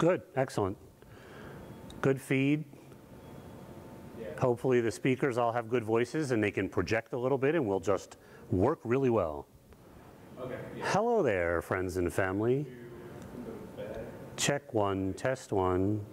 Good, excellent. Good feed. Yeah. Hopefully the speakers all have good voices and they can project a little bit and we'll just work really well. Okay. Yeah. Hello there, friends and family. Check one, test one.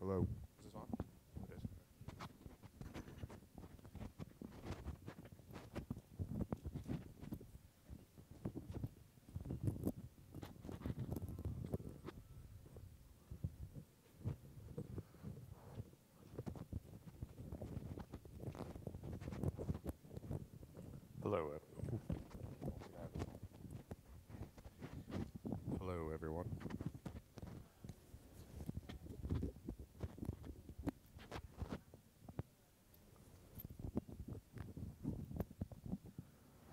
Hello. Is this on? It is. Hello. Hello, everyone.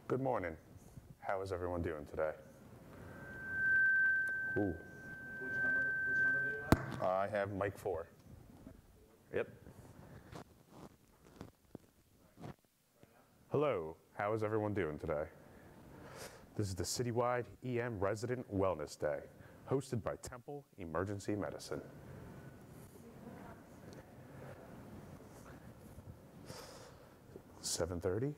Good morning. How is everyone doing today? Ooh. Which number do you have? I have mic 4. Yep. Hello. How is everyone doing today? This is the Citywide EM Resident Wellness Day, hosted by Temple Emergency Medicine. (7:30),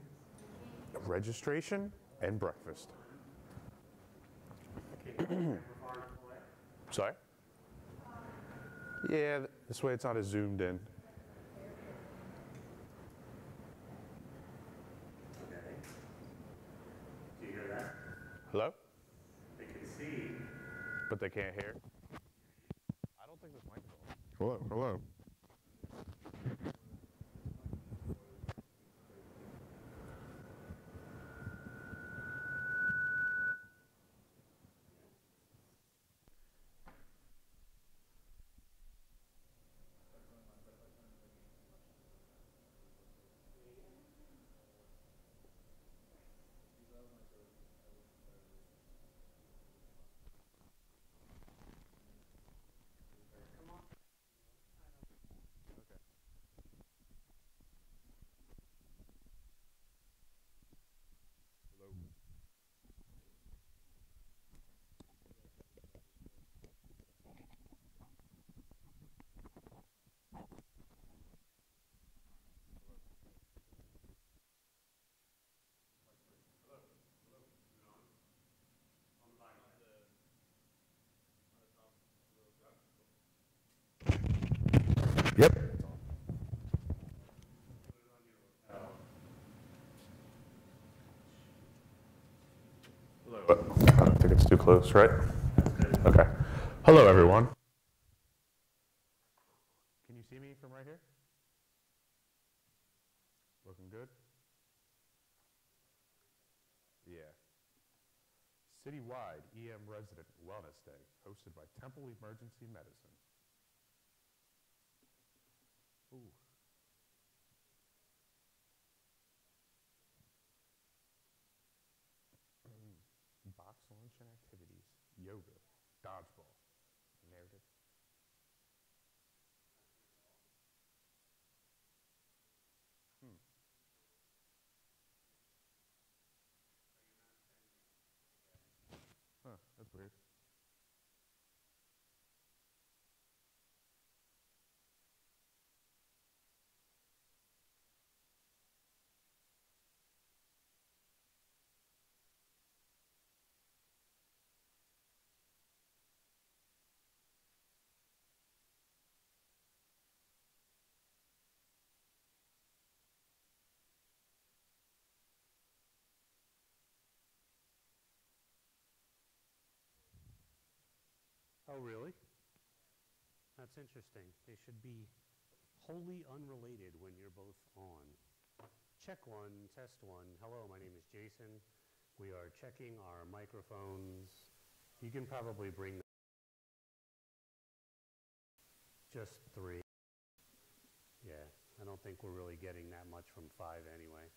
registration and breakfast. Sorry? Yeah, this way it's not as zoomed in. Do you hear that? Hello? They can see. But they can't hear? I don't think this microphone. Hello, hello. Yep. Hello. I don't think it's too close, right? Okay. Hello, everyone. Can you see me from right here? Looking good? Yeah. Citywide EM Resident Wellness Day, hosted by Temple Emergency Medicine. Ooh. Box lunch and activities, yoga, dodgeball, narrative. Huh, that's weird. Oh, really? That's interesting. They should be wholly unrelated when you're both on. Check 1, test 1. Hello, my name is Jason. We are checking our microphones. You can probably bring just 3. Yeah, I don't think we're really getting that much from 5 anyway.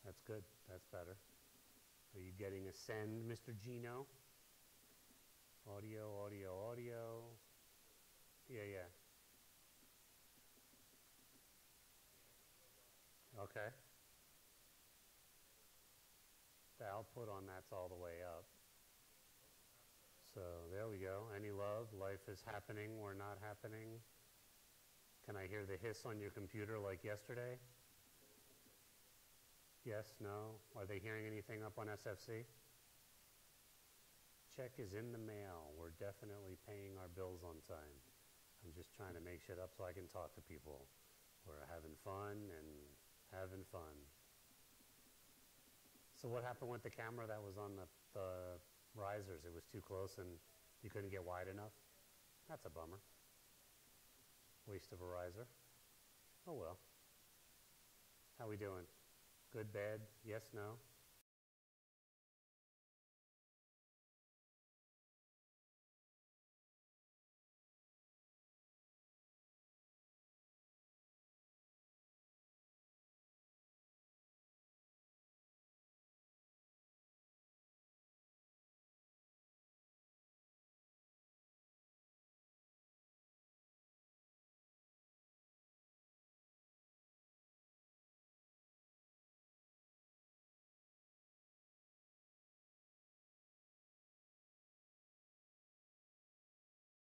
That's good. That's better. Are you getting a send, Mr. Gino? Audio, audio, audio. Yeah. Okay. The output on that's all the way up. So there we go. Any love? Life is happening. We're not happening. Can I hear the hiss on your computer like yesterday? Yes, no? Are they hearing anything up on SFC? Check is in the mail. We're definitely paying our bills on time. I'm just trying to make shit up so I can talk to people. We're having fun and having fun. So what happened with the camera that was on the risers? It was too close and you couldn't get wide enough? That's a bummer. Waste of a riser. Oh well. How we doing? Good, bad, yes, no?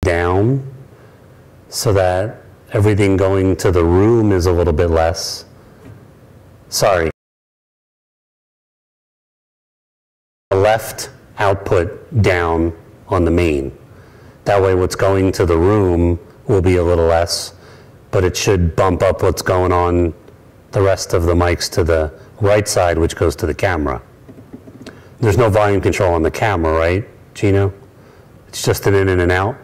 Down so that everything going to the room is a little bit less. Sorry. The left output down on the main. That way what's going to the room will be a little less, but it should bump up what's going on the rest of the mics to the right side, which goes to the camera. There's no volume control on the camera, right, Gino? It's just an in and an out?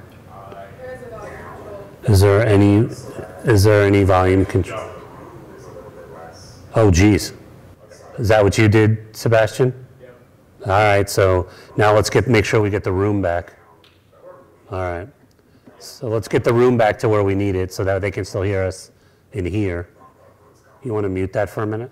Is there any volume control? Oh, geez. Is that what you did, Sebastian? Yep. All right, so now let's make sure we get the room back. All right. So let's get the room back to where we need it so that they can still hear us in here. You want to mute that for a minute?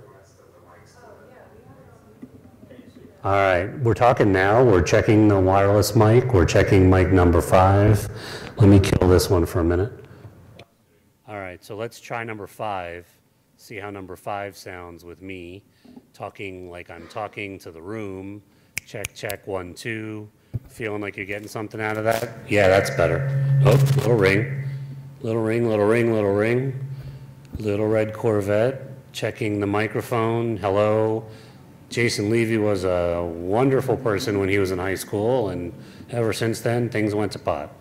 All right, we're talking now. We're checking the wireless mic. We're checking mic number 5. Let me kill this one for a minute. All right, so let's try number 5, see how number 5 sounds with me talking like I'm talking to the room. Check, check, 1, 2. Feeling like you're getting something out of that? Yeah, that's better. Oh, little ring. Little ring, little ring, little ring. Little red Corvette. Checking the microphone. Hello. Jason Levy was a wonderful person when he was in high school, and ever since then, things went to pot.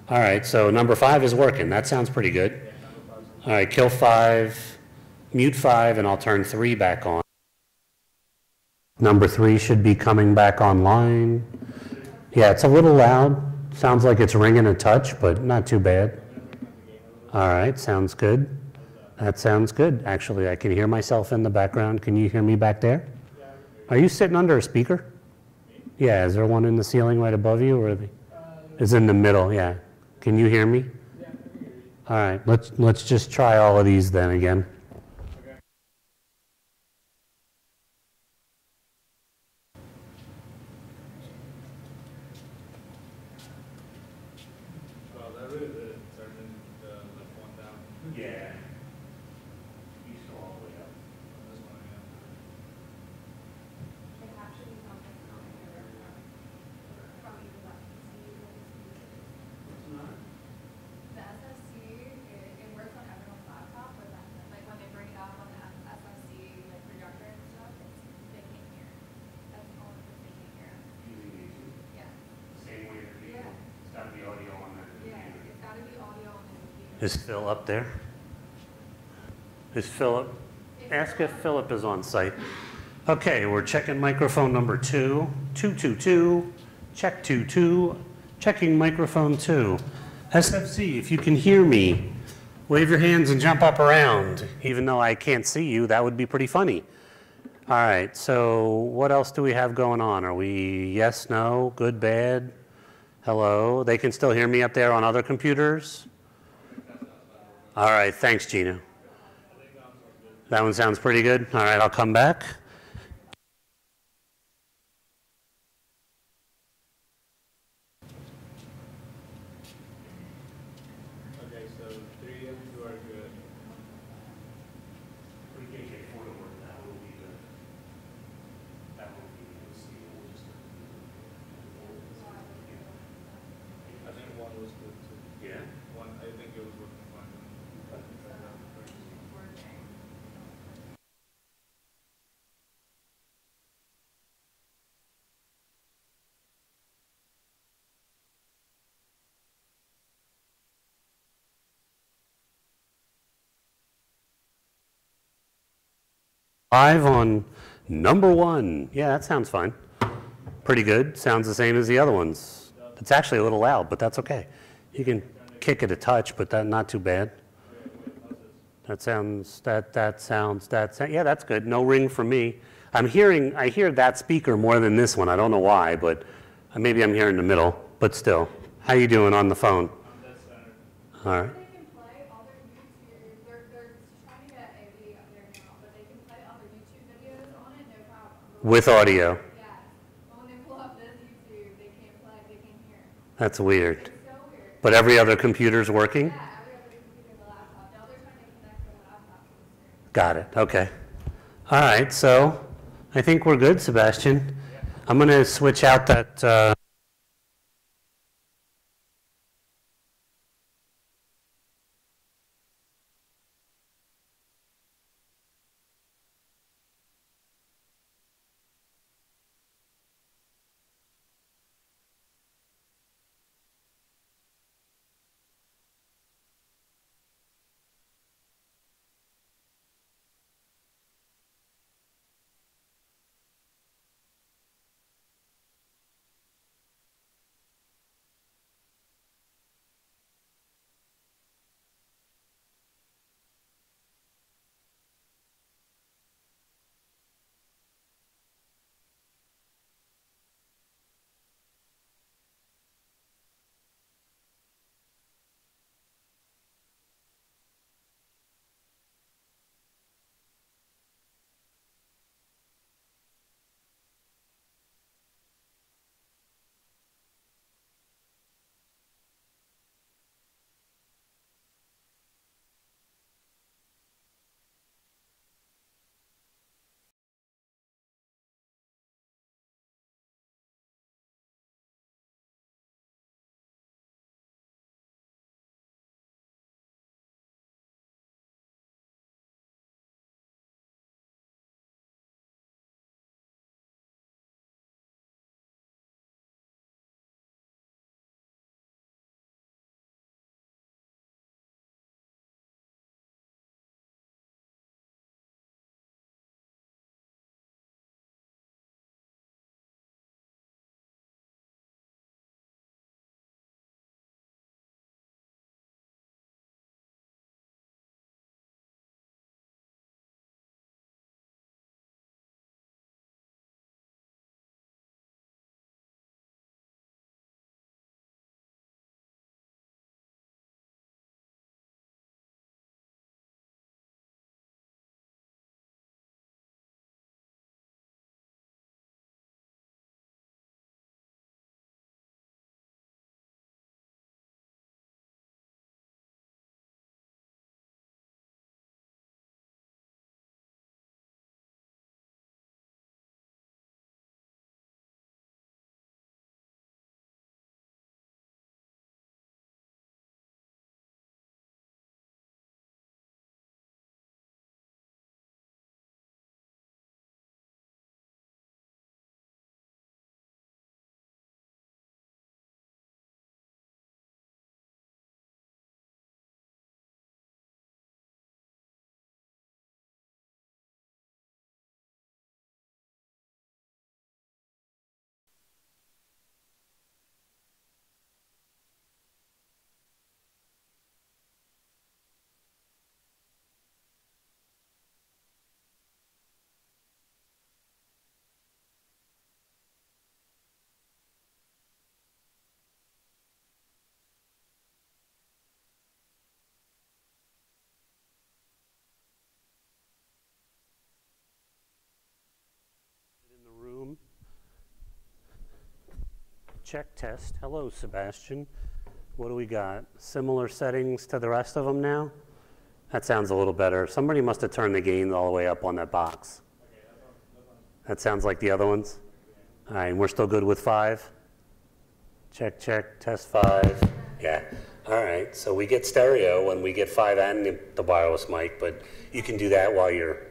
All right, so number 5 is working. That sounds pretty good. All right, kill 5, mute 5, and I'll turn 3 back on. Number 3 should be coming back online. Yeah, it's a little loud. Sounds like it's ringing a touch, but not too bad. All right, sounds good. That sounds good. Actually, I can hear myself in the background. Can you hear me back there? Are you sitting under a speaker? Yeah, is there one in the ceiling right above you, or is it in the middle? Yeah. Can you hear me? All right, let's just try all of these then again. Is Phil up there? Is Philip? Ask if Philip is on site. Okay, we're checking microphone number 2. 222. Check 22. Checking microphone 2. SFC, if you can hear me, wave your hands and jump up around. Even though I can't see you, that would be pretty funny. All right, so what else do we have going on? Are we yes, no, good, bad? Hello? They can still hear me up there on other computers? All right, thanks, Gina. That one sounds pretty good. All right, I'll come back. Okay, so 3 and 2 are good. I think 1 was good too. Yeah? 1, I think it was working fine. Live on number 1. Yeah, that sounds fine. Pretty good. Sounds the same as the other ones. It's actually a little loud, but that's okay. You can kick it a touch, but that not too bad. Yeah, that's good. No ring from me. I hear that speaker more than this one. I don't know why, but maybe I'm hearing the middle, but still. How you doing on the phone? All right. They can play other YouTube. They're trying to get AV up there now, but they can play other YouTube videos on it, no problem. With audio. Yes. But when they pull up this YouTube, they can't play. They can't hear. That's weird. It's so weird. But every other computer's working? Yeah, every other computer, the laptop. Now they're trying to connect the laptop to the screen. Got it. Okay. All right. So I think we're good, Sebastian. I'm going to switch out that. Check test. Hello, Sebastian. What do we got? Similar settings to the rest of them now? That sounds a little better. Somebody must have turned the gain all the way up on that box. That sounds like the other ones? All right, and we're still good with 5? Check, check, test 5. Yeah. All right, so we get stereo when we get 5 and the wireless mic, but you can do that while you're...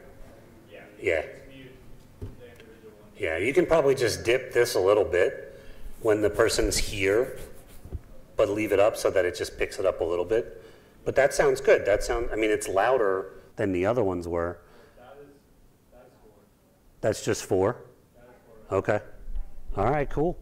Yeah. Yeah, you can probably just dip this a little bit when the person's here, but leave it up so that it just picks it up a little bit. But that sounds good. I mean, it's louder than the other ones were. That's That's just 4? Okay. All right, cool.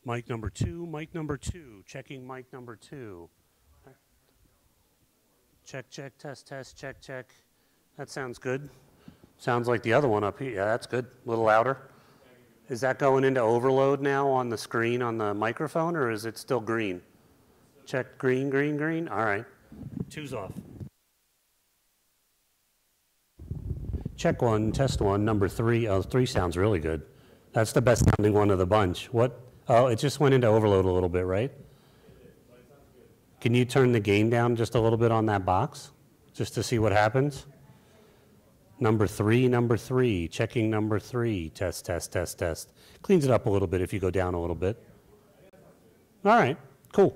Mic number 2, mic number 2, checking mic number 2. Check, check, test, test, check, check. That sounds good. Sounds like the other one up here. Yeah, that's good. A little louder. Is that going into overload now on the screen on the microphone, or is it still green? Check green, green, green. All right. 2's off. Check 1, test 1, number 3. Oh, 3 sounds really good. That's the best sounding one of the bunch. What? Oh, it just went into overload a little bit, right? Can you turn the gain down just a little bit on that box, just to see what happens? Number 3, checking number 3, test, test, test, test. Cleans it up a little bit if you go down a little bit. All right, cool.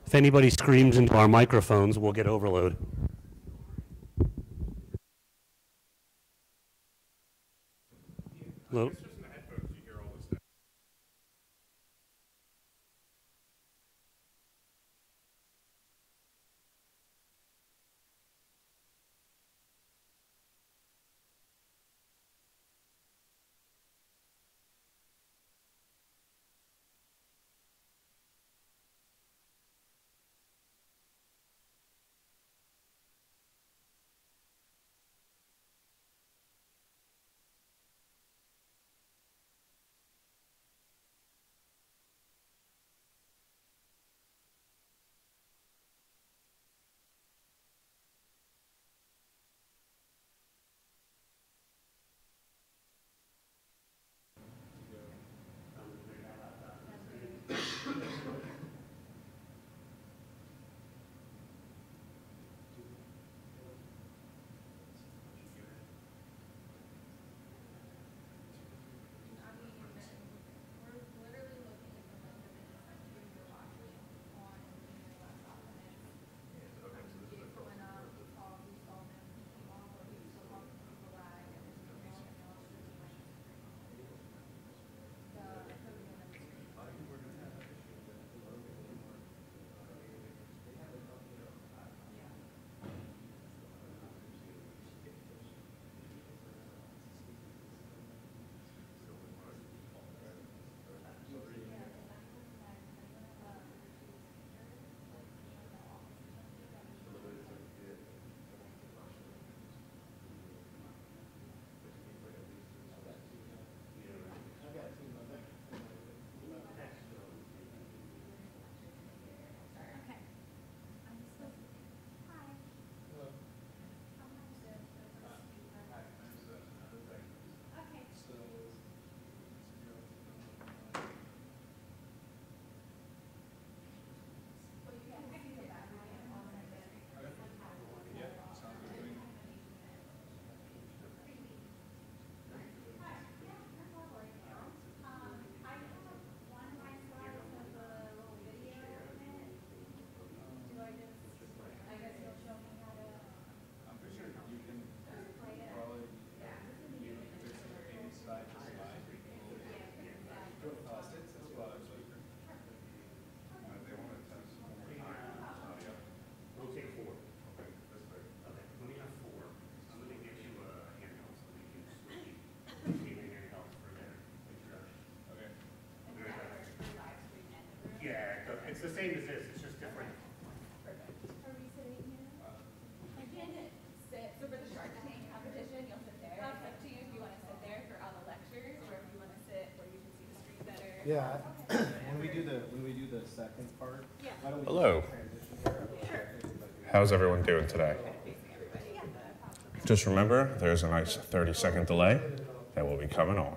If anybody screams into our microphones, we'll get overload. Little. It's the same as this, it's just different. Perfect. Are we sitting here? You can sit, so for the Shark Tank competition, you'll sit there. It's up to you if you want to sit there for all the lectures, or if you want to sit where you can see the screen Yeah, when we do the second part, why don't we Hello. transition here? How's everyone doing today? Just remember, there's a nice 30-second delay that will be coming on.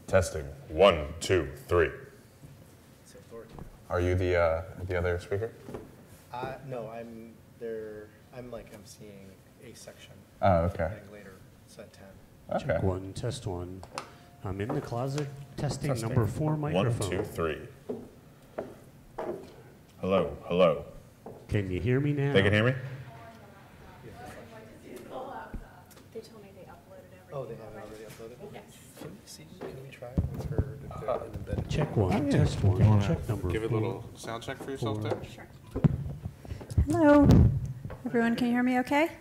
Testing. 1, 2, 3. It's authoritative. Are you the other speaker? No, I'm there, I'm like emceeing a section. Oh, okay. Getting later, it's at 10. Okay. Check one, test one. I'm in the closet, testing Testing. number 4 microphone. 1, 2, 3. Hello, hello. Can you hear me now? They can hear me? They told me they uploaded everything. Oh, they have it already uploaded? Yes. Can we see, can we try with her, if they're an embedded? Check one, test You one, wanna check number give it a 4. little sound check for yourself Four. there? Hello. Everyone, can you hear me okay?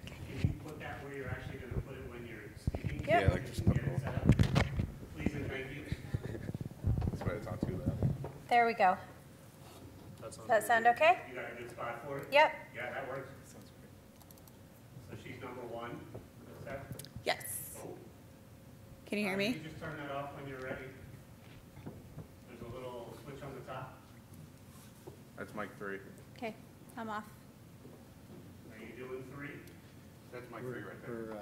Can you put that where you're actually going to put it when you're speaking? Yep. Yeah, like just put it Get it set up. Please and thank you. This way it's not too loud. There we go. Does that sound okay? You got a good spot for it? Yep. Yeah, that works. Sounds great. So she's number 1. What's that? Yes. Oh. Can you hear me? You just turn that off when you're ready. There's a little switch on the top. That's mic 3. Okay, I'm off. Are you doing 3? That's mic 3 right there.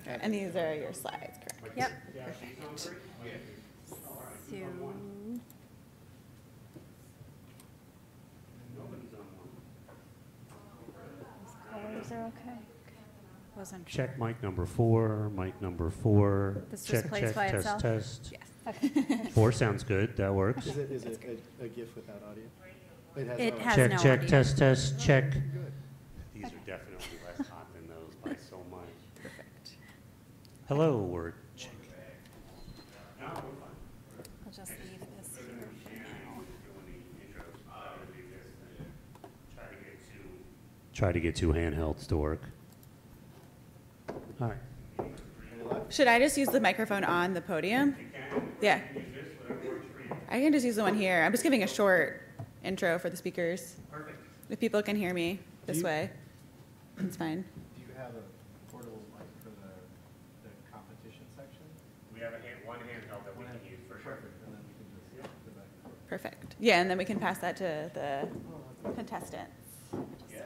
Her, And these are your slides, correct? Yep. Yeah, she's on 3? Yeah. All right, So, who's on 1? Nobody's on 1. colors are okay? Wasn't sure. Check mic number 4, mic number 4. This just check, plays check, by test, itself? test. Yes. Okay. 4 sounds good, that works. is it a GIF without audio? It no has Check, no check, audio. test, test, check. Good. These are definitely less hot than those by so much. Perfect. Hello, we're checking. No, we're fine. I'll just leave this here for now. Try to get 2 handhelds to work. All right. Should I just use the microphone on the podium? Yeah. I can just use the one here. I'm just giving a short intro for the speakers. Perfect. If people can hear me this way, it's fine. Do you have a portable mic for the competition section? We have one handheld that we can use for sure. Perfect, and then we can just go back and forth. Perfect. Yeah, and then we can pass that to the contestants. Yeah.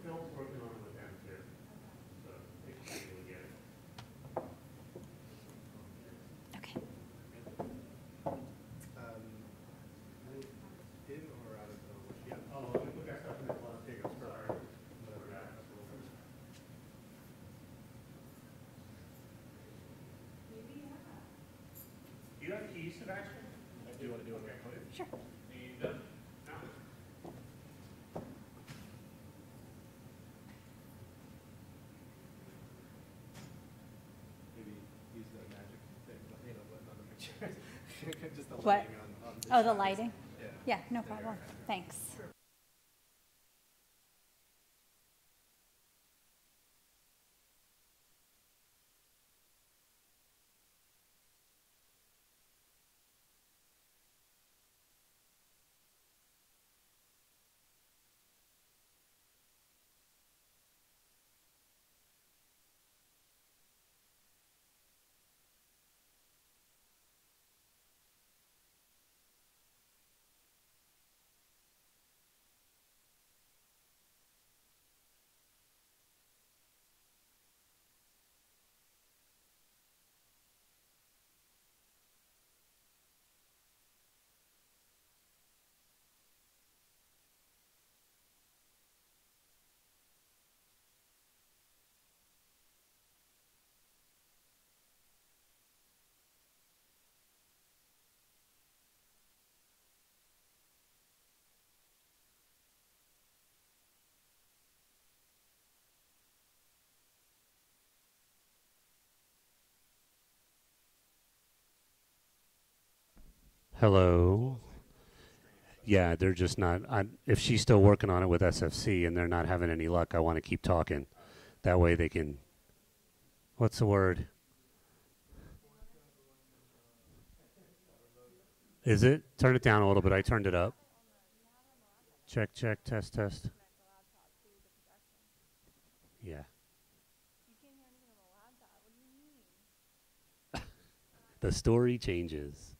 Phil's working on it with them too. So they should be able to get it. Okay. In or out of the, yeah. Oh, let me put that stuff in the closet. Here you go. Sorry. Whatever that is. Do you have keys to that? Do you want to do it? Okay. Sure. Need them? No. Maybe use the magic thing, but, on the picture. Just the What? lighting on this Oh, the side. lighting? Yeah. Yeah, no problem. Thanks. Hello. Yeah, they're just not. If she's still working on it with SFC and they're not having any luck, I want to keep talking. That way they can. What's the word? Is it? Turn it down a little bit. I turned it up. Check, check, test, test. Yeah. The story changes.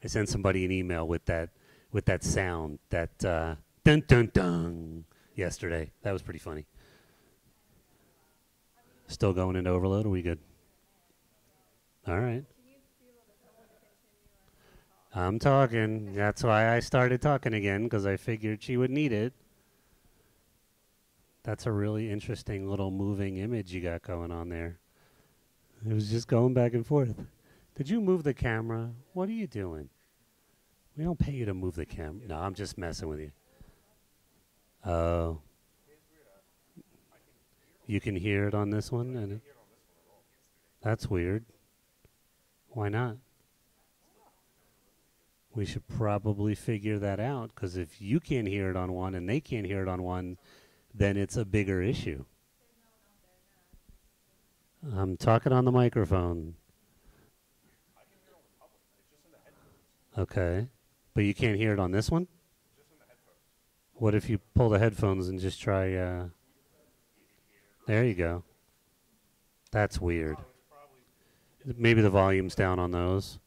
I sent somebody an email with that sound, that dun dun dun, yesterday. That was pretty funny. Still going into overload? Are we good? All right. I'm talking. That's why I started talking again, because I figured she would need it. That's a really interesting little moving image you got going on there. It was just going back and forth. Did you move the camera? What are you doing? We don't pay you to move the camera. No, I'm just messing with you. Oh. You can hear it on this one? And that's weird. Why not? We should probably figure that out, because if you can't hear it on one and they can't hear it on one, then it's a bigger issue. I'm talking on the microphone. Okay. But you can't hear it on this one? What if you pull the headphones and just try... There you go. That's weird. Maybe the volume's down on those.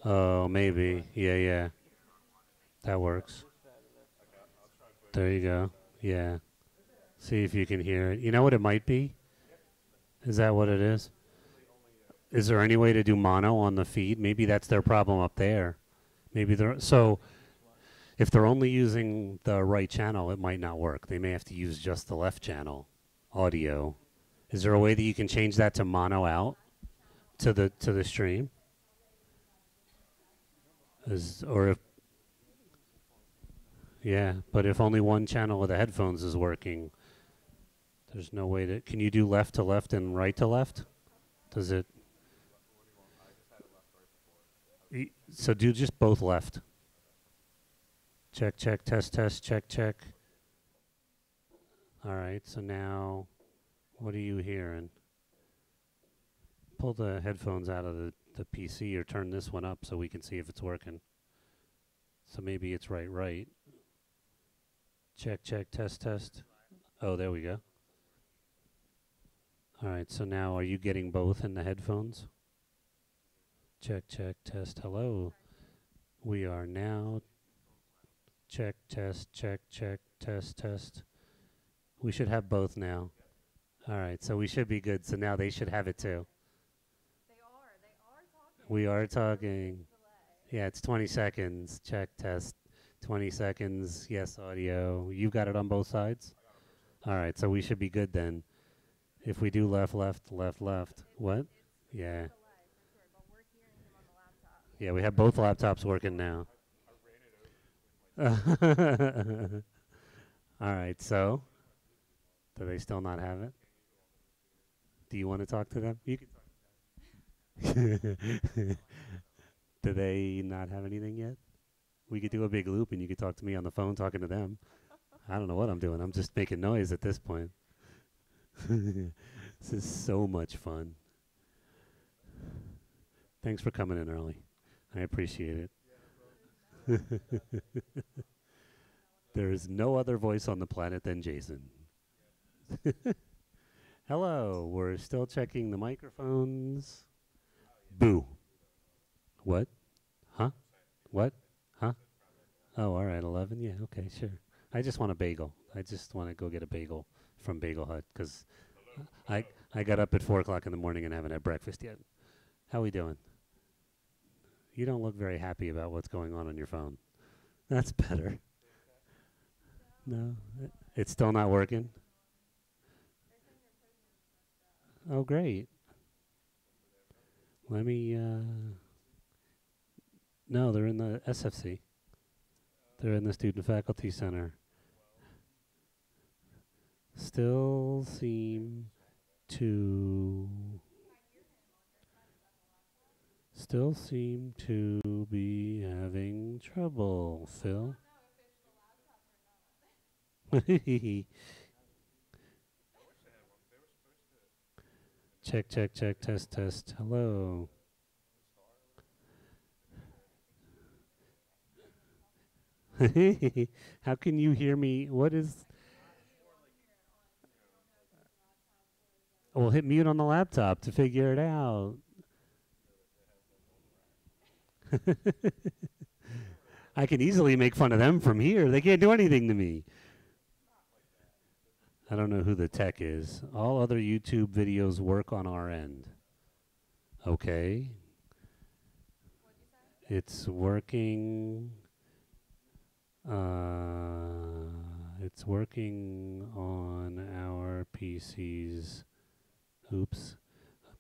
Oh, maybe. Yeah. That works. There you go. Yeah. See if you can hear it. You know what it might be? Is that what it is? Is there any way to do mono on the feed? Maybe that's their problem up there. Maybe they're... So, if they're only using the right channel, it might not work. They may have to use just the left channel audio. Is there a way that you can change that to mono out to the stream? Or if... Yeah, but if only one channel of the headphones is working, there's no way to... Can you do left to left and right to left? Does it... So do just both left. Check, check, test, test, check, check. All right, so now what are you hearing? Pull the headphones out of the PC or turn this one up so we can see if it's working. So maybe it's right. Check, check, test, test. Oh, there we go. All right, so now are you getting both in the headphones? Check, check, test, hello. We are now... Check, test, check, check, test, test. We should have both now. All right, so we should be good. So now they should have it too. They are talking. We are talking. Yeah, it's 20 seconds. Check, test. 20 seconds. Yes, audio. You got it on both sides? All right, so we should be good then. If we do left, left, left, left. What? Yeah. Yeah, we have both laptops working now. All right, so do they still not have it? Do you want to talk to them? You can talk. Do they not have anything yet? We could do a big loop and you could talk to me on the phone talking to them. I don't know what I'm doing. I'm just making noise at this point. This is so much fun. Thanks for coming in early. I appreciate it. There is no other voice on the planet than Jason. Hello, we're still checking the microphones. Boo. What? Huh? What? Huh? Oh, all right, 11? Yeah, okay, sure. I just want a bagel. I just want to go get a bagel from Bagel Hut because I got up at 4 o'clock in the morning and haven't had breakfast yet. How we doing? You don't look very happy about what's going on your phone. That's better. No, it's still not working? Oh, great. Let me, no, they're in the SFC. They're in the Student Faculty Center. Still seem to... still seem to be having trouble, Phil. Check, check, check, test, test. Hello. How can you hear me? What is... Well, hit mute on the laptop to figure it out. I can easily make fun of them from here. They can't do anything to me. I don't know who the tech is. All other YouTube videos work on our end. Okay. It's working. It's working on our PCs. Oops.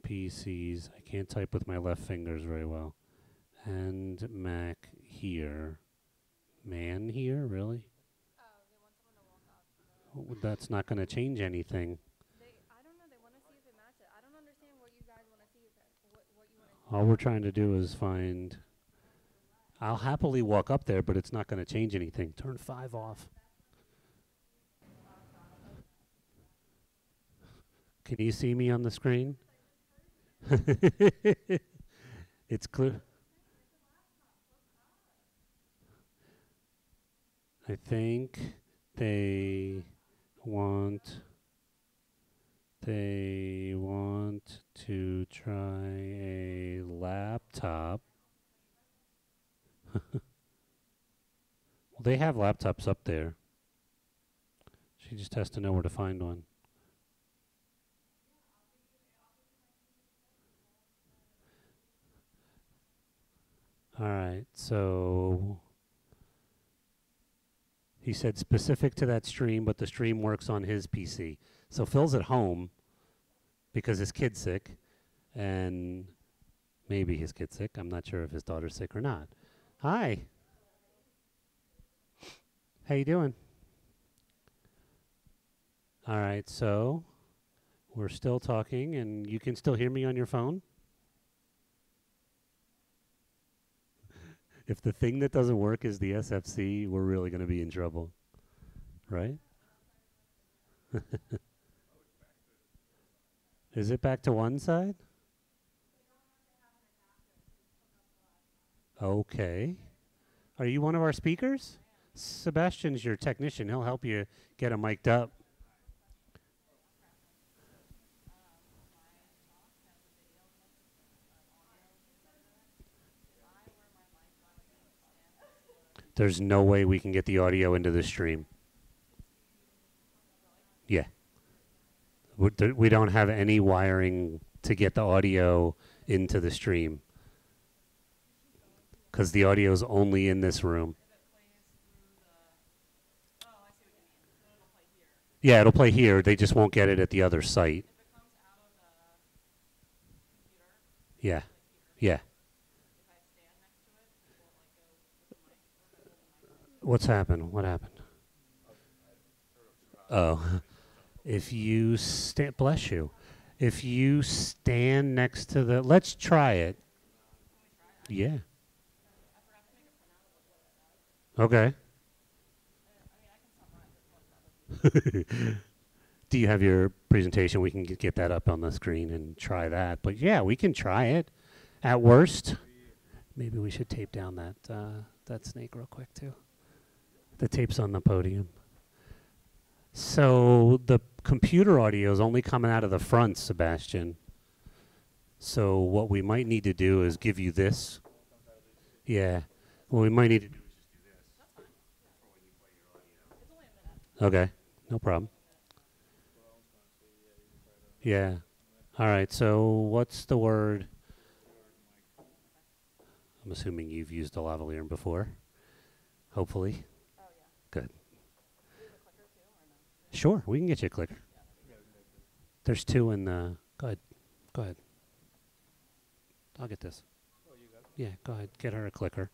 PCs. I can't type with my left fingers very well. And Mac here. Man here? Really? That's not going to change anything. I don't know. They want to see if it matches. I don't understand what you guys want to see. What you want to see. All we're trying to do is find... I'll happily walk up there, but it's not going to change anything. Turn 5 off. Can you see me on the screen? It's clear. I think they want to try a laptop. Well, they have laptops up there. She just has to know where to find one. All right, so he said specific to that stream, but the stream works on his PC. So Phil's at home because his kid's sick, and maybe his kid's sick. I'm not sure if his daughter's sick or not. Hi. How you doing? All right, so we're still talking, and you can still hear me on your phone? If the thing that doesn't work is the SFC, we're really going to be in trouble, right? Is it back to one side? Okay. Are you one of our speakers? Sebastian's your technician. He'll help you get it mic'd up. There's no way we can get the audio into the stream. Yeah. We don't have any wiring to get the audio into the stream, because the audio is only in this room. Yeah, it'll play here. They just won't get it at the other site. Yeah. Yeah. What's happened? What happened? Oh. If you stand, bless you. If you stand next to the, let's try it. Yeah. Okay. Do you have your presentation? We can get that up on the screen and try that. But yeah, we can try it. At worst, maybe we should tape down that snake real quick too. The tape's on the podium. So the computer audio is only coming out of the front, Sebastian. So what we might need to do is give you this. Yeah. What we might need to do is just do this. Okay. No problem. Yeah. All right. So what's the word? I'm assuming you've used a lavalier before. Hopefully. Good. Sure, we can get you a clicker. There's 2 in the... Go ahead. Go ahead. I'll get this. Yeah, go ahead. Get her a clicker.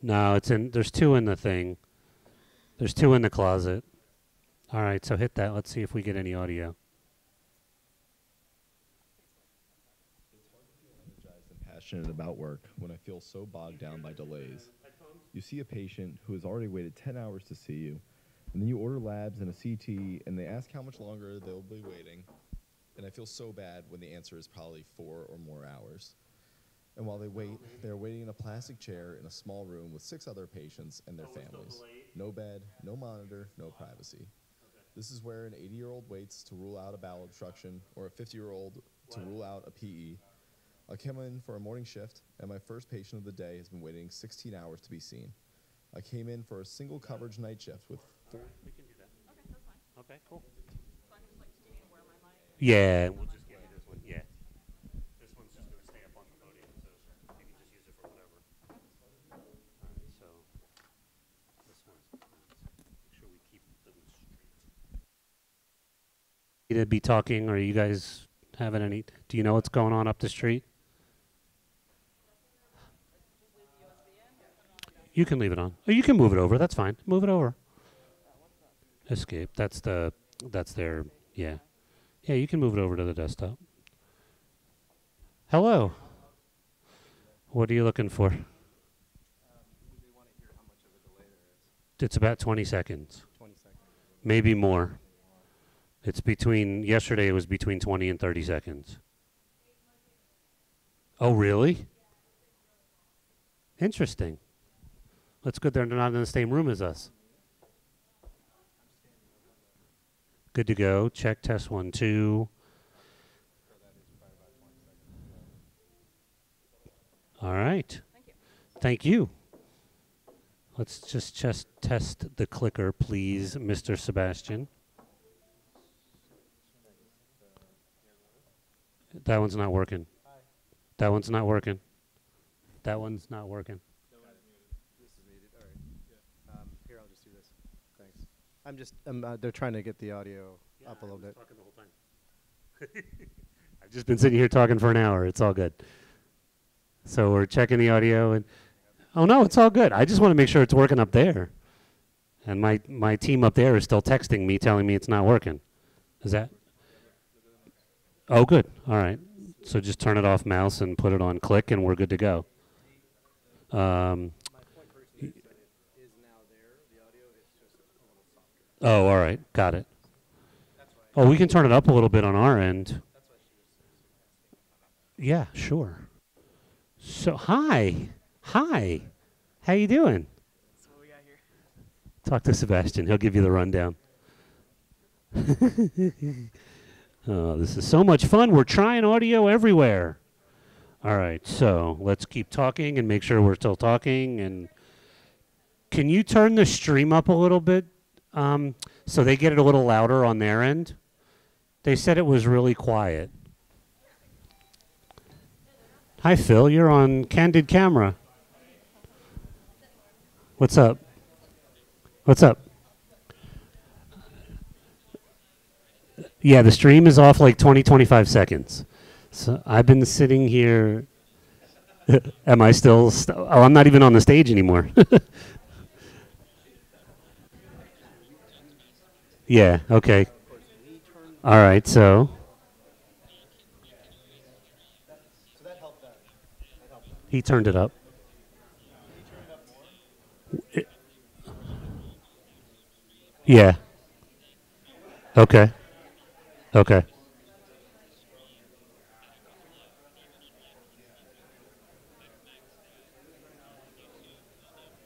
No, it's in... There's 2 in the thing. There's 2 in the closet. All right, so hit that. Let's see if we get any audio. passionate about work when I feel so bogged down by delays. You see a patient who has already waited 10 hours to see you, and then you order labs and a CT, and they ask how much longer they'll be waiting, and I feel so bad when the answer is probably 4 or more hours. And while they wait, they're waiting in a plastic chair in a small room with 6 other patients and their families. No bed, no monitor, no privacy. This is where an 80-year-old waits to rule out a bowel obstruction, or a 50-year-old to rule out a PE. I came in for a morning shift, and my first patient of the day has been waiting 16 hours to be seen. I came in for a single coverage night shift with 4. We can do that. Okay, that's fine. Okay, cool. So I'm just like, do you need to wear my mic? Yeah, we'll just give you this one. Yeah. This one's just going to stay up on the podium, so you can just use it for whatever. All right, so this one's, make sure we keep them straight. To be talking, or you guys having any, do you know what's going on up the street? You can leave it on. Or you can move it over. That's fine. Move it over. Escape. That's their, yeah. Yeah, you can move it over to the desktop. Hello. What are you looking for? It's about 20 seconds. 20 seconds. Maybe more. It's between, yesterday it was between 20 and 30 seconds. Oh, really? Interesting. That's good they're not in the same room as us. Good to go. Check test 1, 2. All right. Thank you. Let's just test the clicker, please, Mr. Sebastian. That one's not working. That one's not working. That one's not working. Here, I'll just do this. Thanks. I'm just, they're trying to get the audio up a little bit. Talking the whole time. I've just been sitting here talking for an hour. It's all good. So we're checking the audio, and oh no, it's all good. I just want to make sure it's working up there. And my team up there is still texting me, telling me it's not working. Is that? Oh, good. All right. So just turn it off mouse and put it on click, and we're good to go. Oh, all right. Got it. Oh, we can turn it up a little bit on our end. Yeah, sure. So, hi. Hi. How you doing? That's what we got here. Talk to Sebastian. He'll give you the rundown. Oh, this is so much fun. We're trying audio everywhere. All right, so let's keep talking and make sure we're still talking. And can you turn the stream up a little bit so they get it a little louder on their end? They said it was really quiet. Hi, Phil. You're on Candid Camera. What's up? What's up? Yeah, the stream is off like 20, 25 seconds. So I've been sitting here. Am I still? Oh, I'm not even on the stage anymore. Yeah, okay. All right, so. He turned it up. Yeah. Okay. Okay.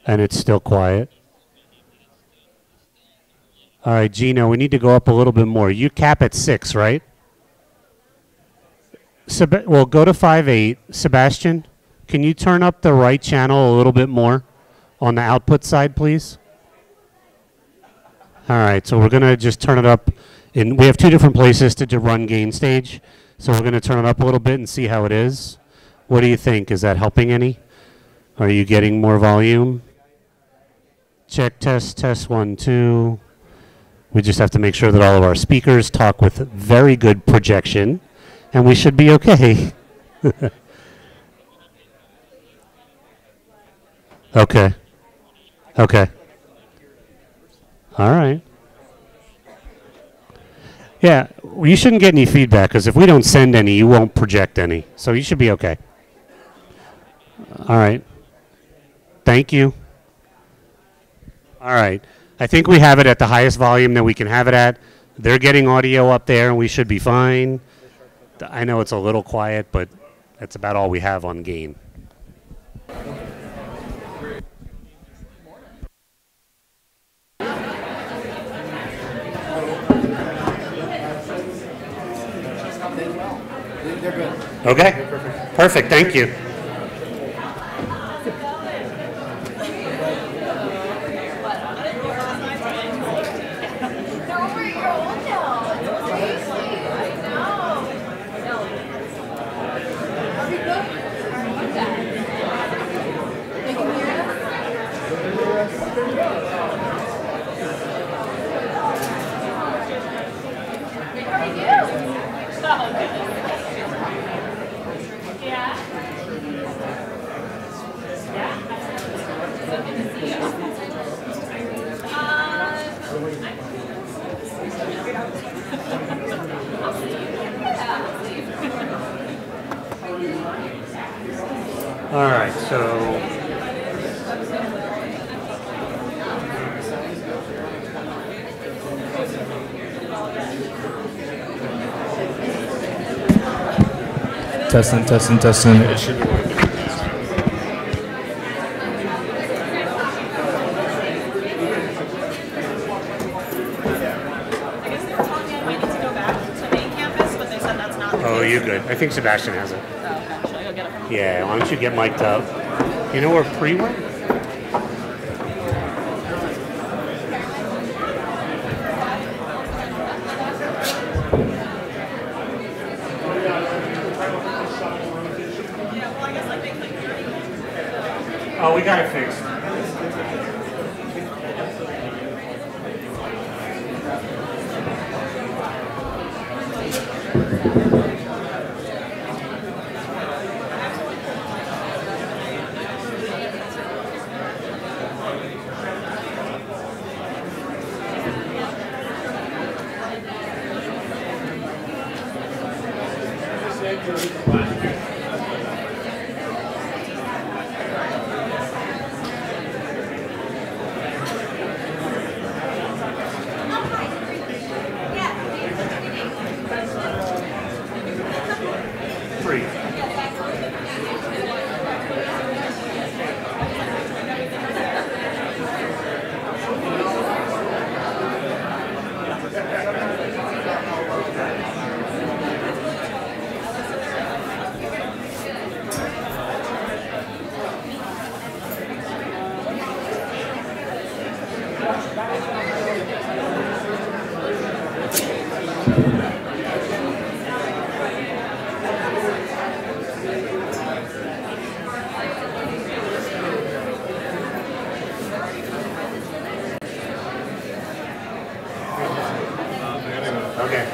And it's still quiet. All right, Gino, we need to go up a little bit more. You cap at 6, right? Well, go to 5.8. Sebastian, can you turn up the right channel a little bit more on the output side, please? All right, so we're going to just turn it up. We have 2 different places to run gain stage, so we're going to turn it up a little bit and see how it is. What do you think? Is that helping any? Are you getting more volume? Check, test 1, 2. We just have to make sure that all of our speakers talk with very good projection, and we should be okay. Okay. Okay. All right. Yeah, you shouldn't get any feedback, because if we don't send any, you won't project any. So you should be okay. All right. Thank you. All right. I think we have it at the highest volume that we can have it at. They're getting audio up there, and we should be fine. I know it's a little quiet, but that's about all we have on gain. They're good. Okay. Perfect. Thank you. All right, so Testing. It should be working. oh, you're good. I think Sebastian has it. Yeah, why don't you get mic'd up? You know where Pre went? Oh, we got it fixed. Pre. Okay.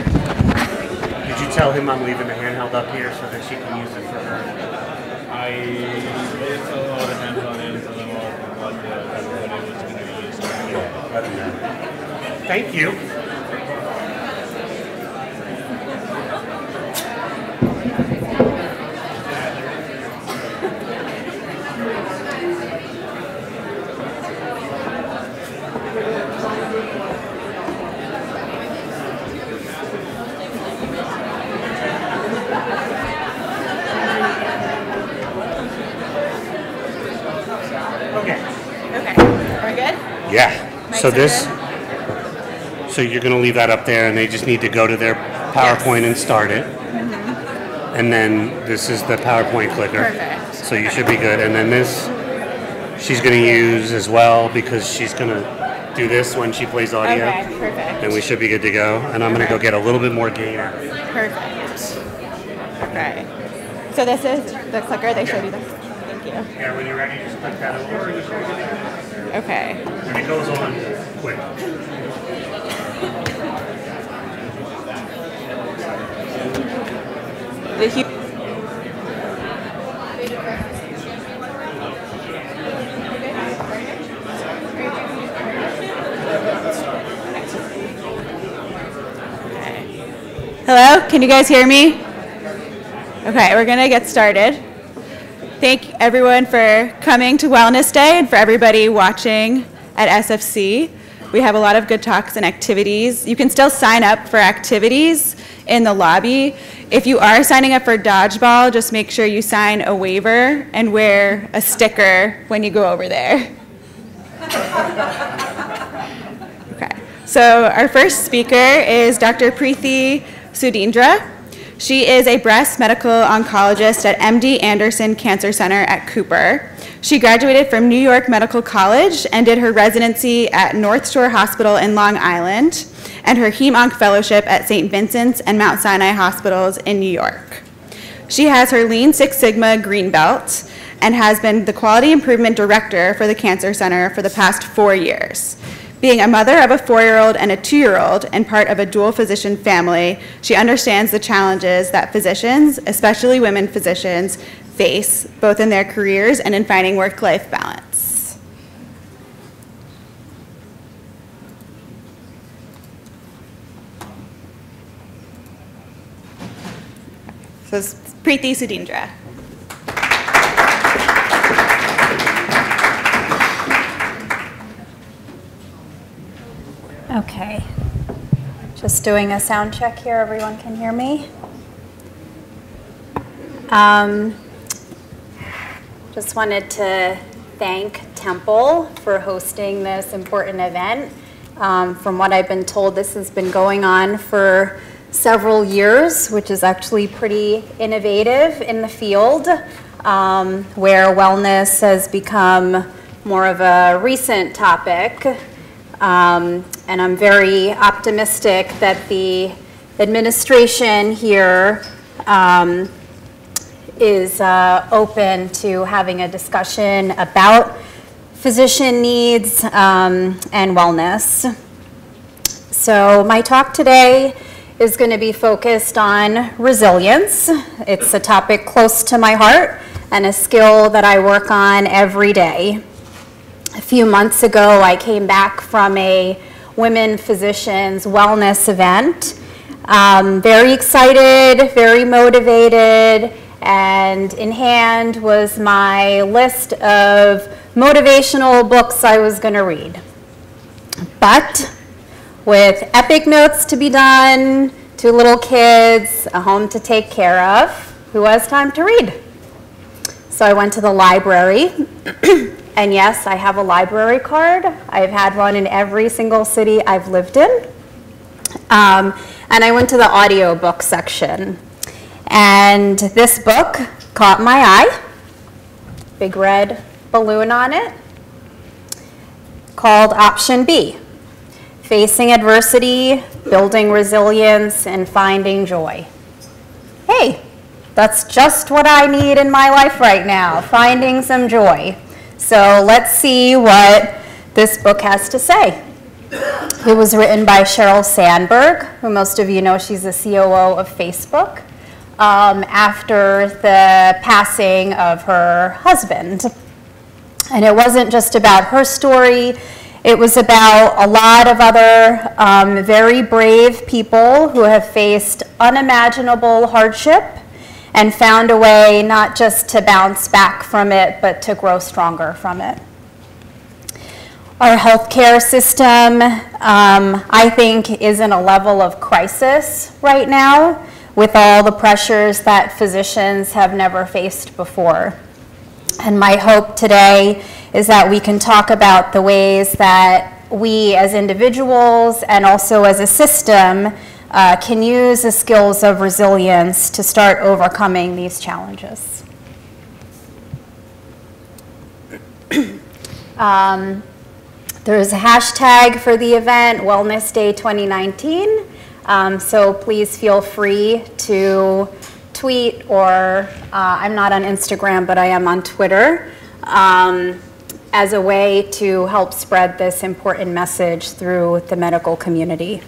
Did you tell him I'm leaving the handheld up here so that she can use it for her? I did tell all the hands on it, tell them all what it was going to be used for. Yeah, let him know. Thank you. Okay. Okay, are we good? Yeah. Mics So are this, good? so you're going to leave that up there, and they just need to go to their PowerPoint and start it. And then this is the PowerPoint clicker. Perfect. So you should be good. And then this, she's going to use as well because she's going to do this when she plays audio. Okay, perfect. And we should be good to go. And I'm going to go get a little bit more gain out of it. Perfect. Okay. So this is the clicker. They showed you this. Thank you. Yeah, when you're ready, just click that over. Okay. And it goes on quick. The hu- Hello, can you guys hear me? Okay, we're gonna get started. Thank everyone for coming to Wellness Day and for everybody watching at SFC. We have a lot of good talks and activities. You can still sign up for activities in the lobby. If you are signing up for dodgeball, just make sure you sign a waiver and wear a sticker when you go over there. Okay, so our first speaker is Dr. Preeti Sudheendra. She is a breast medical oncologist at MD Anderson Cancer Center at Cooper. She graduated from New York Medical College and did her residency at North Shore Hospital in Long Island and her Hem-Onc fellowship at St. Vincent's and Mount Sinai Hospitals in New York. She has her Lean Six Sigma Green Belt and has been the Quality Improvement Director for the Cancer Center for the past 4 years. Being a mother of a 4-year-old and a 2-year-old and part of a dual physician family, she understands the challenges that physicians, especially women physicians, face both in their careers and in finding work-life balance. So it's Preeti Sudheendra. Okay. Just doing a sound check here. Everyone can hear me? Just wanted to thank Temple for hosting this important event. From what I've been told, this has been going on for several years, which is actually pretty innovative in the field, where wellness has become more of a recent topic. And I'm very optimistic that the administration here is open to having a discussion about physician needs and wellness. So my talk today is going to be focused on resilience. It's a topic close to my heart and a skill that I work on every day. A few months ago, I came back from a women physicians wellness event. Very excited, very motivated, and in hand was my list of motivational books I was going to read. But with epic notes to be done, 2 little kids, a home to take care of, who has time to read? So I went to the library. And yes, I have a library card. I've had one in every single city I've lived in. And I went to the audiobook section. And this book caught my eye. Big red balloon on it. Called Option B. Facing Adversity, Building Resilience, and Finding Joy. Hey, that's just what I need in my life right now, finding some joy. So let's see what this book has to say. It was written by Sheryl Sandberg, who most of you know, she's the COO of Facebook, after the passing of her husband. And it wasn't just about her story, it was about a lot of other very brave people who have faced unimaginable hardship and found a way not just to bounce back from it, but to grow stronger from it. Our healthcare system, I think, is in a level of crisis right now with all the pressures that physicians have never faced before. And my hope today is that we can talk about the ways that we as individuals and also as a system can use the skills of resilience to start overcoming these challenges. There's a hashtag for the event, Wellness Day 2019. So please feel free to tweet or, I'm not on Instagram, but I am on Twitter, as a way to help spread this important message through the medical community.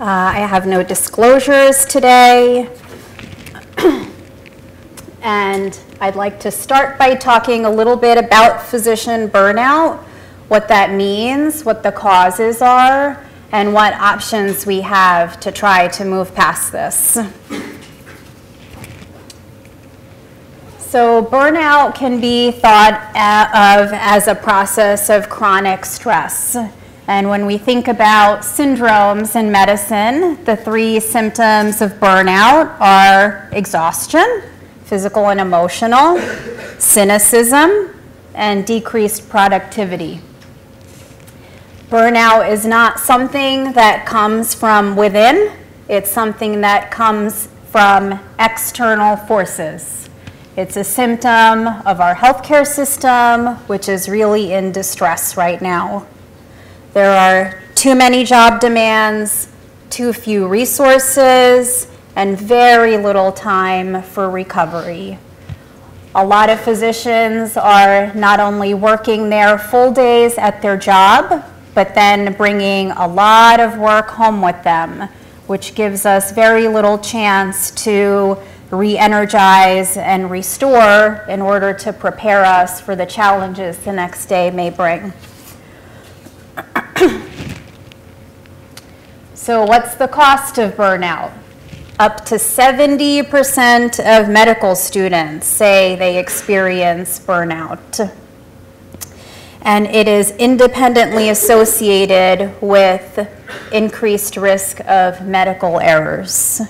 I have no disclosures today. And I'd like to start by talking a little bit about physician burnout, what that means, what the causes are, and what options we have to try to move past this. So burnout can be thought of as a process of chronic stress. And when we think about syndromes in medicine, the 3 symptoms of burnout are exhaustion, physical and emotional, cynicism, and decreased productivity. Burnout is not something that comes from within, it's something that comes from external forces. It's a symptom of our healthcare system, which is really in distress right now. There are too many job demands, too few resources, and very little time for recovery. A lot of physicians are not only working their full days at their job, but then bringing a lot of work home with them, which gives us very little chance to re-energize and restore in order to prepare us for the challenges the next day may bring. So what's the cost of burnout? Up to 70% of medical students say they experience burnout. And it is independently associated with increased risk of medical errors.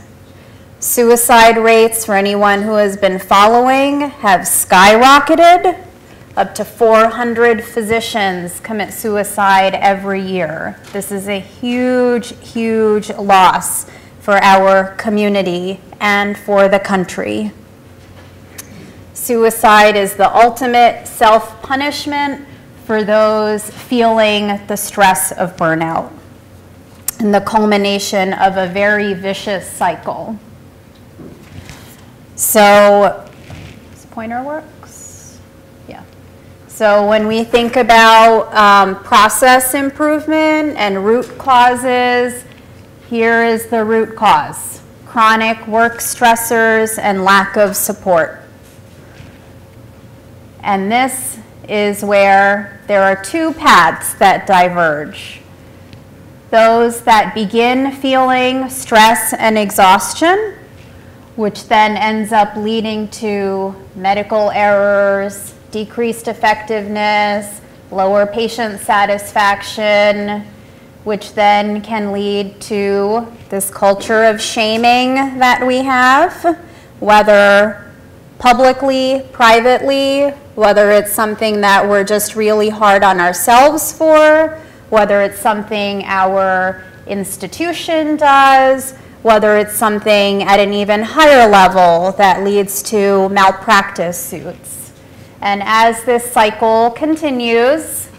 Suicide rates, for anyone who has been following, have skyrocketed. Up to 400 physicians commit suicide every year. This is a huge, huge loss for our community and for the country. Suicide is the ultimate self-punishment for those feeling the stress of burnout and the culmination of a very vicious cycle. So, this pointer works? Yeah. So when we think about process improvement and root causes, here is the root cause: chronic work stressors and lack of support. And this is where there are 2 paths that diverge. Those that begin feeling stress and exhaustion, which then ends up leading to medical errors, decreased effectiveness, lower patient satisfaction, which then can lead to this culture of shaming that we have, whether publicly, privately, whether it's something that we're just really hard on ourselves for, whether it's something our institution does, whether it's something at an even higher level that leads to malpractice suits. And as this cycle continues,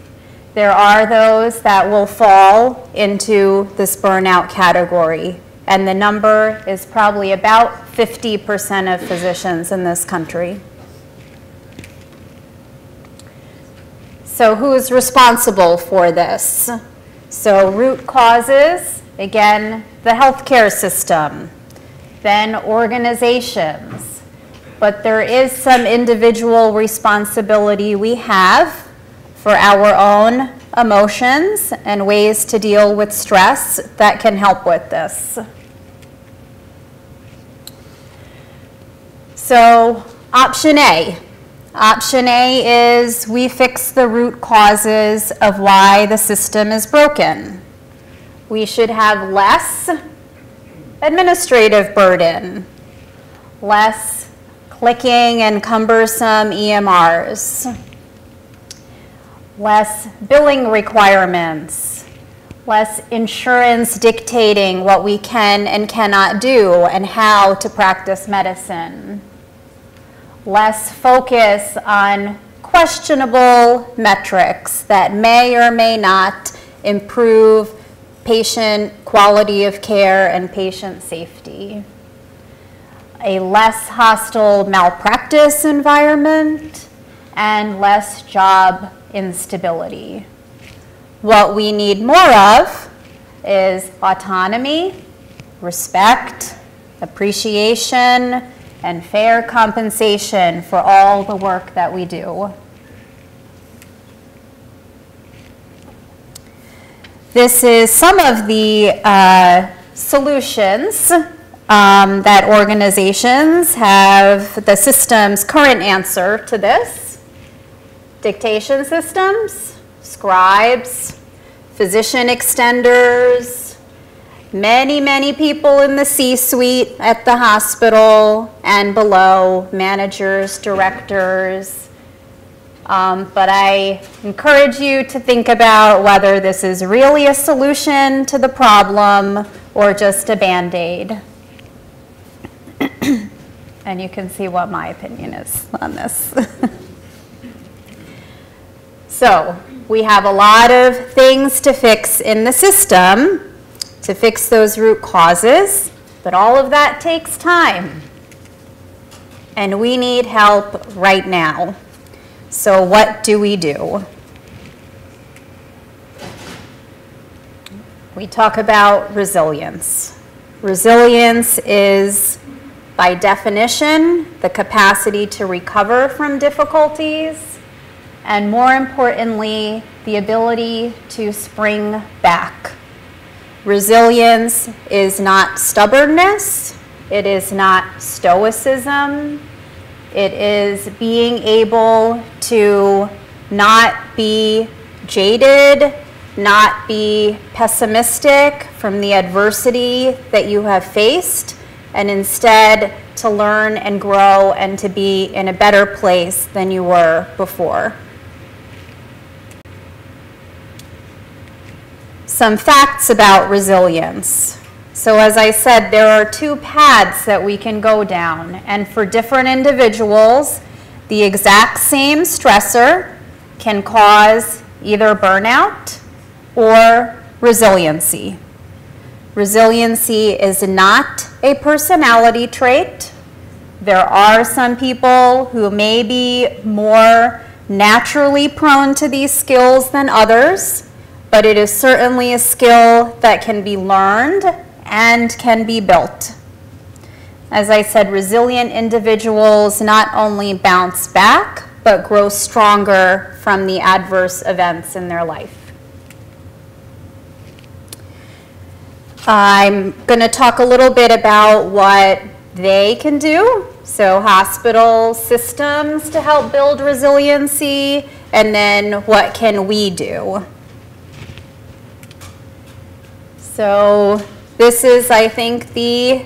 there are those that will fall into this burnout category. And the number is probably about 50% of physicians in this country. So who's responsible for this? So root causes, again, the healthcare system, then organizations. But there is some individual responsibility we have for our own emotions and ways to deal with stress that can help with this. So option A. Option A is we fix the root causes of why the system is broken. We should have less administrative burden, less clicking and cumbersome EMRs, less billing requirements, less insurance dictating what we can and cannot do and how to practice medicine, less focus on questionable metrics that may or may not improve patient quality of care and patient safety, a less hostile malpractice environment, and less job instability. What we need more of is autonomy, respect, appreciation, and fair compensation for all the work that we do. This is some of the solutions that organizations have, the system's current answer to this. Dictation systems, scribes, physician extenders, many, many people in the C-suite at the hospital and below, managers, directors. But I encourage you to think about whether this is really a solution to the problem or just a Band-Aid. And you can see what my opinion is on this. So we have a lot of things to fix in the system to fix those root causes, but all of that takes time. And we need help right now. So what do? We talk about resilience. Resilience is, by definition, the capacity to recover from difficulties, and more importantly, the ability to spring back. Resilience is not stubbornness. It is not stoicism. It is being able to not be jaded, not be pessimistic from the adversity that you have faced, and instead to learn and grow and to be in a better place than you were before. Some facts about resilience. So as I said, there are two paths that we can go down, and for different individuals, the exact same stressor can cause either burnout or resiliency. Resiliency is not a personality trait. There are some people who may be more naturally prone to these skills than others, but it is certainly a skill that can be learned and can be built. As I said, resilient individuals not only bounce back, but grow stronger from the adverse events in their life. I'm going to talk a little bit about what they can do. So hospital systems to help build resiliency, and then what can we do? So this is, I think, the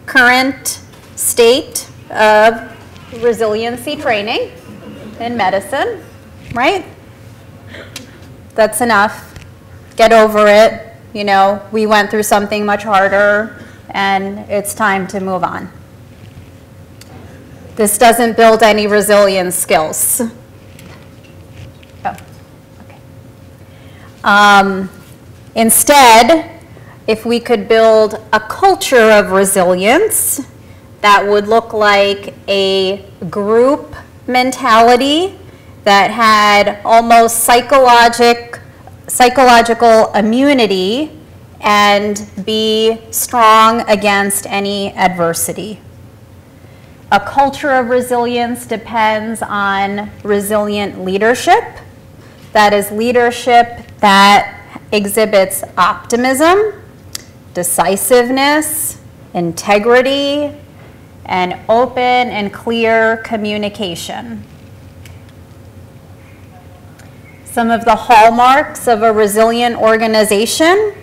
current state of resiliency training in medicine, right? That's enough. Get over it. You know, we went through something much harder, and it's time to move on. This doesn't build any resilience skills. Oh, okay. Instead, if we could build a culture of resilience, that would look like a group mentality that had almost psychological immunity and be strong against any adversity. A culture of resilience depends on resilient leadership. That is leadership that exhibits optimism, decisiveness, integrity, and open and clear communication. Some of the hallmarks of a resilient organization: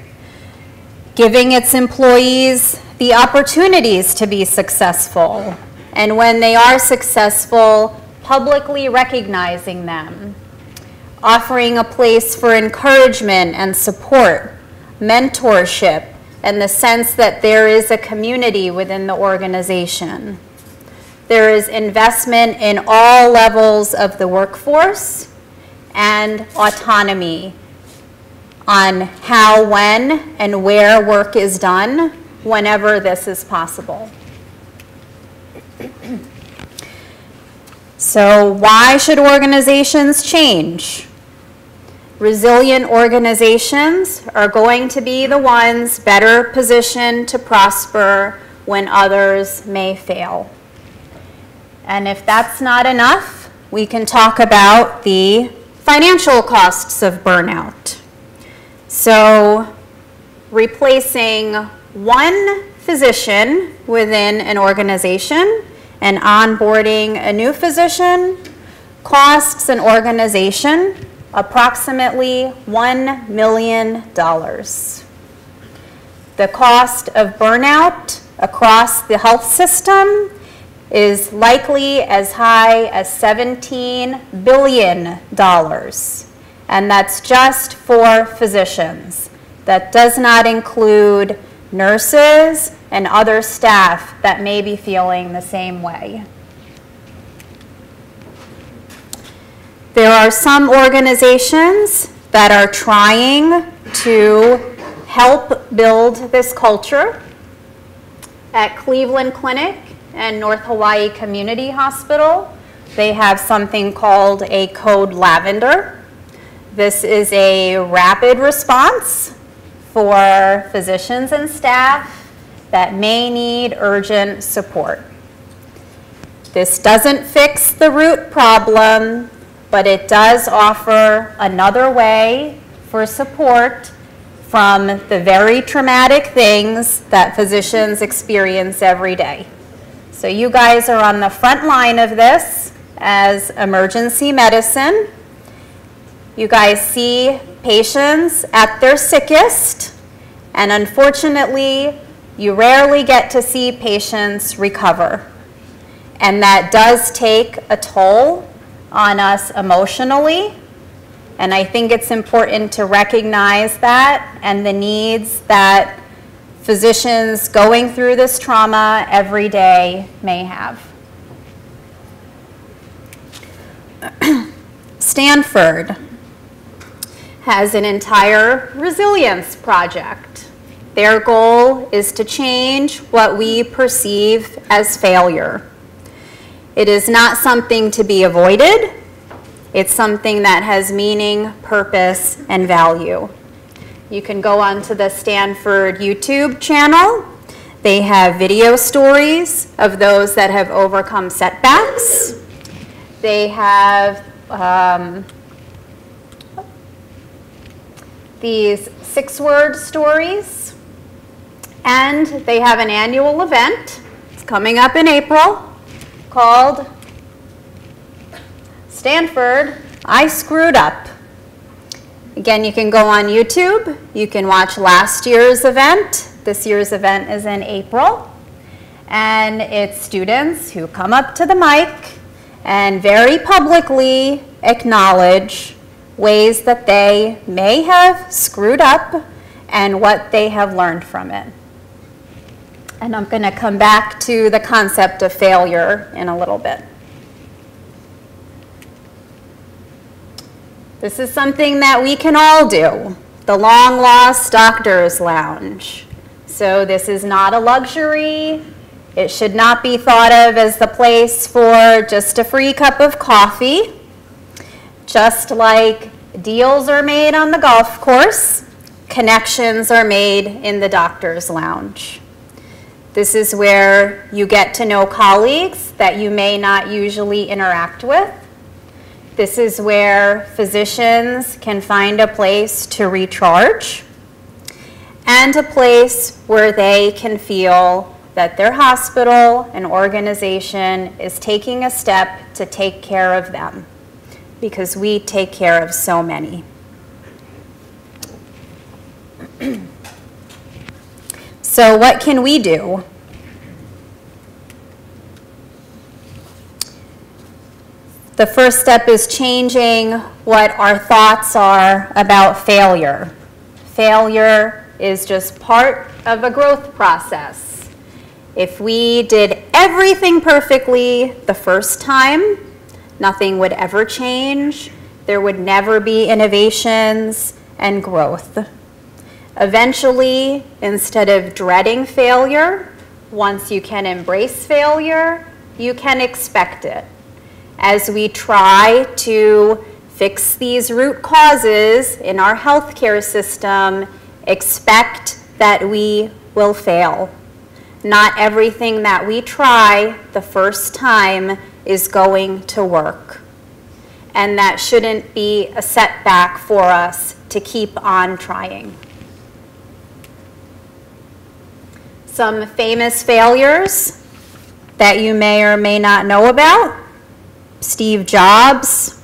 giving its employees the opportunities to be successful, and when they are successful, publicly recognizing them. Offering a place for encouragement and support, mentorship, and the sense that there is a community within the organization. There is investment in all levels of the workforce and autonomy on how, when, and where work is done whenever this is possible. So why should organizations change? Resilient organizations are going to be the ones better positioned to prosper when others may fail. And if that's not enough, we can talk about the financial costs of burnout. So replacing one physician within an organization and onboarding a new physician costs an organization approximately $1 million. The cost of burnout across the health system is likely as high as $17 billion. And that's just for physicians. That does not include nurses and other staff that may be feeling the same way. There are some organizations that are trying to help build this culture. At Cleveland Clinic and North Hawaii Community Hospital, they have something called a Code Lavender. This is a rapid response for physicians and staff that may need urgent support. This doesn't fix the root problem, but it does offer another way for support from the very traumatic things that physicians experience every day. So you guys are on the front line of this as emergency medicine. You guys see patients at their sickest, and unfortunately, you rarely get to see patients recover. And that does take a toll on us emotionally. And I think it's important to recognize that and the needs that physicians going through this trauma every day may have. Stanford has an entire resilience project. Their goal is to change what we perceive as failure. It is not something to be avoided. It's something that has meaning, purpose, and value. You can go onto the Stanford YouTube channel. They have video stories of those that have overcome setbacks. They have these 6-word stories. And they have an annual event. It's coming up in April called Stanford, I Screwed Up. Again, you can go on YouTube. You can watch last year's event. This year's event is in April. And it's students who come up to the mic and very publicly acknowledge ways that they may have screwed up and what they have learned from it. And I'm going to come back to the concept of failure in a little bit. This is something that we can all do, the long lost doctor's lounge. So this is not a luxury. It should not be thought of as the place for just a free cup of coffee. Just like deals are made on the golf course, connections are made in the doctor's lounge. This is where you get to know colleagues that you may not usually interact with. This is where physicians can find a place to recharge and a place where they can feel that their hospital and organization is taking a step to take care of them, because we take care of so many. So what can we do? The first step is changing what our thoughts are about failure. Failure is just part of a growth process. If we did everything perfectly the first time, nothing would ever change. There would never be innovations and growth. Eventually, instead of dreading failure, once you can embrace failure, you can expect it. As we try to fix these root causes in our healthcare system, expect that we will fail. Not everything that we try the first time is going to work. And that shouldn't be a setback for us to keep on trying. Some famous failures that you may or may not know about: Steve Jobs,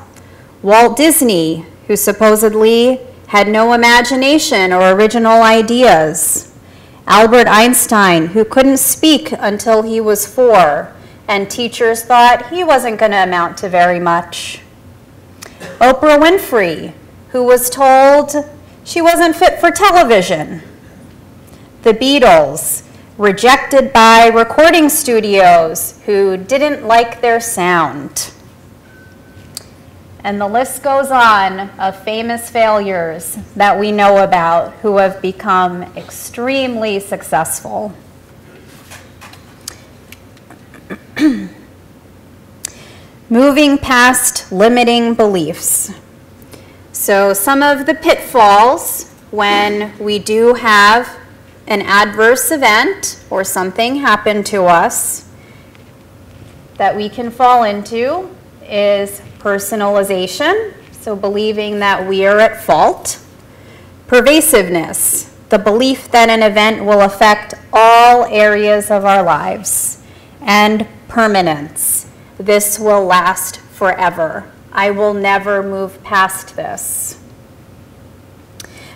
Walt Disney, who supposedly had no imagination or original ideas, Albert Einstein, who couldn't speak until he was 4, and teachers thought he wasn't going to amount to very much. Oprah Winfrey, who was told she wasn't fit for television. The Beatles, rejected by recording studios who didn't like their sound. And the list goes on of famous failures that we know about who have become extremely successful. Moving past limiting beliefs. So some of the pitfalls when we do have an adverse event or something happen to us that we can fall into is personalization, so believing that we are at fault. Pervasiveness, the belief that an event will affect all areas of our lives. And permanence, this will last forever. I will never move past this.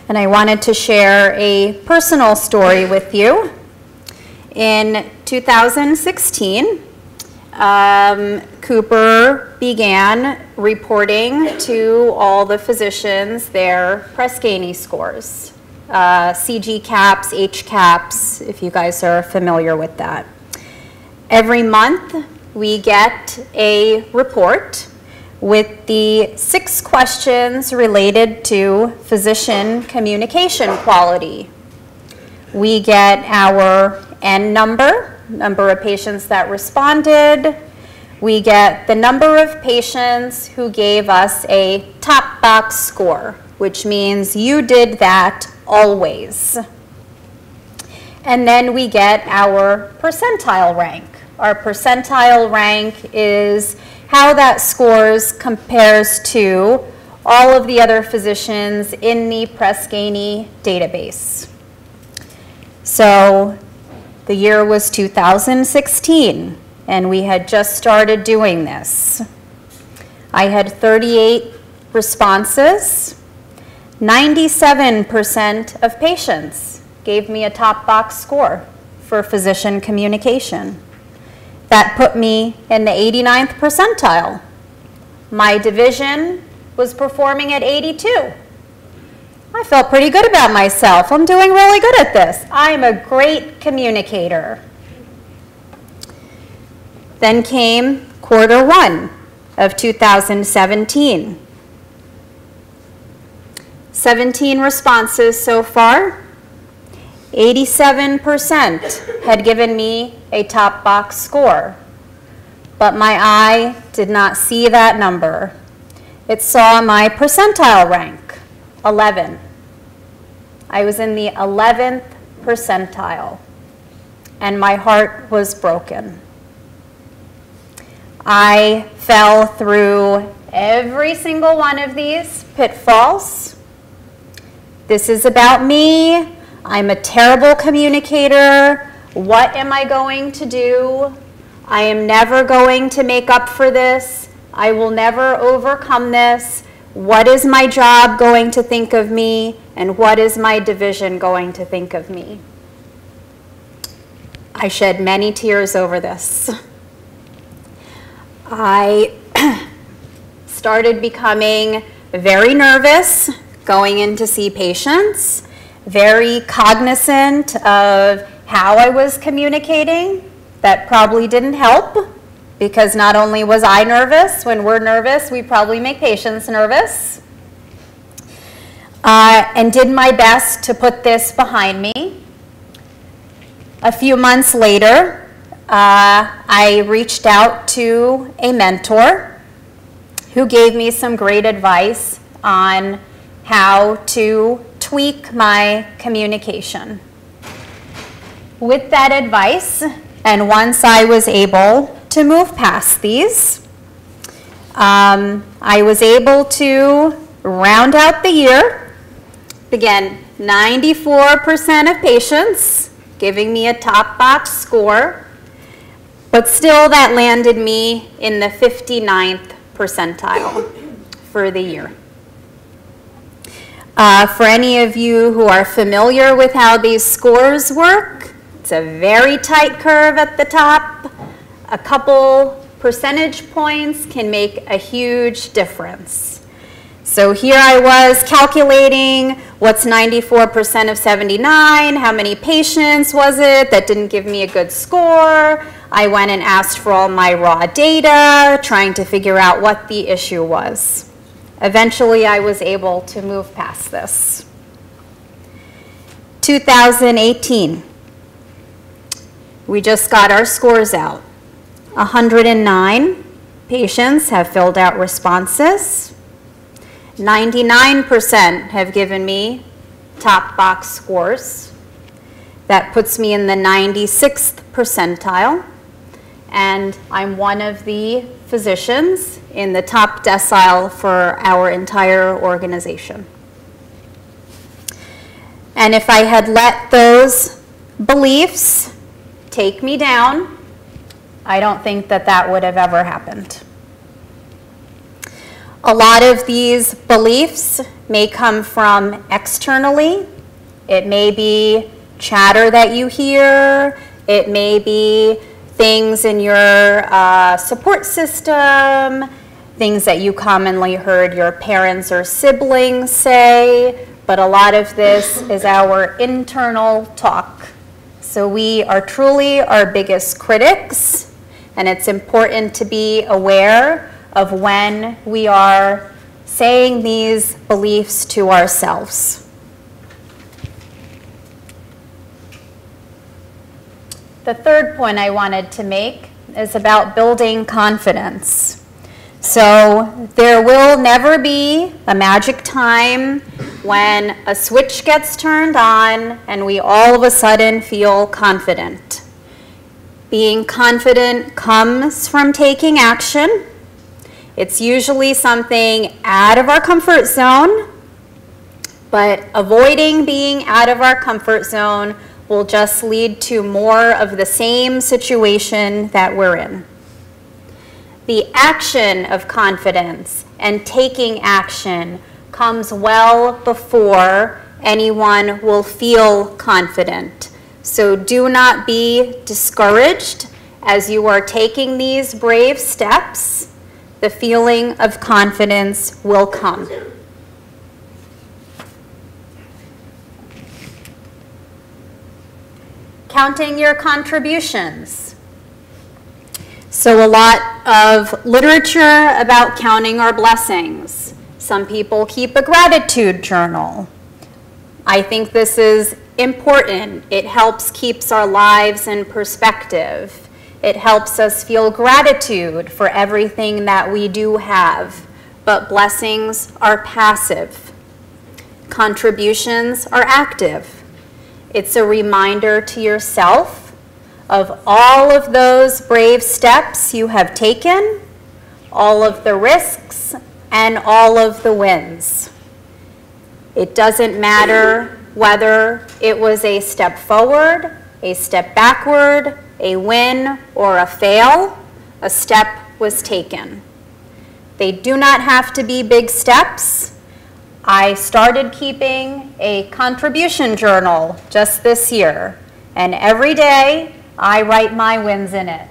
And I wanted to share a personal story with you. In 2016, Cooper began reporting to all the physicians their Press Ganey scores, CG caps, H caps, if you guys are familiar with that. Every month, we get a report with the 6 questions related to physician communication quality. We get our N number of patients that responded. We get the number of patients who gave us a top box score, which means you did that always. And then we get our percentile rank. Our percentile rank is how that scores compares to all of the other physicians in the Press Ganey database. So the year was 2016, and we had just started doing this. I had 38 responses. 97% of patients gave me a top box score for physician communication. That put me in the 89th percentile. My division was performing at 82. I felt pretty good about myself. I'm doing really good at this. I am a great communicator. Then came quarter 1 of 2017. 17 responses so far. 87% had given me a top box score, but my eye did not see that number. It saw my percentile rank, 11. I was in the 11th percentile, and my heart was broken. I fell through every single one of these pitfalls. This is about me. I'm a terrible communicator. What am I going to do? I am never going to make up for this. I will never overcome this. What is my job going to think of me? And what is my division going to think of me? I shed many tears over this. I started becoming very nervous going in to see patients, very cognizant of how I was communicating. That probably didn't help, because not only was I nervous, when we're nervous, we probably make patients nervous. And did my best to put this behind me. A few months later, I reached out to a mentor who gave me some great advice on how to tweak my communication. With that advice, and once I was able to move past these, I was able to round out the year Again, 94% of patients giving me a top box score, but still that landed me in the 59th percentile for the year. For any of you who are familiar with how these scores work, it's a very tight curve at the top. A couple percentage points can make a huge difference. So here I was calculating what's 94% of 79, how many patients was it that didn't give me a good score. I went and asked for all my raw data, trying to figure out what the issue was. Eventually, I was able to move past this. 2018. We just got our scores out. 109 patients have filled out responses. 99% have given me top box scores. That puts me in the 96th percentile, and I'm one of the physicians in the top decile for our entire organization. And if I had let those beliefs take me down, I don't think that that would have ever happened. A lot of these beliefs may come from externally. It may be chatter that you hear. It may be things in your support system, things that you commonly heard your parents or siblings say, but a lot of this is our internal talk. So we are truly our biggest critics, and it's important to be aware of when we are saying these beliefs to ourselves. The third point I wanted to make is about building confidence. So there will never be a magic time when a switch gets turned on and we all of a sudden feel confident. Being confident comes from taking action. It's usually something out of our comfort zone, but avoiding being out of our comfort zone will just lead to more of the same situation that we're in. The action of confidence and taking action comes well before anyone will feel confident. So do not be discouraged as you are taking these brave steps. The feeling of confidence will come. Counting your contributions. So a lot of literature about counting our blessings. Some people keep a gratitude journal. I think this is important. It helps keeps our lives in perspective. It helps us feel gratitude for everything that we do have, but blessings are passive. Contributions are active. It's a reminder to yourself of all of those brave steps you have taken, all of the risks, and all of the wins. It doesn't matter whether it was a step forward, a step backward, a win, or a fail, a step was taken. They do not have to be big steps. I started keeping a contribution journal just this year, and every day I write my wins in it.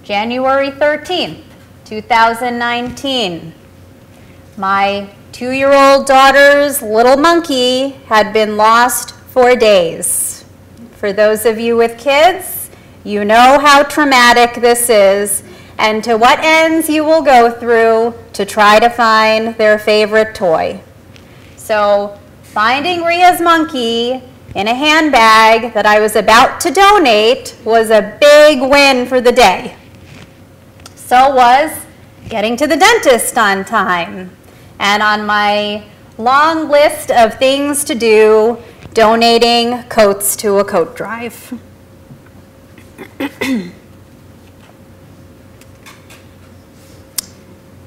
January 13th, 2019, my 2-year-old daughter's little monkey had been lost for days. For those of you with kids, you know how traumatic this is and to what ends you will go through to try to find their favorite toy. So finding Ria's monkey in a handbag that I was about to donate was a big win for the day. So was getting to the dentist on time. And on my long list of things to do, donating coats to a coat drive.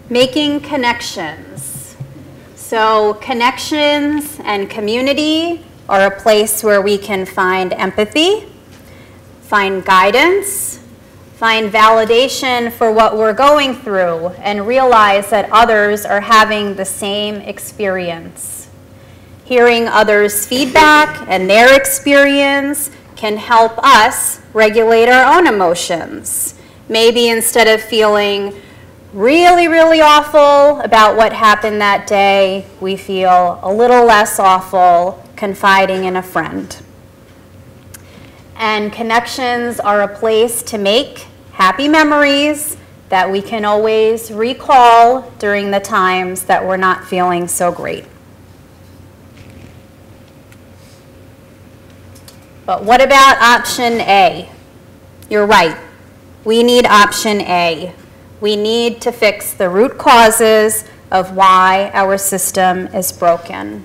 Making connections. So connections and community are a place where we can find empathy, find guidance, find validation for what we're going through, and realize that others are having the same experience. Hearing others' feedback and their experience can help us regulate our own emotions. Maybe instead of feeling really, really awful about what happened that day, we feel a little less awful confiding in a friend. And connections are a place to make happy memories that we can always recall during the times that we're not feeling so great. But what about option A? You're right. We need option A. We need to fix the root causes of why our system is broken.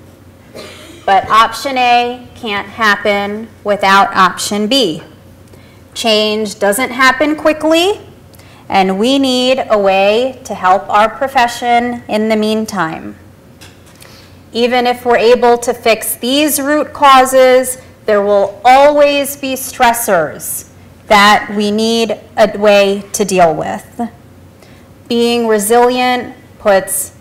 But option A can't happen without option B. Change doesn't happen quickly, and we need a way to help our profession in the meantime. Even if we're able to fix these root causes, there will always be stressors that we need a way to deal with. Being resilient puts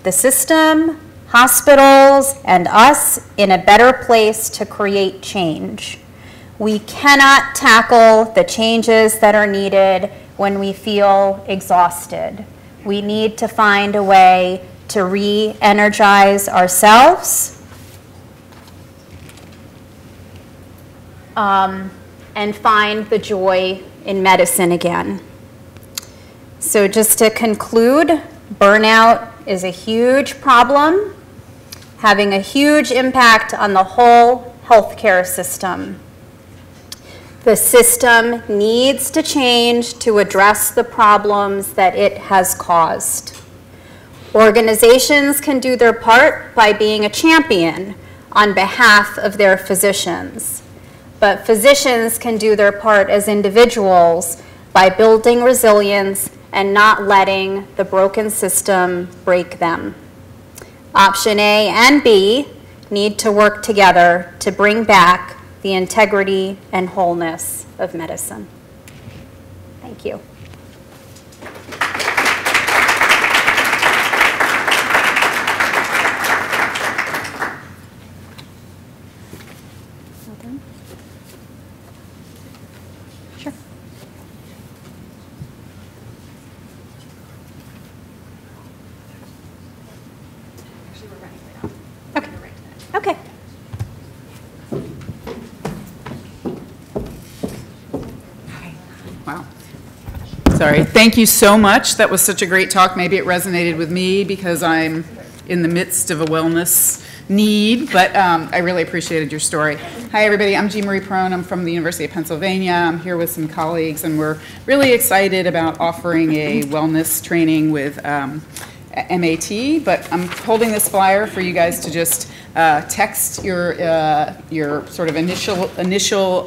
the system, hospitals, and us in a better place to create change. We cannot tackle the changes that are needed when we feel exhausted. We need to find a way to re-energize ourselves and find the joy in medicine again. So just to conclude, burnout is a huge problem, having a huge impact on the whole healthcare system. The system needs to change to address the problems that it has caused. Organizations can do their part by being a champion on behalf of their physicians. But physicians can do their part as individuals by building resilience and not letting the broken system break them. Option A and B need to work together to bring back the integrity and wholeness of medicine. Thank you. Well done. Sure. Okay. Wow. Sorry. Thank you so much. That was such a great talk. Maybe it resonated with me because I'm in the midst of a wellness need, but I really appreciated your story. Hi, everybody. I'm Jean Marie Prone. I'm from the University of Pennsylvania. I'm here with some colleagues, and we're really excited about offering a wellness training with MAT, but I'm holding this flyer for you guys to just text your sort of initial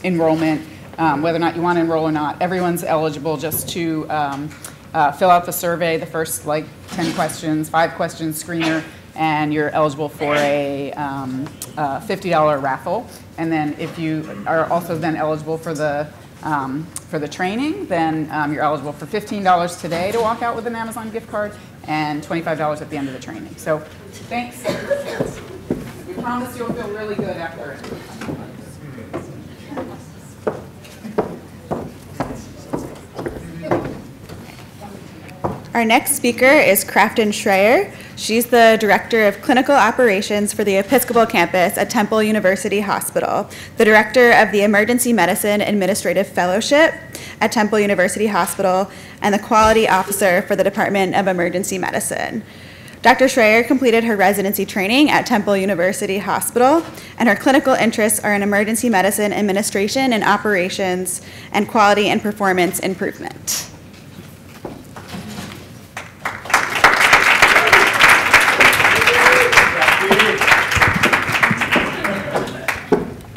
enrollment, whether or not you want to enroll or not. Everyone's eligible just to fill out the survey, the first like 10 questions, 5-question screener, and you're eligible for a $50 raffle. And then if you are also then eligible for the training, then you're eligible for $15 today to walk out with an Amazon gift card and $25 at the end of the training. So thanks. We promise you'll feel really good after it. Our next speaker is Kraftin Schreyer. She's the Director of Clinical Operations for the Episcopal Campus at Temple University Hospital, the Director of the Emergency Medicine Administrative Fellowship at Temple University Hospital, and the Quality Officer for the Department of Emergency Medicine. Dr. Schreyer completed her residency training at Temple University Hospital, and her clinical interests are in emergency medicine administration and operations and quality and performance improvement.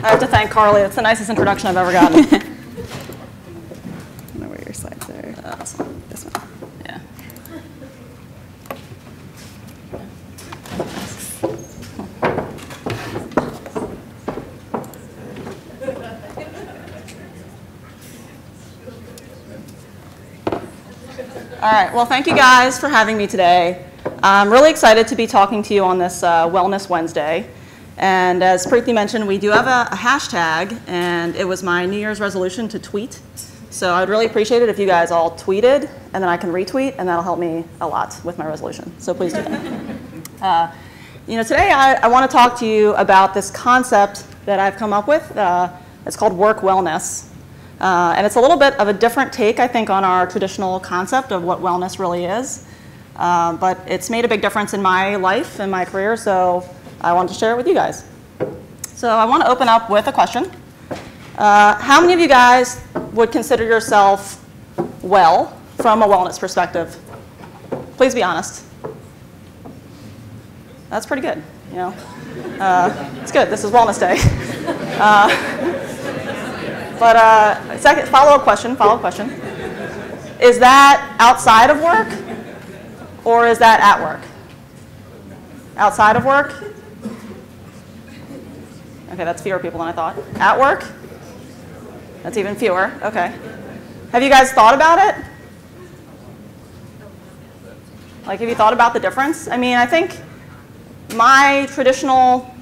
I have to thank Carly. It's the nicest introduction I've ever gotten. I don't know where your slides are. Awesome. This one. Yeah. All right, well, thank you guys for having me today. I'm really excited to be talking to you on this Wellness Wednesday. And as Preeti mentioned, we do have a hashtag, and it was my New Year's resolution to tweet. So I would really appreciate it if you guys all tweeted, and then I can retweet, and that'll help me a lot with my resolution. So please do that. Today I want to talk to you about this concept that I've come up with. It's called work wellness. And it's a little bit of a different take, I think, on our traditional concept of what wellness really is. But it's made a big difference in my life and my career, so I wanted to share it with you guys. So I want to open up with a question. How many of you guys would consider yourself well from a wellness perspective? Please be honest. That's pretty good. It's good. This is Wellness Day. But second, follow-up question. Is that outside of work, or is that at work? Outside of work? Okay, that's fewer people than I thought. At work? That's even fewer. Okay. Have you guys thought about it? Like, have you thought about the difference? I mean, I think my traditional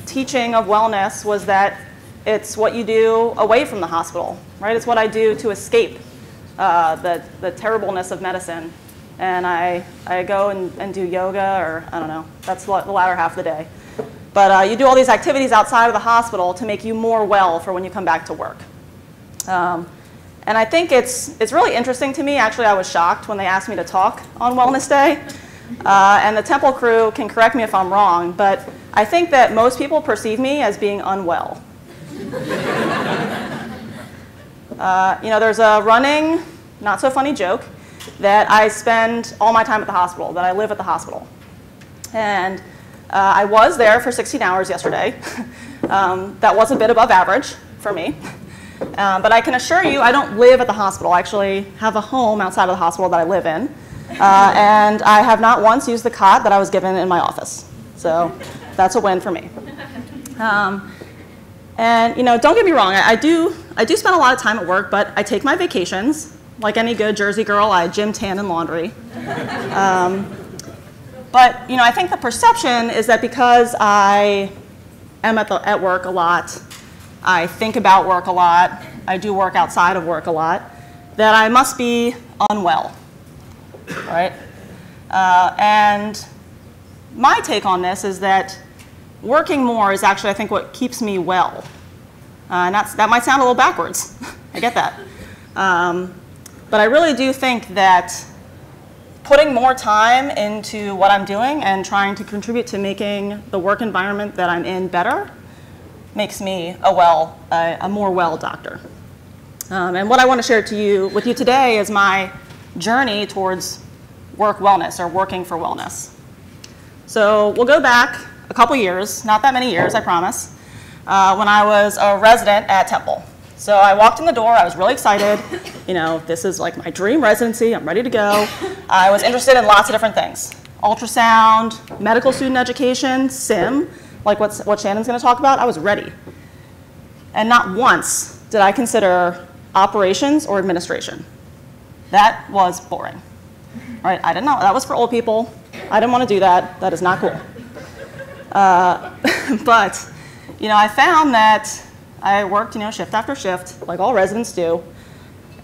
teaching of wellness was that it's what you do away from the hospital, right? It's what I do to escape the terribleness of medicine. And I go and do yoga, or I don't know, that's the latter half of the day. But you do all these activities outside of the hospital to make you more well for when you come back to work. And I think it's really interesting to me. Actually, I was shocked when they asked me to talk on Wellness Day. And the Temple crew can correct me if I'm wrong, but I think that most people perceive me as being unwell. There's a running, not so funny joke that I spend all my time at the hospital, that I live at the hospital. And I was there for 16 hours yesterday. That was a bit above average for me. But I can assure you I don't live at the hospital. I actually have a home outside of the hospital that I live in. And I have not once used the cot that I was given in my office. So that's a win for me. And don't get me wrong, I do spend a lot of time at work, but I take my vacations. Like any good Jersey girl, I gym, tan, and laundry. But I think the perception is that because I am at work a lot, I think about work a lot, I do work outside of work a lot, that I must be unwell, right? And my take on this is that working more is actually, I think, what keeps me well. And that might sound a little backwards. I get that. But I really do think that putting more time into what I'm doing and trying to contribute to making the work environment that I'm in better makes me a more well doctor. And what I want to share with you today is my journey towards work wellness, or working for wellness. So we'll go back a couple years, not that many years, I promise, when I was a resident at Temple. So I walked in the door, I was really excited. This is like my dream residency, I'm ready to go. I was interested in lots of different things. Ultrasound, medical student education, SIM, like what Shannon's gonna talk about, I was ready. And not once did I consider operations or administration. That was boring, right? I didn't know, that was for old people. I didn't want to do that, that is not cool. But, I found that I worked, shift after shift, like all residents do,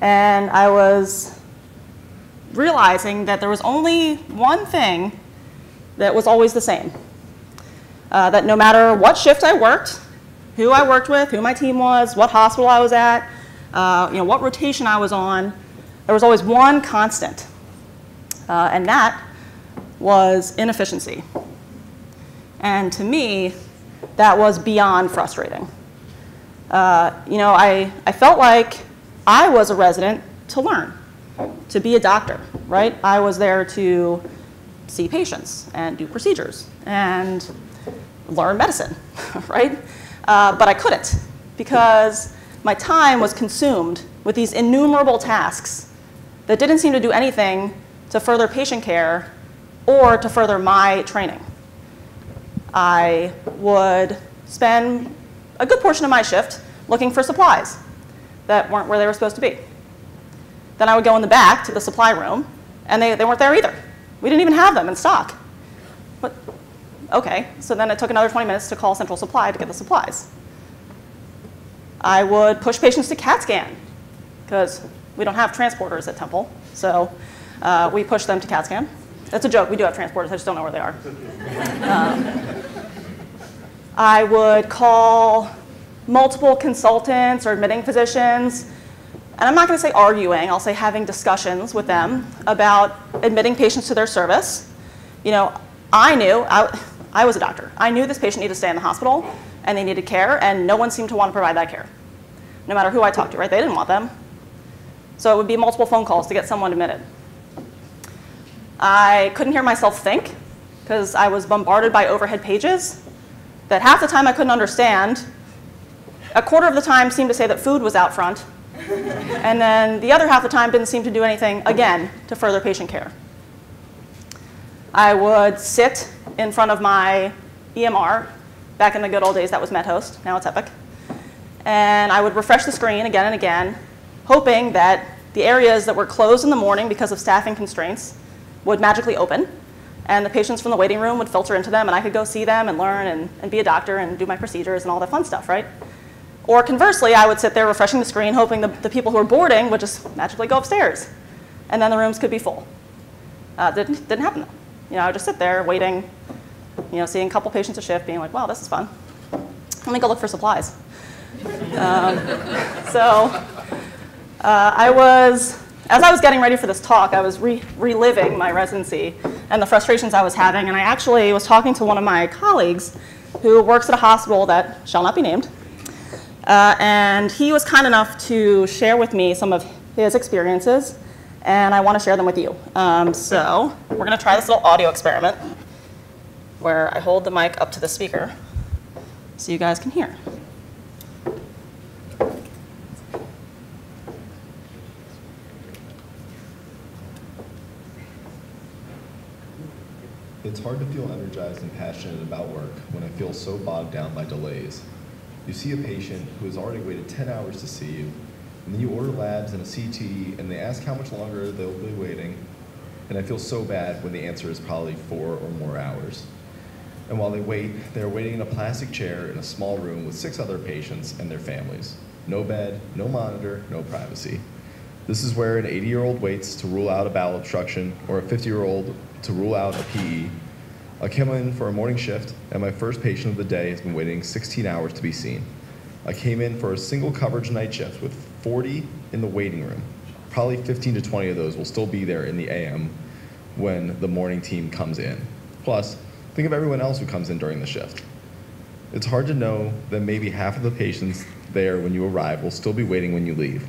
and I was realizing that there was only one thing that was always the same. That no matter what shift I worked, who I worked with, who my team was, what hospital I was at, what rotation I was on, there was always one constant, and that was inefficiency. And to me, that was beyond frustrating. I felt like I was a resident to learn, to be a doctor, right? I was there to see patients and do procedures and learn medicine, right? But I couldn't, because my time was consumed with these innumerable tasks that didn't seem to do anything to further patient care or to further my training. I would spend a good portion of my shift looking for supplies that weren't where they were supposed to be. Then I would go in the back to the supply room And they weren't there either. We didn't even have them in stock. But, okay, so then it took another 20 minutes to call Central Supply to get the supplies. I would push patients to CAT scan, because we don't have transporters at Temple. So we push them to CAT scan. That's a joke, we do have transporters, I just don't know where they are. I would call multiple consultants or admitting physicians, and I'm not going to say arguing, I'll say having discussions with them about admitting patients to their service. You know, I was a doctor. I knew this patient needed to stay in the hospital, and they needed care, and no one seemed to want to provide that care, no matter who I talked to, right? They didn't want them. So it would be multiple phone calls to get someone admitted. I couldn't hear myself think, because I was bombarded by overhead pages that half the time I couldn't understand. A quarter of the time seemed to say that food was out front, and then the other half the time didn't seem to do anything, again, to further patient care. I would sit in front of my EMR. Back in the good old days, that was MedHost. Now it's Epic. And I would refresh the screen again and again, hoping that the areas that were closed in the morning because of staffing constraints would magically open, and the patients from the waiting room would filter into them, and I could go see them and learn and be a doctor and do my procedures and all that fun stuff, right? Or conversely, I would sit there refreshing the screen, hoping the people who were boarding would just magically go upstairs, and then the rooms could be full. Didn't happen though. You know, I would just sit there waiting, you know, seeing a couple patients a shift, being like, wow, this is fun. Let me go look for supplies. As I was getting ready for this talk, I was reliving my residency and the frustrations I was having, and I actually was talking to one of my colleagues who works at a hospital that shall not be named, and he was kind enough to share with me some of his experiences, and I want to share them with you. So we're going to try this little audio experiment where I hold the mic up to the speaker so you guys can hear. It's hard to feel energized and passionate about work when I feel so bogged down by delays. You see a patient who has already waited 10 hours to see you, and then you order labs and a CT, and they ask how much longer they'll be waiting, and I feel so bad when the answer is probably 4 or more hours. And while they wait, they're waiting in a plastic chair in a small room with 6 other patients and their families. No bed, no monitor, no privacy. This is where an 80-year-old waits to rule out a bowel obstruction, or a 50-year-old to rule out a PE. I came in for a morning shift, and my first patient of the day has been waiting 16 hours to be seen. I came in for a single coverage night shift with 40 in the waiting room. Probably 15 to 20 of those will still be there in the AM when the morning team comes in. Plus, think of everyone else who comes in during the shift. It's hard to know that maybe half of the patients there when you arrive will still be waiting when you leave.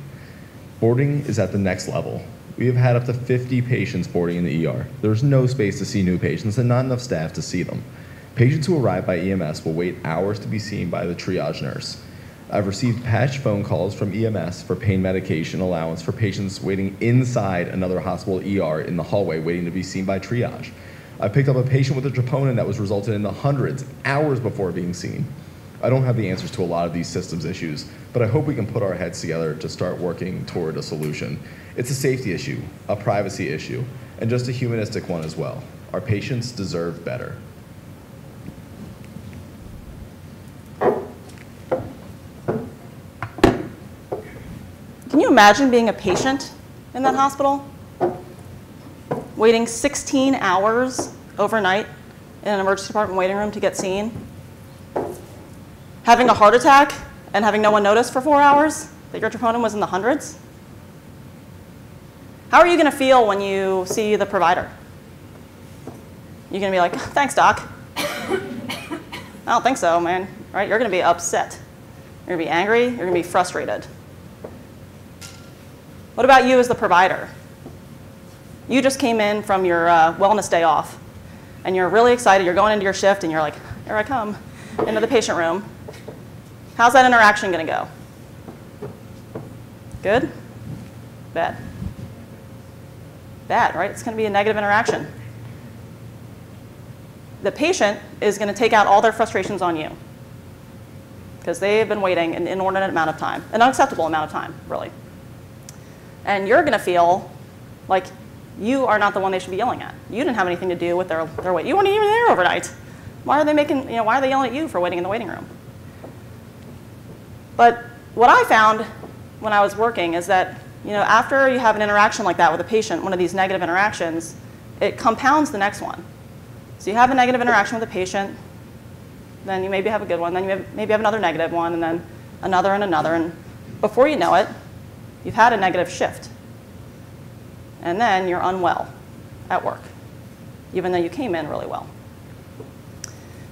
Boarding is at the next level. We have had up to 50 patients boarding in the ER. There's no space to see new patients and not enough staff to see them. Patients who arrive by EMS will wait hours to be seen by the triage nurse. I've received patched phone calls from EMS for pain medication allowance for patients waiting inside another hospital ER in the hallway waiting to be seen by triage. I picked up a patient with a troponin that was resulted in the hundreds hours before being seen. I don't have the answers to a lot of these systems issues, but I hope we can put our heads together to start working toward a solution. It's a safety issue, a privacy issue, and just a humanistic one as well. Our patients deserve better. Can you imagine being a patient in that hospital? Waiting 16 hours overnight in an emergency department waiting room to get seen? Having a heart attack and having no one notice for 4 hours that your troponin was in the hundreds? How are you going to feel when you see the provider? You're going to be like, thanks, doc. I don't think so, man. Right? You're going to be upset. You're going to be angry. You're going to be frustrated. What about you as the provider? You just came in from your wellness day off, and you're really excited. You're going into your shift, and you're like, here I come, into the patient room. How's that interaction going to go? Good? Bad? Bad, right? It's going to be a negative interaction. The patient is going to take out all their frustrations on you because they've been waiting an inordinate amount of time, an unacceptable amount of time, really. And you're going to feel like You are not the one they should be yelling at. You didn't have anything to do with their wait. You weren't even there overnight. Why are they why are they yelling at you for waiting in the waiting room? But what I found when I was working is that, after you have an interaction like that with a patient, one of these negative interactions, it compounds the next one. So you have a negative interaction with a patient, then you maybe have a good one, then you maybe have another negative one, and then another and another, and before you know it, you've had a negative shift. And then you're unwell at work, even though you came in really well.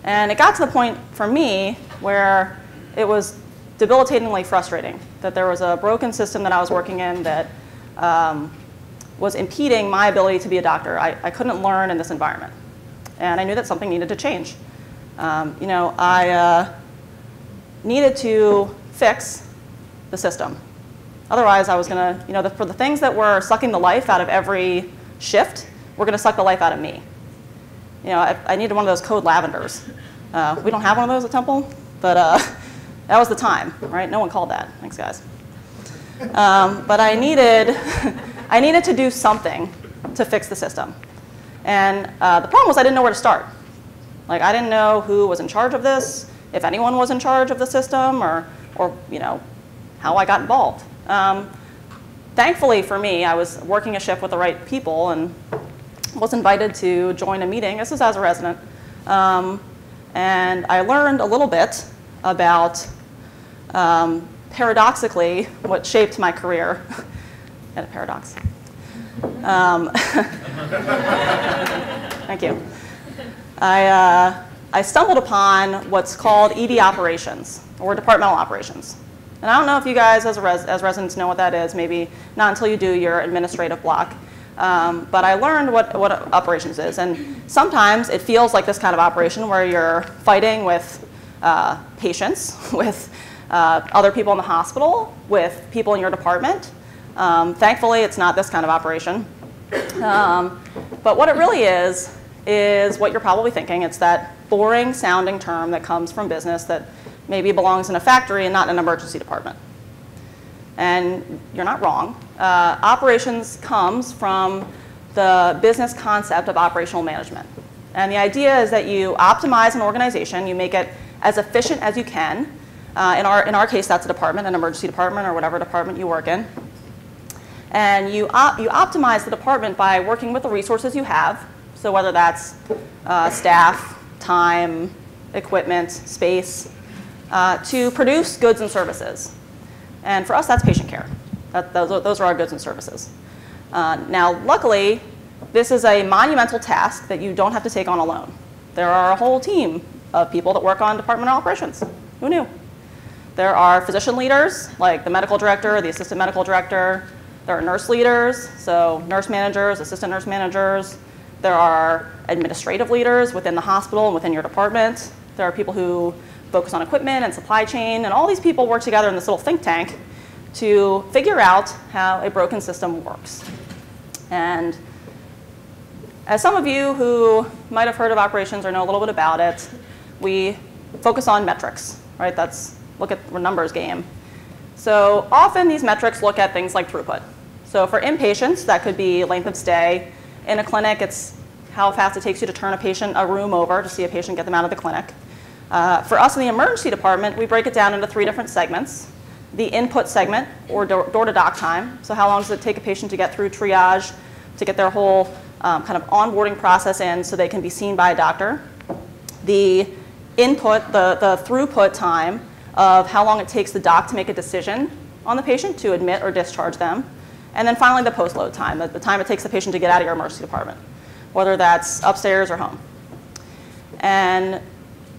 And it got to the point for me where it was debilitatingly frustrating that there was a broken system that I was working in that was impeding my ability to be a doctor. I couldn't learn in this environment. And I knew that something needed to change. I needed to fix the system. Otherwise, I was going to, for the things that were sucking the life out of every shift, were going to suck the life out of me. I needed one of those code lavenders. We don't have one of those at Temple, but that was the time, right? No one called that. Thanks, guys. But I needed to do something to fix the system. And the problem was I didn't know where to start. Like, I didn't know who was in charge of this, if anyone was in charge of the system, or how I got involved. Thankfully for me, I was working a shift with the right people and was invited to join a meeting. This was as a resident. And I learned a little bit about, paradoxically, what shaped my career. At a paradox. Thank you. I stumbled upon what's called ED operations, or departmental operations. And I don't know if you guys as residents know what that is, maybe not until you do your administrative block. But I learned what operations is. And sometimes it feels like this kind of operation where you're fighting with patients, with other people in the hospital, with people in your department. Thankfully, it's not this kind of operation. But what it really is what you're probably thinking. It's that boring sounding term that comes from business that maybe belongs in a factory and not in an emergency department. And you're not wrong. Operations comes from the business concept of operational management. And the idea is that you optimize an organization, you make it as efficient as you can. In our case, that's a department, an emergency department or whatever department you work in. And you optimize the department by working with the resources you have. So whether that's staff, time, equipment, space, to produce goods and services. And for us, that's patient care. Those are our goods and services. Now, luckily, this is a monumental task that you don't have to take on alone. There are a whole team of people that work on departmental operations. Who knew? There are physician leaders, like the medical director, the assistant medical director. There are nurse leaders, so nurse managers, assistant nurse managers. There are administrative leaders within the hospital and within your department. There are people who focus on equipment and supply chain, and all these people work together in this little think tank to figure out how a broken system works. And as some of you who might have heard of operations or know a little bit about it, we focus on metrics, right? Look at the numbers game. So often these metrics look at things like throughput. So for inpatients, that could be length of stay. In a clinic, it's how fast it takes you to turn a room over to see a patient, get them out of the clinic. For us in the emergency department, we break it down into 3 different segments. The input segment, or door-to-doc time. So how long does it take a patient to get through triage, to get their whole kind of onboarding process in so they can be seen by a doctor. The input, the throughput time of how long it takes the doc to make a decision on the patient to admit or discharge them. And then finally, the post-load time, the time it takes the patient to get out of your emergency department, whether that's upstairs or home. And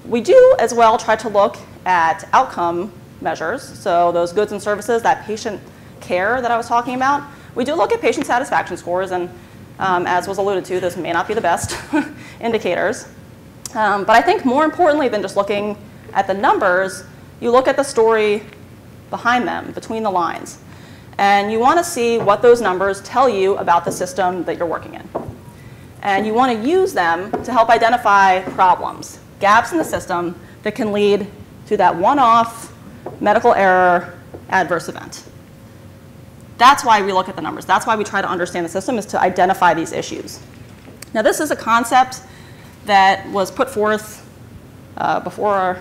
we do as well try to look at outcome measures. So those goods and services, that patient care that I was talking about, we do look at patient satisfaction scores. And as was alluded to, those may not be the best indicators. But I think more importantly than just looking at the numbers, you look at the story behind them, between the lines. And you want to see what those numbers tell you about the system that you're working in. And you want to use them to help identify problems, gaps in the system that can lead to that one-off medical error adverse event. That's why we look at the numbers. That's why we try to understand the system, is to identify these issues. Now, this is a concept that was put forth before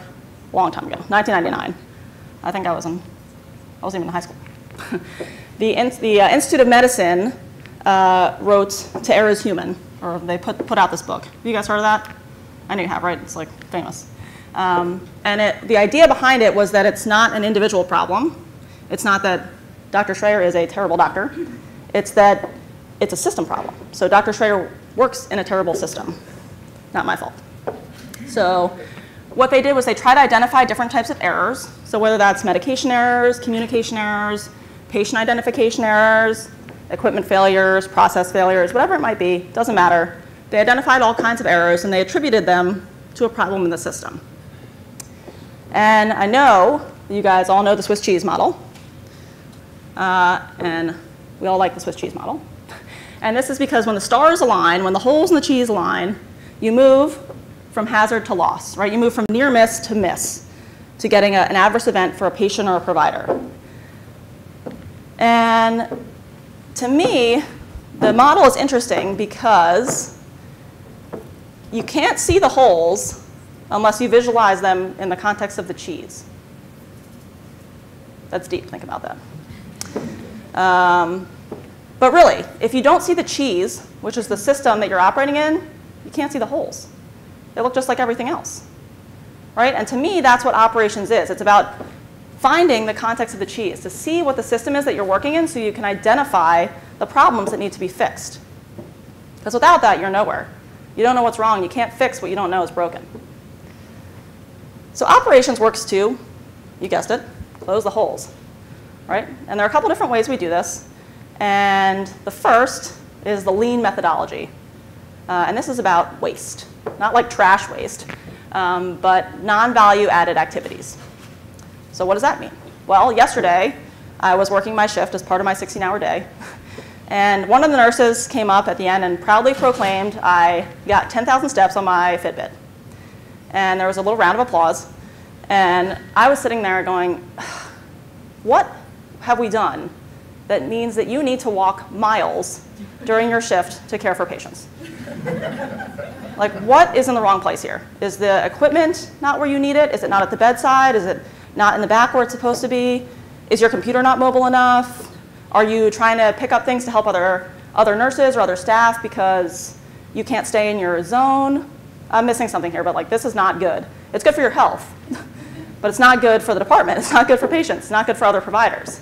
a long time ago, 1999. I think I wasn't even in high school. The Institute of Medicine wrote To Err is Human, or they put out this book. Have you guys heard of that? I know you have, right? It's like famous. And the idea behind it was that it's not an individual problem. It's not that Dr. Schreyer is a terrible doctor. It's that it's a system problem. So Dr. Schreyer works in a terrible system. Not my fault. So what they did was they tried to identify different types of errors. So whether that's medication errors, communication errors, patient identification errors, equipment failures, process failures, whatever it might be, doesn't matter. They identified all kinds of errors, and they attributed them to a problem in the system. And I know you guys all know the Swiss cheese model. And we all like the Swiss cheese model. And this is because when the stars align, when the holes in the cheese align, you move from hazard to loss, right? You move from near miss to getting an adverse event for a patient or a provider. And to me, the model is interesting because you can't see the holes unless you visualize them in the context of the cheese. That's deep, think about that. But really, if you don't see the cheese, which is the system that you're operating in, you can't see the holes. They look just like everything else, right? And to me, that's what operations is. It's about finding the context of the cheese, to see what the system is that you're working in so you can identify the problems that need to be fixed. Because without that, you're nowhere. You don't know what's wrong. You can't fix what you don't know is broken. So operations works to, you guessed it, close the holes, right? And there are a couple different ways we do this. And the first is the lean methodology. And this is about waste, not like trash waste, but non-value added activities. So what does that mean? Well, yesterday, I was working my shift as part of my 16-hour day. And one of the nurses came up at the end and proudly proclaimed I got 10,000 steps on my Fitbit. And there was a little round of applause. And I was sitting there going, what have we done that means that you need to walk miles during your shift to care for patients? Like, what is in the wrong place here? Is the equipment not where you need it? Is it not at the bedside? Is it not in the back where it's supposed to be? Is your computer not mobile enough? Are you trying to pick up things to help other nurses or other staff because you can't stay in your zone? I'm missing something here, but like, this is not good. It's good for your health, but it's not good for the department. It's not good for patients. It's not good for other providers.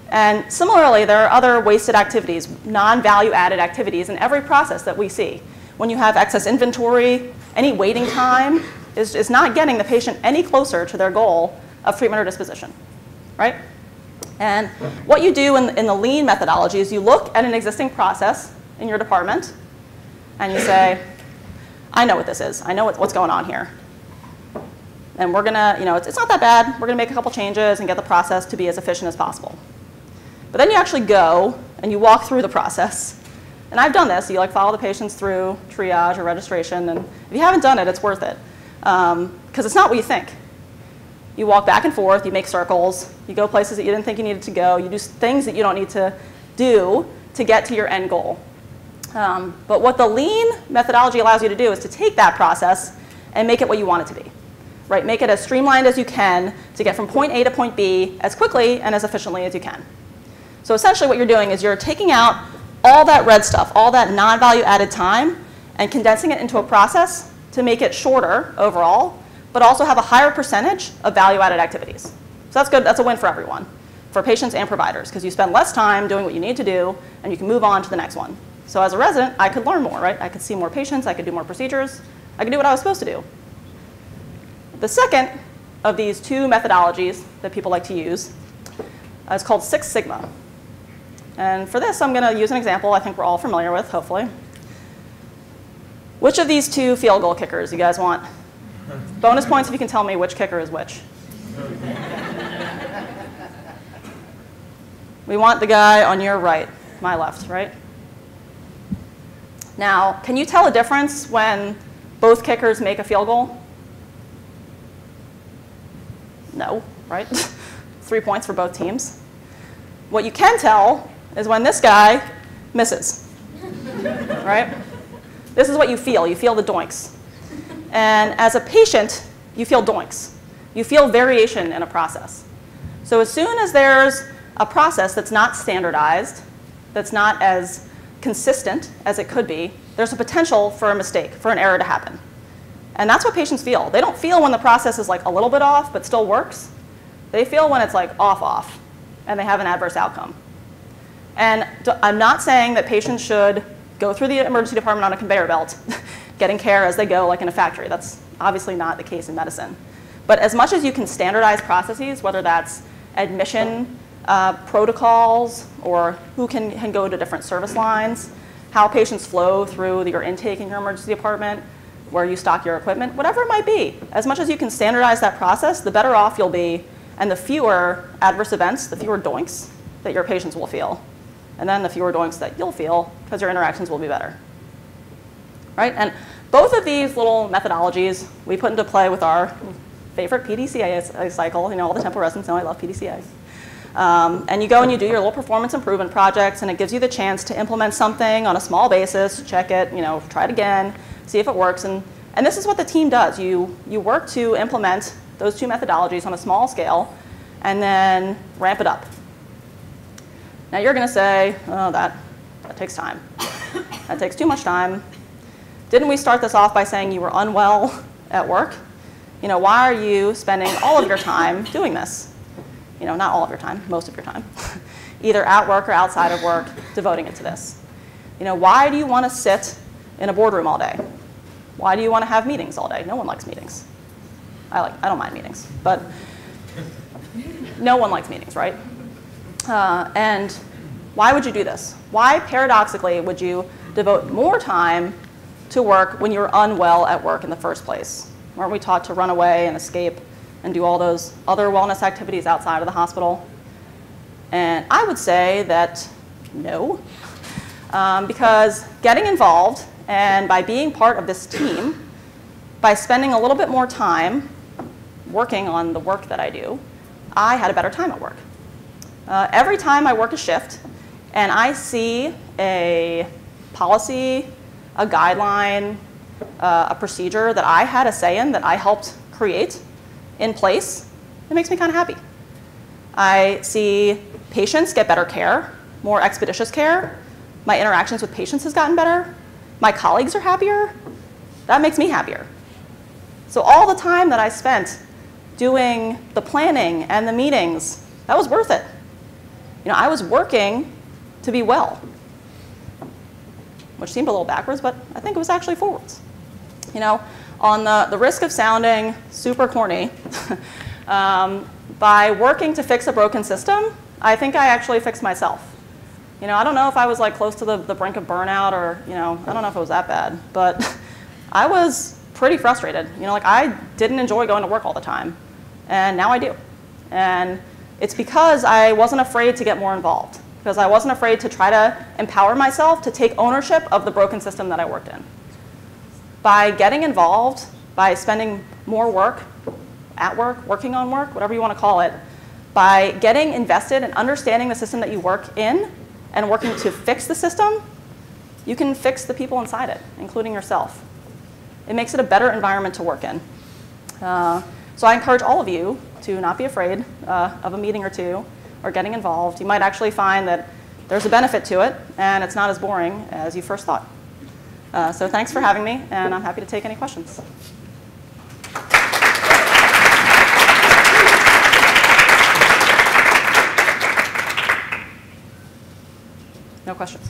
And similarly, there are other wasted activities, non-value added activities in every process that we see. When you have excess inventory, any waiting time is not getting the patient any closer to their goal of treatment or disposition, right? And what you do in the lean methodology is you look at an existing process in your department and you say, I know what this is. I know what's going on here. And we're gonna, it's not that bad. We're gonna make a couple changes and get the process to be as efficient as possible. But then you actually go and you walk through the process. And I've done this. You follow the patients through triage or registration. And if you haven't done it, it's worth it. Because it's not what you think. You walk back and forth. You make circles. You go places that you didn't think you needed to go. You do things that you don't need to do to get to your end goal. But what the lean methodology allows you to do is to take that process and make it what you want it to be. Right? Make it as streamlined as you can to get from point A to point B as quickly and as efficiently as you can. So essentially what you're doing is you're taking out all that red stuff, all that non-value added time, and condensing it into a process to make it shorter overall, but also have a higher percentage of value-added activities. So that's good. That's a win for everyone, for patients and providers, because you spend less time doing what you need to do, and you can move on to the next one. So as a resident, I could learn more, right? I could see more patients. I could do more procedures. I could do what I was supposed to do. The second of these two methodologies that people like to use is called Six Sigma. And for this, I'm going to use an example I think we're all familiar with, hopefully. Which of these two field goal kickers you guys want? Bonus points if you can tell me which kicker is which. We want the guy on your right, my left, right? Now, can you tell a difference when both kickers make a field goal? No, right? 3 points for both teams. What you can tell is when this guy misses, right? This is what you feel. You feel the doinks. And as a patient, you feel doinks. You feel variation in a process. So as soon as there's a process that's not standardized, that's not as consistent as it could be, there's a potential for a mistake, for an error to happen. And that's what patients feel. They don't feel when the process is like a little bit off but still works. They feel when it's like off, and they have an adverse outcome. And I'm not saying that patients should go through the emergency department on a conveyor belt, getting care as they go like in a factory. That's obviously not the case in medicine. But as much as you can standardize processes, whether that's admission protocols or who can go to different service lines, how patients flow through your intake in your emergency department, where you stock your equipment, whatever it might be. As much as you can standardize that process, the better off you'll be, and the fewer adverse events, the fewer doinks that your patients will feel. And then the fewer doinks that you'll feel, because your interactions will be better. Right? And both of these little methodologies we put into play with our favorite PDCA cycle. You know, all the temple residents know I love PDCA. And you go and you do your little performance improvement projects, and it gives you the chance to implement something on a small basis, check it, you know, try it again, see if it works. And this is what the team does. You work to implement those two methodologies on a small scale and then ramp it up. Now you're going to say, oh, that takes time. That takes too much time. Didn't we start this off by saying you were unwell at work? You know, why are you spending all of your time doing this? You know, not all of your time, most of your time. Either at work or outside of work, devoting it to this. You know, why do you want to sit in a boardroom all day? Why do you want to have meetings all day? No one likes meetings. I don't mind meetings, but no one likes meetings, right? And why would you do this? Why, paradoxically, would you devote more time to work when you're unwell at work in the first place? Weren't we taught to run away and escape and do all those other wellness activities outside of the hospital? And I would say that no, because getting involved and by being part of this team, by spending a little bit more time working on the work that I do, I had a better time at work. Every time I work a shift and I see a policy, a guideline, a procedure that I had a say in, that I helped create in place, it makes me kind of happy. I see patients get better care, more expeditious care. My interactions with patients has gotten better. My colleagues are happier. That makes me happier. So all the time that I spent doing the planning and the meetings, that was worth it. You know, I was working to be well, which seemed a little backwards, but I think it was actually forwards. You know, on the risk of sounding super corny, by working to fix a broken system, I think I actually fixed myself. You know, I don't know if I was like close to the brink of burnout or, you know, I don't know if it was that bad, but I was pretty frustrated. You know, like I didn't enjoy going to work all the time, and now I do. And it's because I wasn't afraid to get more involved, because I wasn't afraid to try to empower myself to take ownership of the broken system that I worked in. By getting involved, by spending more work at work, working on work, whatever you want to call it, by getting invested and understanding the system that you work in and working to fix the system, you can fix the people inside it, including yourself. It makes it a better environment to work in. So I encourage all of you to not be afraid of a meeting or two or getting involved. You might actually find that there's a benefit to it, and it's not as boring as you first thought. So thanks for having me, and I'm happy to take any questions. No questions.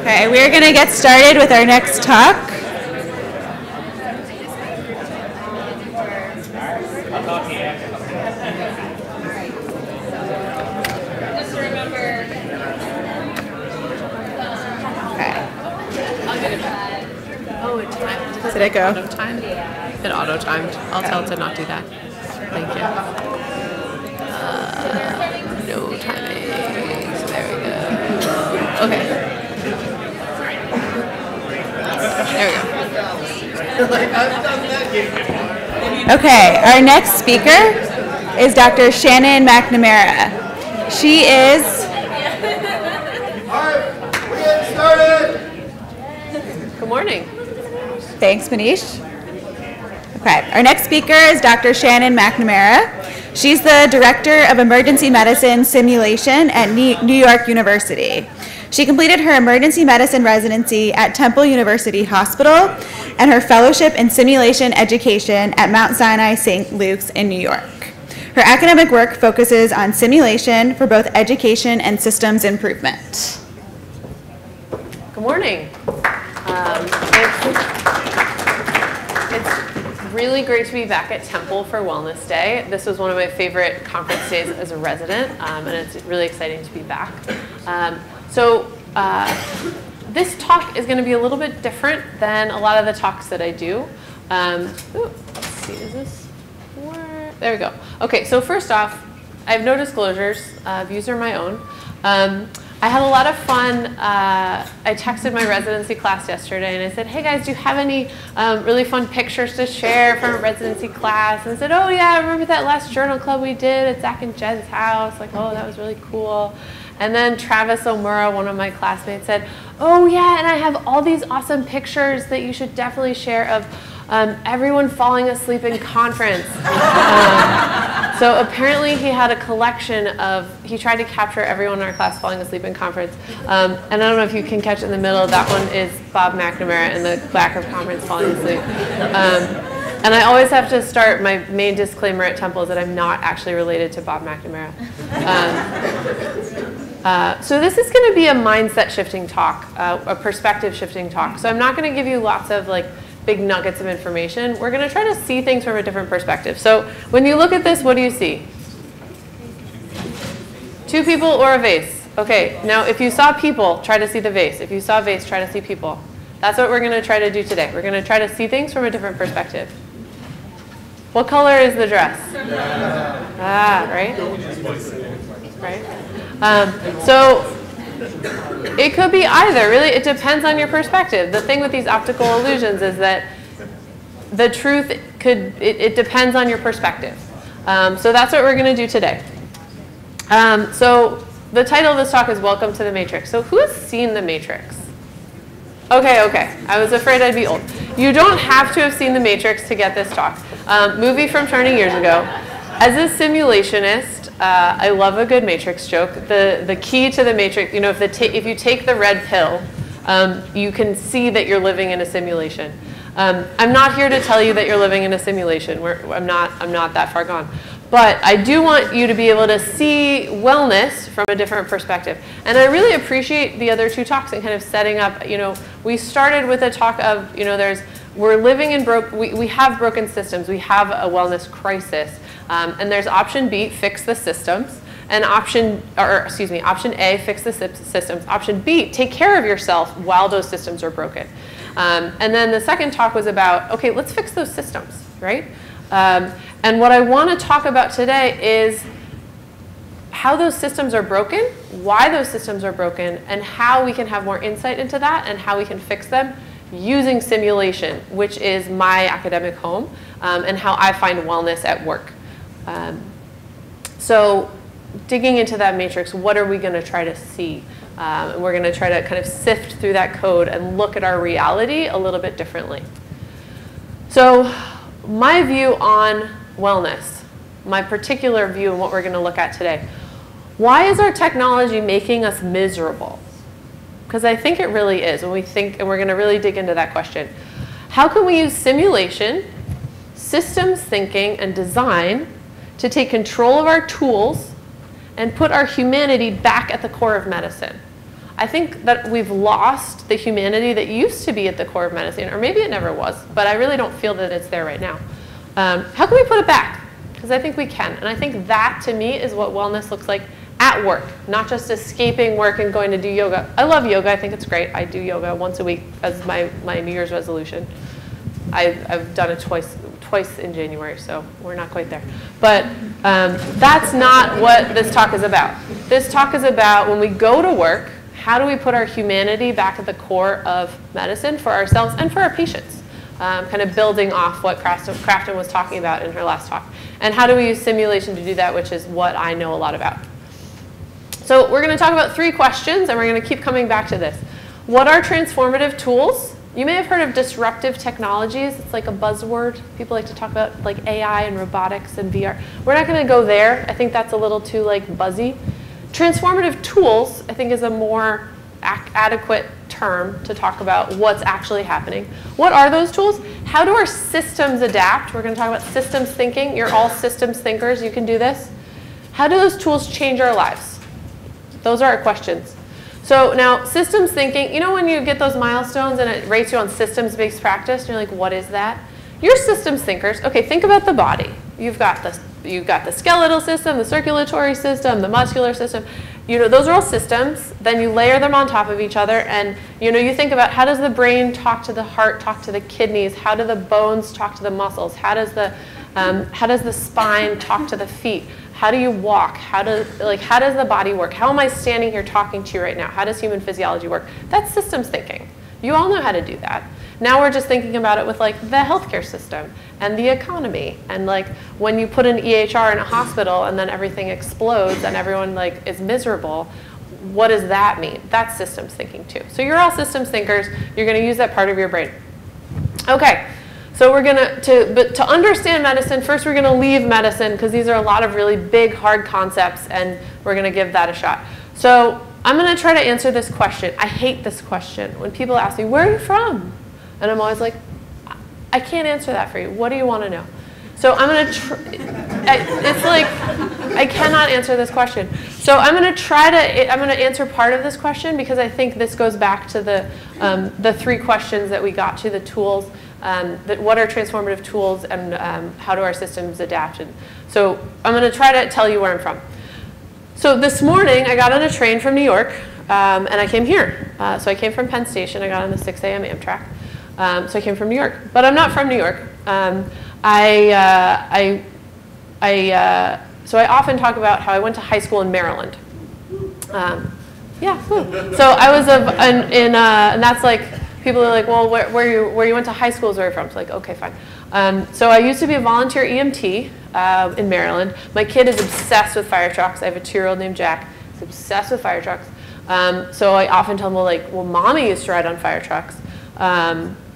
Okay, we're going to get started with our next talk. Did it go? Auto-timed? It auto-timed. I'll tell it to not do that. Thank you. No timing. So there we go. Okay. There we go. Okay, our next speaker is Dr. Shannon McNamara. She is... All right, we're getting started. Good morning. Thanks, Manish. Okay, our next speaker is Dr. Shannon McNamara. She's the Director of Emergency Medicine Simulation at New York University. She completed her emergency medicine residency at Temple University Hospital and her fellowship in simulation education at Mount Sinai St. Luke's in New York. Her academic work focuses on simulation for both education and systems improvement. Good morning. It's really great to be back at Temple for Wellness Day. This was one of my favorite conference days as a resident, and it's really exciting to be back. This talk is going to be a little bit different than a lot of the talks that I do. Let's see, is this where? There we go. Okay, so first off, I have no disclosures. Views are my own. I had a lot of fun. I texted my residency class yesterday and I said, hey guys, do you have any really fun pictures to share from a residency class? And I said, oh yeah, I remember that last journal club we did at Zach and Jen's house. Like, oh, that was really cool. And then Travis O'Mura, one of my classmates, said, oh yeah, and I have all these awesome pictures that you should definitely share of everyone falling asleep in conference. So apparently he had a collection of, he tried to capture everyone in our class falling asleep in conference. And I don't know if you can catch in the middle, that one is Bob McNamara in the back of conference falling asleep. And I always have to start, my main disclaimer at Temple is that I'm not actually related to Bob McNamara. So this is going to be a mindset shifting talk, a perspective shifting talk. So I'm not going to give you lots of like big nuggets of information. We're going to try to see things from a different perspective. So when you look at this, what do you see? Two people or a vase. Okay, now if you saw people, try to see the vase. If you saw a vase, try to see people. That's what we're going to try to do today. We're going to try to see things from a different perspective. What color is the dress? Ah, right? Right? So it could be either, really. It depends on your perspective. The thing with these optical illusions is that the truth it depends on your perspective. So that's what we're going to do today. So the title of this talk is Welcome to the Matrix. So who has seen The Matrix? Okay. I was afraid I'd be old. You don't have to have seen The Matrix to get this talk. Movie from 20 years ago. As a simulationist, I love a good Matrix joke. The key to the Matrix, you know, if you take the red pill, you can see that you're living in a simulation. I'm not here to tell you that you're living in a simulation. I'm not that far gone. But I do want you to be able to see wellness from a different perspective. And I really appreciate the other two talks and kind of setting up, you know, we started with a talk of, you know, we're living in we have broken systems. We have a wellness crisis. And there's option B, fix the systems. And option A, fix the systems. Option B, take care of yourself while those systems are broken. And then the second talk was about, okay, let's fix those systems, right? And what I want to talk about today is how those systems are broken, why those systems are broken, and how we can have more insight into that and how we can fix them using simulation, which is my academic home, and how I find wellness at work. So digging into that matrix, what are we going to try to see? And we're going to try to kind of sift through that code and look at our reality a little bit differently. So my view on wellness, my particular view and what we're going to look at today. Why is our technology making us miserable? Because I think it really is, and we're going to really dig into that question. How can we use simulation, systems thinking, and design to take control of our tools and put our humanity back at the core of medicine? I think that we've lost the humanity that used to be at the core of medicine, or maybe it never was, but I really don't feel that it's there right now. How can we put it back? Because I think we can. And I think that, to me, is what wellness looks like at work, not just escaping work and going to do yoga. I love yoga. I think it's great. I do yoga once a week as my New Year's resolution. I've done it twice in January, so we're not quite there. But that's not what this talk is about. This talk is about when we go to work, how do we put our humanity back at the core of medicine for ourselves and for our patients? Kind of building off what Kraftin was talking about in her last talk. And how do we use simulation to do that, which is what I know a lot about. So we're going to talk about 3 questions, and we're going to keep coming back to this. What are transformative tools? You may have heard of disruptive technologies. It's like a buzzword. People like to talk about like AI and robotics and VR. We're not going to go there. I think that's a little too like buzzy. Transformative tools, I think, is a more adequate term to talk about what's actually happening. What are those tools? How do our systems adapt? We're going to talk about systems thinking. You're all systems thinkers. You can do this. How do those tools change our lives? Those are our questions. So now, systems thinking, you know when you get those milestones and it rates you on systems-based practice, and you're like, what is that? You're systems thinkers. Okay, think about the body. You've got the skeletal system, the circulatory system, the muscular system. You know, those are all systems. Then you layer them on top of each other, and you know, you think about how does the brain talk to the heart, talk to the kidneys? How do the bones talk to the muscles? How does the spine talk to the feet? How do you walk? How does the body work? How am I standing here talking to you right now? How does human physiology work? That's systems thinking. You all know how to do that. Now we're just thinking about it with like the healthcare system and the economy, and like when you put an EHR in a hospital and then everything explodes and everyone like is miserable, what does that mean? That's systems thinking too. So you're all systems thinkers. You're going to use that part of your brain. Okay. So we're going to understand medicine, first we're going to leave medicine because these are a lot of really big, hard concepts, and we're going to give that a shot. So I'm going to try to answer this question. I hate this question. When people ask me, where are you from? And I'm always like, I can't answer that for you. What do you want to know? So I'm going to it's like, I cannot answer this question. So I'm going to answer part of this question because I think this goes back to the 3 questions that we got to, the tools. What are transformative tools, and how do our systems adapt? And so I'm going to try to tell you where I'm from. So this morning, I got on a train from New York, and I came here. So I came from Penn Station. I got on the 6 a.m. Amtrak. So I came from New York. But I'm not from New York. So I often talk about how I went to high school in Maryland. So I was and that's like, people are like, well, where you went to high school is where you're from. So like, okay, fine. So I used to be a volunteer EMT in Maryland. My kid is obsessed with fire trucks. I have a 2-year-old named Jack. He's obsessed with fire trucks. So I often tell him, well, mommy used to ride on fire trucks.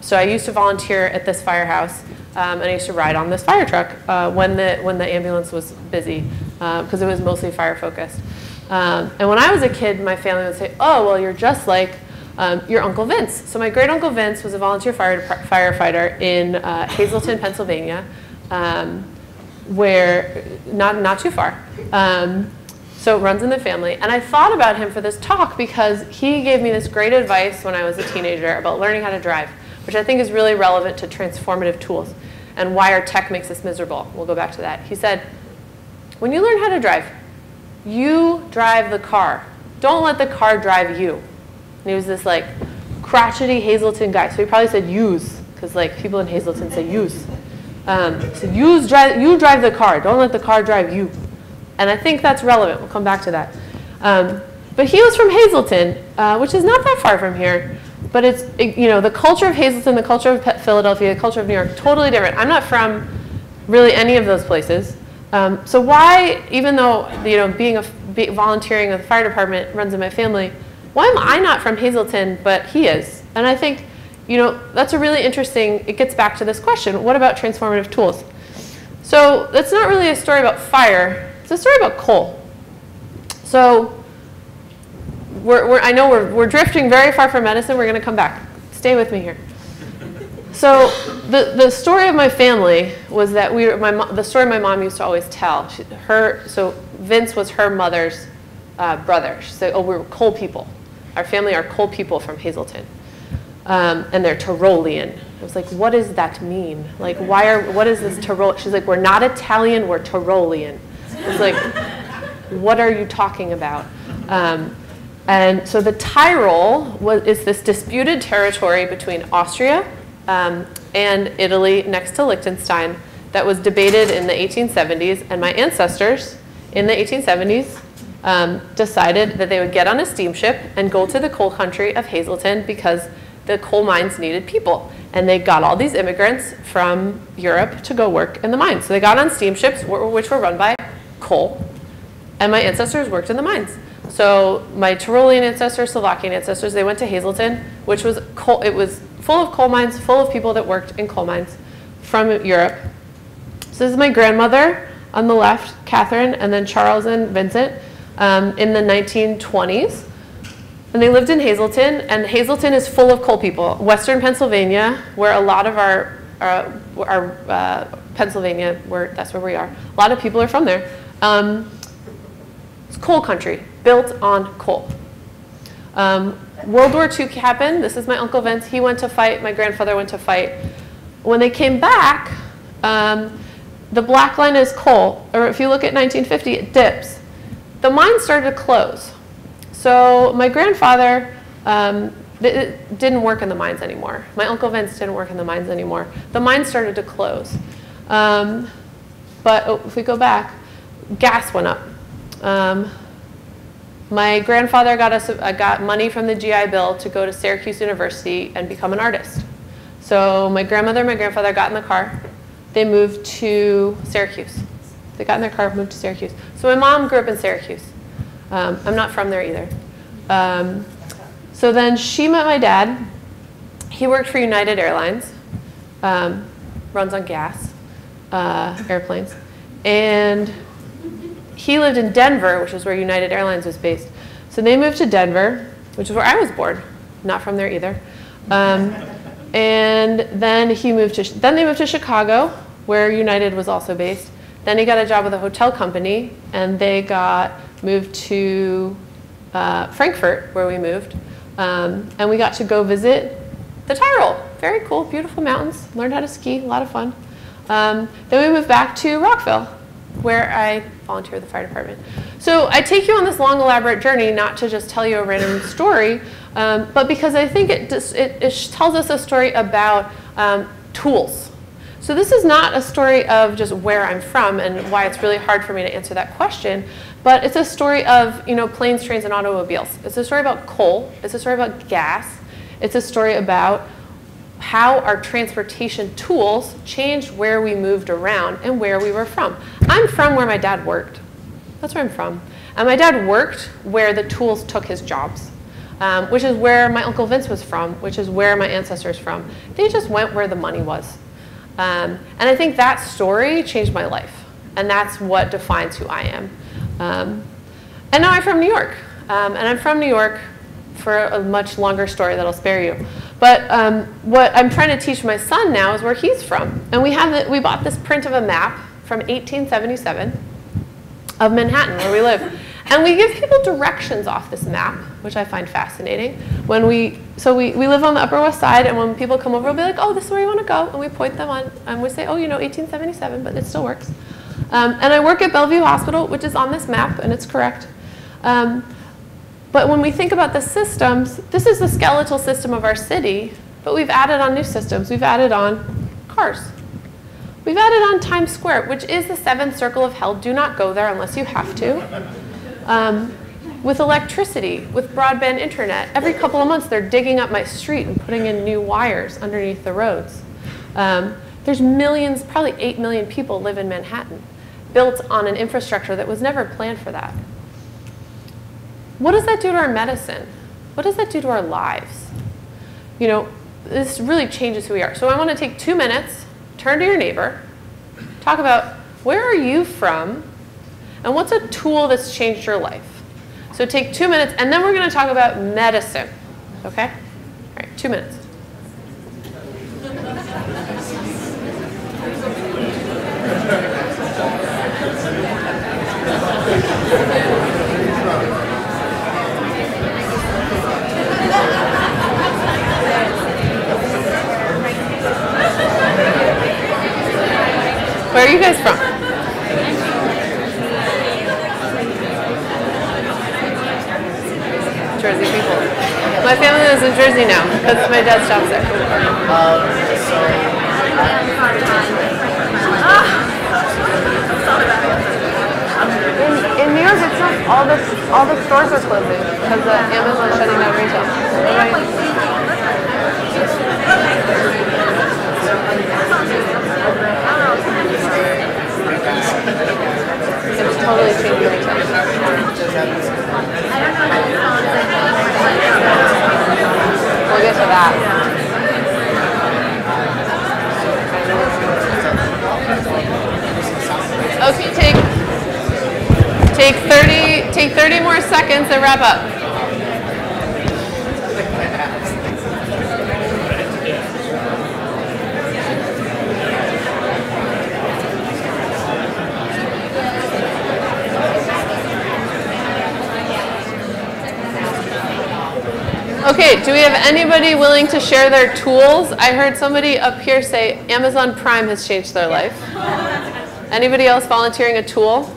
So I used to volunteer at this firehouse, and I used to ride on this fire truck when the ambulance was busy, because it was mostly fire focused. And when I was a kid, my family would say, oh, well, you're just like your Uncle Vince. So my great Uncle Vince was a volunteer firefighter in Hazleton, Pennsylvania, where not too far. So it runs in the family. And I thought about him for this talk because he gave me this great advice when I was a teenager about learning how to drive, which I think is really relevant to transformative tools and why our tech makes us miserable. We'll go back to that. He said, when you learn how to drive, you drive the car. Don't let the car drive you. And he was this like crotchety Hazleton guy. So he probably said use, because like people in Hazleton say use. So you drive the car. Don't let the car drive you. And I think that's relevant. We'll come back to that. But he was from Hazleton, which is not that far from here. But it's, the culture of Hazleton, the culture of Philadelphia, the culture of New York, totally different. I'm not from really any of those places. So why, even though volunteering with the fire department runs in my family, why am I not from Hazleton, but he is? And I think, that's a really interesting, it gets back to this question, what about transformative tools? So that's not really a story about fire, it's a story about coal. So I know we're drifting very far from medicine, we're gonna come back. Stay with me here. So the story of my family was that the story my mom used to always tell. So Vince was her mother's brother. She said, oh, we were coal people. our family are coal people from Hazleton. And they're Tyrolean. I was like, what does that mean? Like, what is this Tyrol? She's like, we're not Italian, we're Tyrolean. I was like, what are you talking about? And so the Tyrol is this disputed territory between Austria and Italy next to Liechtenstein that was debated in the 1870s. And my ancestors in the 1870s decided that they would get on a steamship and go to the coal country of Hazleton because the coal mines needed people. And they got all these immigrants from Europe to go work in the mines. So they got on steamships, which were run by coal. And my ancestors worked in the mines. So my Tyrolean ancestors, Slovakian ancestors, they went to Hazleton, which was coal. It was full of coal mines, full of people that worked in coal mines from Europe. So this is my grandmother on the left, Catherine, and then Charles and Vincent in the 1920s. And they lived in Hazleton, and Hazleton is full of coal people. Western Pennsylvania, where a lot of our Pennsylvania, that's where we are. A lot of people are from there. It's coal country, built on coal. World War II happened. This is my Uncle Vince. He went to fight. My grandfather went to fight. When they came back, the black line is coal. Or if you look at 1950, it dips. The mines started to close. So my grandfather it didn't work in the mines anymore. My Uncle Vince didn't work in the mines anymore. The mines started to close. But if we go back, gas went up. My grandfather got money from the GI Bill to go to Syracuse University and become an artist. So my grandmother and my grandfather got in the car. They moved to Syracuse. They got in their car and moved to Syracuse. So my mom grew up in Syracuse. I'm not from there either. So then she met my dad. He worked for United Airlines, runs on gas, airplanes. And he lived in Denver, which is where United Airlines was based. So they moved to Denver, which is where I was born. Not from there either. And then they moved to Chicago, where United was also based. Then he got a job with a hotel company, and they moved to Frankfurt, where we moved. And we got to go visit the Tyrol. Very cool, beautiful mountains. Learned how to ski, a lot of fun. Then we moved back to Rockville, where I volunteer with the fire department. So I take you on this long, elaborate journey, not to just tell you a random story, but because I think it tells us a story about tools. So this is not a story of just where I'm from and why it's really hard for me to answer that question, but it's a story of planes, trains, and automobiles. It's a story about coal. It's a story about gas. It's a story about how our transportation tools changed where we moved around and where we were from. I'm from where my dad worked. That's where I'm from. And my dad worked where the tools took his jobs, which is where my Uncle Vince was from, which is where my ancestors from. They just went where the money was. And I think that story changed my life. And that's what defines who I am. And now I'm from New York. And I'm from New York for a much longer story that I'll spare you. But what I'm trying to teach my son now is where he's from. And we bought this print of a map from 1877 of Manhattan, where we live. And we give people directions off this map, which I find fascinating. So we live on the Upper West Side, and when people come over, we'll be like, oh, this is where you want to go. And we point them on, and we say, oh, 1877, but it still works. And I work at Bellevue Hospital, which is on this map, and it's correct. But when we think about the systems, this is the skeletal system of our city, but we've added on new systems. We've added on cars. We've added on Times Square, which is the seventh circle of hell. Do not go there unless you have to. With electricity, with broadband internet. Every couple of months, they're digging up my street and putting in new wires underneath the roads. There's millions, probably 8 million people live in Manhattan, built on an infrastructure that was never planned for that. What does that do to our medicine? What does that do to our lives? This really changes who we are. So I want to take 2 minutes, turn to your neighbor, talk about where are you from, and what's a tool that's changed your life? So take 2 minutes, and then we're going to talk about medicine. Okay? All right, 2 minutes. are you guys from? Jersey people. My family lives in Jersey now because my dad's job's there. In New York, it's not all the stores are closing because Amazon's shutting down retail. It's totally changed retail. We'll get to that. Okay, take 30 more seconds and wrap up. Okay, do we have anybody willing to share their tools? I heard somebody up here say Amazon Prime has changed their life. Anybody else volunteering a tool?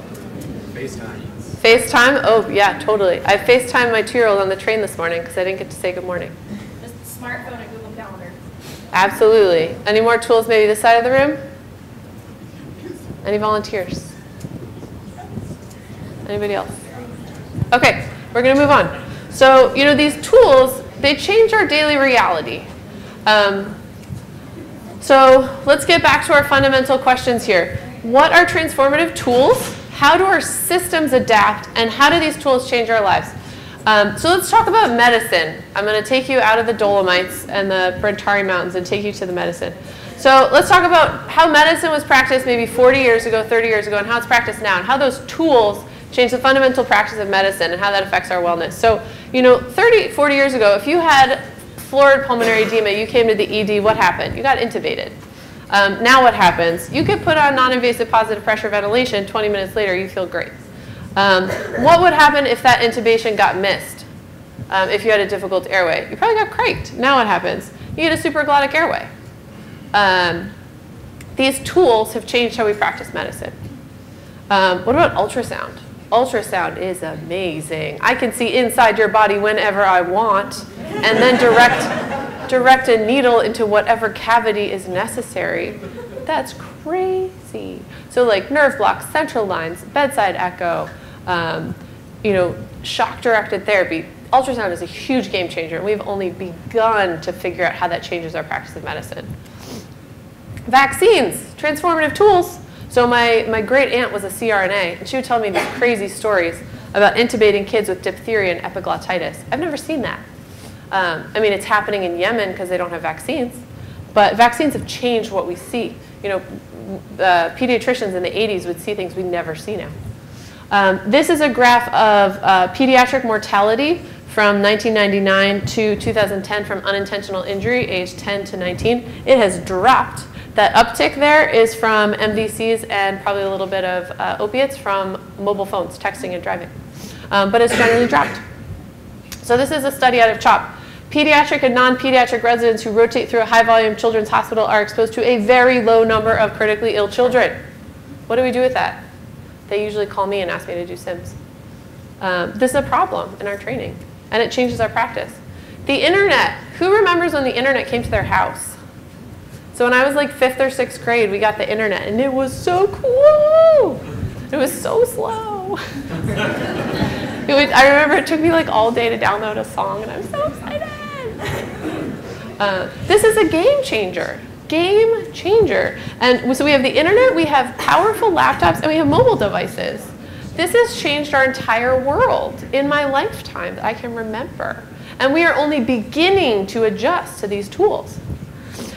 FaceTime. FaceTime? Oh, yeah, totally. I FaceTimed my 2-year-old on the train this morning because I didn't get to say good morning. Just smartphone and Google Calendar. Absolutely. Any more tools maybe this side of the room? Any volunteers? Anybody else? Okay, we're going to move on. So, you know, these tools, they change our daily reality. So let's get back to our fundamental questions here. What are transformative tools? How do our systems adapt? And how do these tools change our lives? So let's talk about medicine. I'm going to take you out of the Dolomites and the Brentari Mountains and take you to the medicine. So let's talk about how medicine was practiced maybe 40 years ago, 30 years ago, and how it's practiced now, and how those tools change the fundamental practice of medicine and how that affects our wellness. So, you know, 30, 40 years ago, if you had florid pulmonary edema, you came to the ED, what happened? You got intubated. Now what happens? You get put on non-invasive positive pressure ventilation, 20 minutes later you feel great. What would happen if that intubation got missed? If you had a difficult airway? You probably got cranked. Now what happens? You get a supraglottic airway. These tools have changed how we practice medicine. What about ultrasound? Ultrasound is amazing. I can see inside your body whenever I want and then direct a needle into whatever cavity is necessary. That's crazy. So like nerve blocks, central lines, bedside echo, you know, shock-directed therapy. Ultrasound is a huge game changer, and we've only begun to figure out how that changes our practice of medicine. Vaccines, transformative tools. So my great aunt was a CRNA, and she would tell me these crazy stories about intubating kids with diphtheria and epiglottitis. I've never seen that. I mean, it's happening in Yemen because they don't have vaccines, but vaccines have changed what we see. You know, pediatricians in the 80s would see things we never see now. This is a graph of pediatric mortality from 1999 to 2010 from unintentional injury, age 10 to 19. It has dropped. That uptick there is from MVCs and probably a little bit of opiates from mobile phones, texting and driving. But it's generally dropped. So this is a study out of CHOP. Pediatric and non-pediatric residents who rotate through a high-volume children's hospital are exposed to a very low number of critically ill children. What do we do with that? They usually call me and ask me to do SIMS. This is a problem in our training, and it changes our practice. The internet. Who remembers when the internet came to their house? So when I was like 5th or 6th grade, we got the internet, and it was so cool. It was so slow. I remember it took me like all day to download a song, and I'm so excited. This is a game changer. Game changer. And so we have the internet, we have powerful laptops, and we have mobile devices. This has changed our entire world in my lifetime that I can remember. And we are only beginning to adjust to these tools.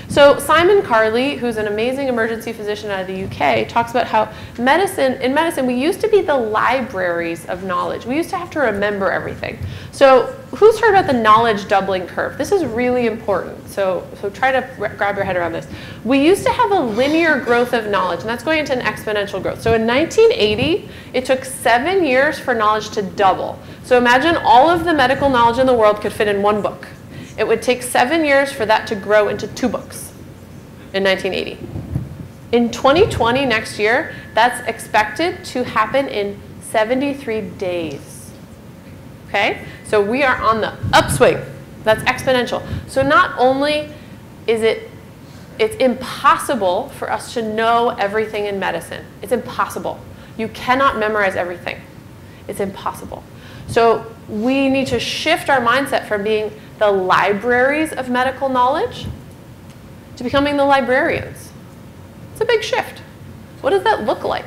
So Simon Carley, who's an amazing emergency physician out of the UK, talks about how in medicine, we used to be the libraries of knowledge. We used to have to remember everything. So who's heard about the knowledge doubling curve? This is really important. So try to grab your head around this. We used to have a linear growth of knowledge, and that's going into an exponential growth. So in 1980, it took 7 years for knowledge to double. So imagine all of the medical knowledge in the world could fit in one book. It would take 7 years for that to grow into 2 books in 1980. In 2020, next year, that's expected to happen in 73 days. Okay? So we are on the upswing. That's exponential. So not only is it's impossible for us to know everything in medicine. It's impossible. You cannot memorize everything. It's impossible. So we need to shift our mindset from being the libraries of medical knowledge to becoming the librarians. It's a big shift. What does that look like?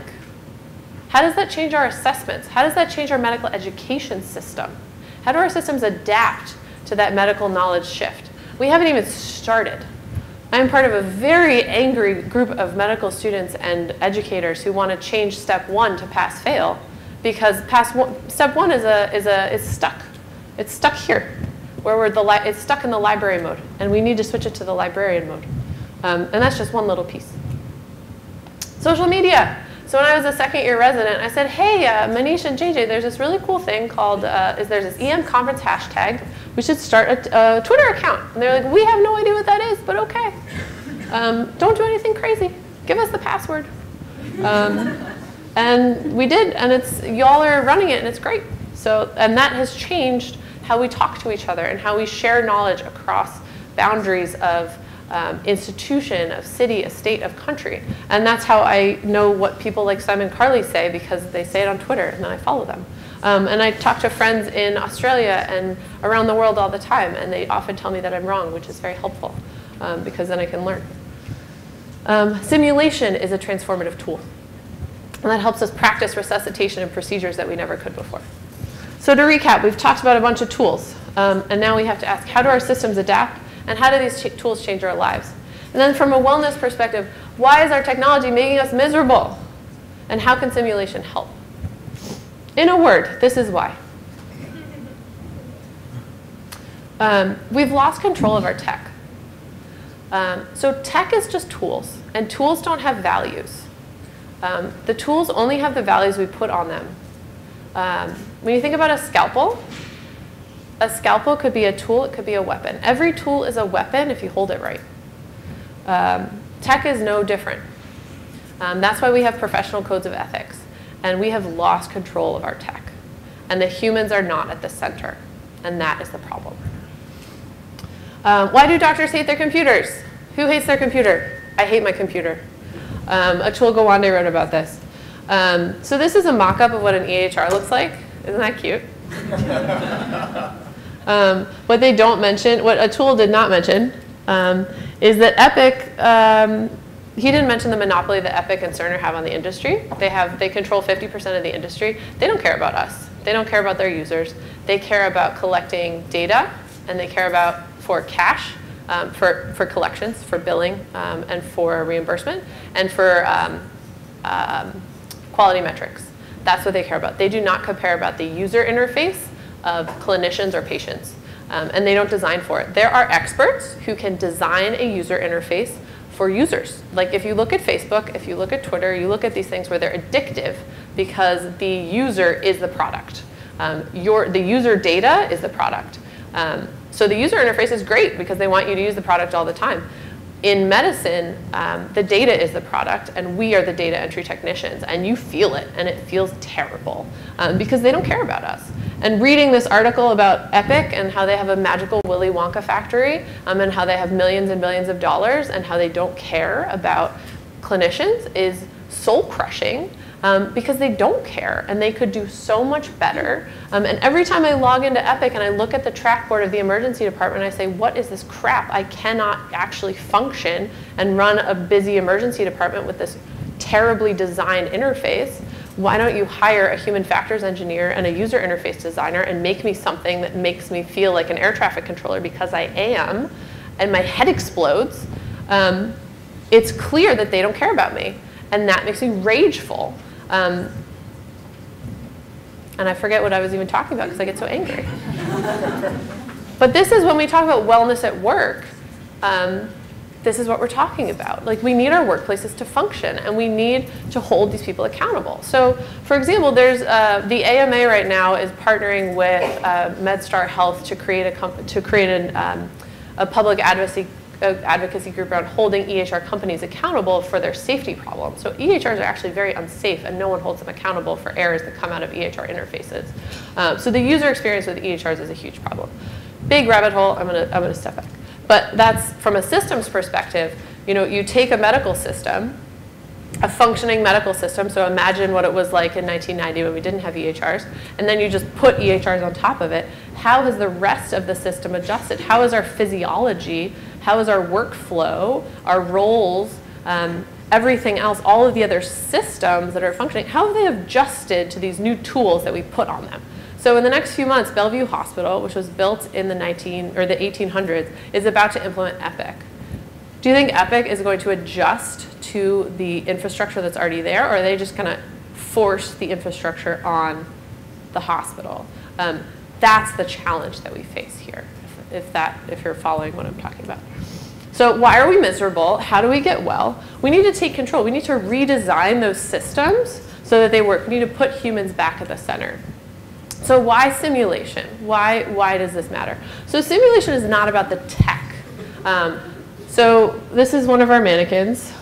How does that change our assessments? How does that change our medical education system? How do our systems adapt to that medical knowledge shift? We haven't even started. I'm part of a very angry group of medical students and educators who want to change step 1 to pass-fail because step 1 is stuck. It's stuck here, where it's stuck in the library mode, and we need to switch it to the librarian mode. And that's just one little piece. Social media. So when I was a second-year resident, I said, hey, Manish and JJ, there's this really cool thing called, there's this EM conference hashtag. We should start a Twitter account. And they're like, we have no idea what that is, but okay. Don't do anything crazy. Give us the password. And we did, and y'all are running it, and it's great. So, and that has changed how we talk to each other and how we share knowledge across boundaries of institution, of city, of state, of country. And that's how I know what people like Simon Carley say, because they say it on Twitter, and then I follow them. And I talk to friends in Australia and around the world all the time, and they often tell me that I'm wrong, which is very helpful, because then I can learn. Simulation is a transformative tool, and that helps us practice resuscitation and procedures that we never could before. So to recap, we've talked about a bunch of tools, and now we have to ask, how do our systems adapt, and how do these tools change our lives? And then from a wellness perspective, why is our technology making us miserable? And how can simulation help? In a word, this is why. We've lost control of our tech. So tech is just tools, and tools don't have values. The tools only have the values we put on them. When you think about a scalpel could be a tool, it could be a weapon. Every tool is a weapon if you hold it right. Tech is no different. That's why we have professional codes of ethics. And we have lost control of our tech. And the humans are not at the center. And that is the problem. Why do doctors hate their computers? Who hates their computer? I hate my computer. Atul Gawande wrote about this. So this is a mock-up of what an EHR looks like. Isn't that cute? What they don't mention, what Atul did not mention, is that Epic, he didn't mention the monopoly that Epic and Cerner have on the industry. They control 50% of the industry. They don't care about us. They don't care about their users. They care about collecting data, and they care about for cash, for collections, for billing, and for reimbursement, and for quality metrics. That's what they care about. They do not care about the user interface of clinicians or patients, and they don't design for it. There are experts who can design a user interface for users. Like if you look at Facebook, if you look at Twitter, you look at these things where they're addictive because the user is the product. The user data is the product. So the user interface is great because they want you to use the product all the time. In medicine, the data is the product, and we are the data entry technicians, and you feel it, and it feels terrible because they don't care about us. And reading this article about Epic and how they have a magical Willy Wonka factory and how they have millions and billions of dollars and how they don't care about clinicians is soul-crushing because they don't care, and they could do so much better. And every time I log into Epic and I look at the trackboard of the emergency department, I say, what is this crap? I cannot actually function and run a busy emergency department with this terribly designed interface. Why don't you hire a human factors engineer and a user interface designer and make me something that makes me feel like an air traffic controller, because I am, and my head explodes. It's clear that they don't care about me, and that makes me rageful. And I forget what I was even talking about because I get so angry. But this is when we talk about wellness at work. This is what we're talking about. Like, we need our workplaces to function, and we need to hold these people accountable. So, for example, there's the AMA right now is partnering with MedStar Health to create a public advocacy advocacy group around holding EHR companies accountable for their safety problems. So EHRs are actually very unsafe, and no one holds them accountable for errors that come out of EHR interfaces. So the user experience with EHRs is a huge problem. Big rabbit hole, I'm gonna step back. But that's, from a systems perspective, you take a medical system, a functioning medical system, so imagine what it was like in 1990 when we didn't have EHRs, and then you just put EHRs on top of it. How has the rest of the system adjusted? How is our physiology, how is our workflow, our roles, everything else, all of the other systems that are functioning, how have they adjusted to these new tools that we put on them? So in the next few months, Bellevue Hospital, which was built in the 1800s, is about to implement Epic. Do you think Epic is going to adjust to the infrastructure that's already there, or are they just going to force the infrastructure on the hospital? That's the challenge that we face here, if you're following what I'm talking about. So why are we miserable? How do we get well? We need to take control. We need to redesign those systems so that they work. We need to put humans back at the center. So why simulation? Why does this matter? So simulation is not about the tech. So this is one of our mannequins.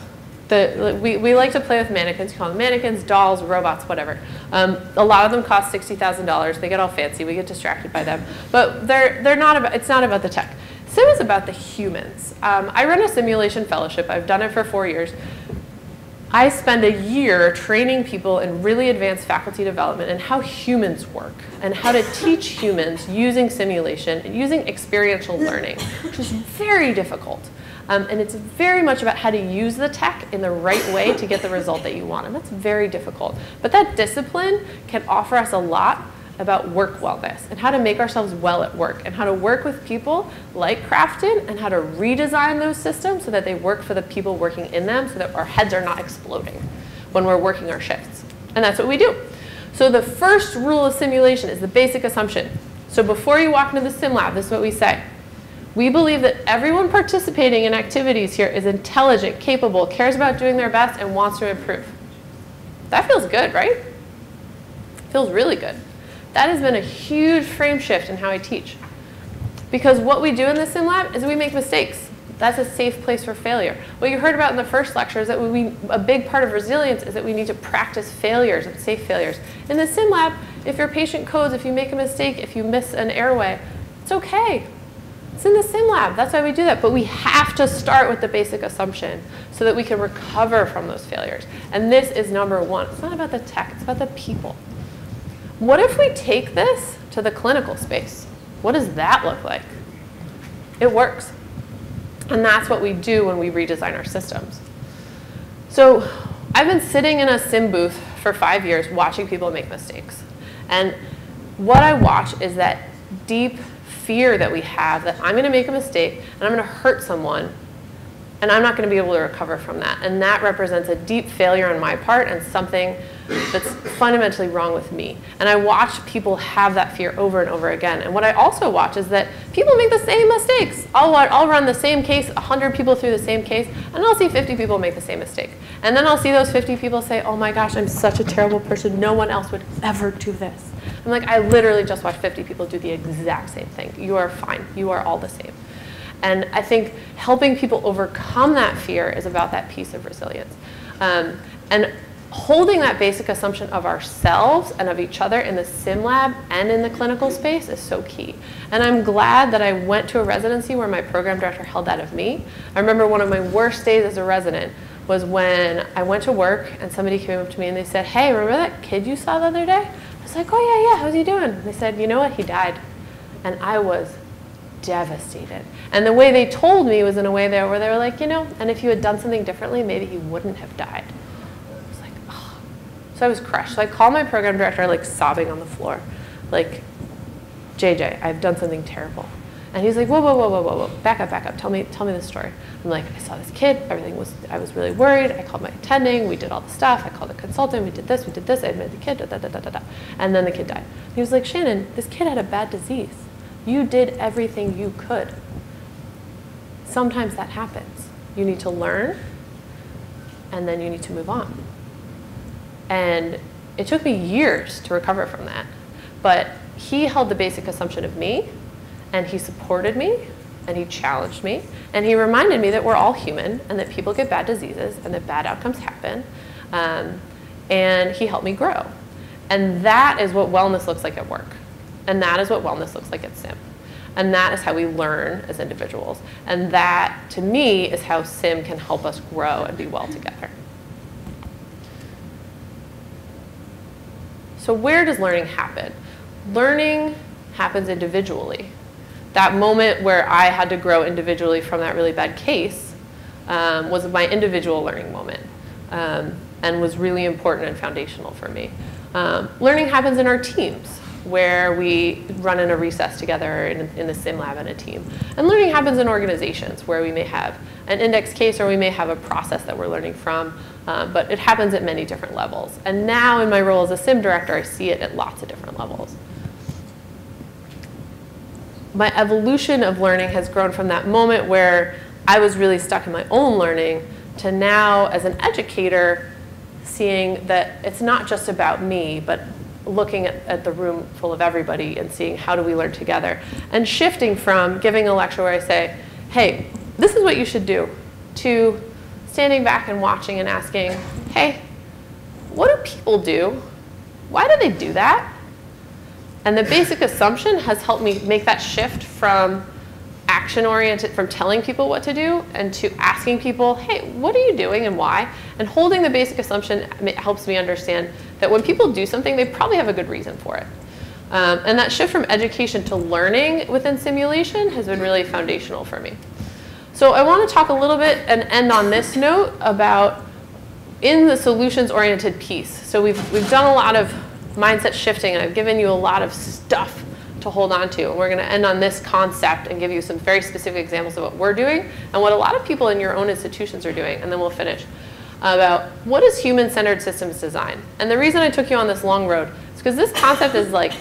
We like to play with mannequins. You call them mannequins, dolls, robots, whatever. A lot of them cost $60,000. They get all fancy. We get distracted by them. But it's not about the tech. Sim is about the humans. I run a simulation fellowship. I've done it for 4 years. I spend a year training people in really advanced faculty development and how humans work and how to teach humans using simulation and using experiential learning, which is very difficult. And it's very much about how to use the tech in the right way to get the result that you want. And that's very difficult. But that discipline can offer us a lot about work wellness and how to make ourselves well at work and how to work with people like Kraftin and how to redesign those systems so that they work for the people working in them so that our heads are not exploding when we're working our shifts. And that's what we do. So the first rule of simulation is the basic assumption. So before you walk into the sim lab, this is what we say. We believe that everyone participating in activities here is intelligent, capable, cares about doing their best, and wants to improve. That feels good, right? Feels really good. That has been a huge frame shift in how I teach. Because what we do in the sim lab is we make mistakes. That's a safe place for failure. What you heard about in the first lecture is that a big part of resilience is that we need to practice failures and safe failures. In the sim lab, if your patient codes, if you make a mistake, if you miss an airway, it's okay. It's in the sim lab. That's why we do that. But we have to start with the basic assumption so that we can recover from those failures. And this is number one. It's not about the tech. It's about the people. What if we take this to the clinical space? What does that look like? It works. And that's what we do when we redesign our systems. So I've been sitting in a sim booth for 5 years watching people make mistakes. And what I watch is that deep fear that we have that I'm going to make a mistake and I'm going to hurt someone and I'm not going to be able to recover from that. And that represents a deep failure on my part and something that's fundamentally wrong with me. And I watch people have that fear over and over again. And what I also watch is that people make the same mistakes. I'll run the same case, 100 people through the same case, and I'll see 50 people make the same mistake. And then I'll see those 50 people say, oh my gosh, I'm such a terrible person. No one else would ever do this. I'm like, I literally just watched 50 people do the exact same thing. You are fine. You are all the same. And I think helping people overcome that fear is about that piece of resilience. And holding that basic assumption of ourselves and of each other in the sim lab and in the clinical space is so key. And I'm glad that I went to a residency where my program director held that of me. I remember one of my worst days as a resident was when I went to work and somebody came up to me and they said, hey, remember that kid you saw the other day? I was like, oh yeah, how's he doing? And they said, you know what, he died. And I was devastated. And the way they told me was in a way there where they were like, you know, and if you had done something differently, maybe he wouldn't have died. I was like, oh. So I was crushed. So I called my program director, like sobbing on the floor, like, JJ, I've done something terrible. And he's like, whoa, whoa, whoa, whoa, whoa, whoa, back up, tell me the story. I'm like, I saw this kid, I was really worried, I called my attending, we did all the stuff, I called a consultant, we did this, I admitted the kid, and then the kid died. He was like, Shannon, this kid had a bad disease. You did everything you could. Sometimes that happens. You need to learn, and then you need to move on. And it took me years to recover from that. But he held the basic assumption of me, and he supported me, and he challenged me, and he reminded me that we're all human, and that people get bad diseases, and that bad outcomes happen, and he helped me grow. And that is what wellness looks like at work. And that is what wellness looks like at SIM. And that is how we learn as individuals. And that, to me, is how SIM can help us grow and be well together. So where does learning happen? Learning happens individually. That moment where I had to grow individually from that really bad case was my individual learning moment, and was really important and foundational for me. Learning happens in our teams, where we run in a recess together in the sim lab in a team. And learning happens in organizations, where we may have an index case or we may have a process that we're learning from, but it happens at many different levels. And now in my role as a sim director, I see it at lots of different levels. My evolution of learning has grown from that moment where I was really stuck in my own learning to now, as an educator, seeing that it's not just about me, but looking at the room full of everybody and seeing how do we learn together. And shifting from giving a lecture where I say, hey, this is what you should do, to standing back and watching and asking, hey, what do people do? Why do they do that? And the basic assumption has helped me make that shift from action-oriented, from telling people what to do, and to asking people, hey, what are you doing and why? And holding the basic assumption helps me understand that when people do something, they probably have a good reason for it. And that shift from education to learning within simulation has been really foundational for me. So I want to talk a little bit and end on this note about in the solutions-oriented piece. So we've done a lot of mindset shifting, and I've given you a lot of stuff to hold on to. And we're going to end on this concept and give you some very specific examples of what we're doing and what a lot of people in your own institutions are doing. And then we'll finish about what is human-centered systems design. And the reason I took you on this long road is because this concept is like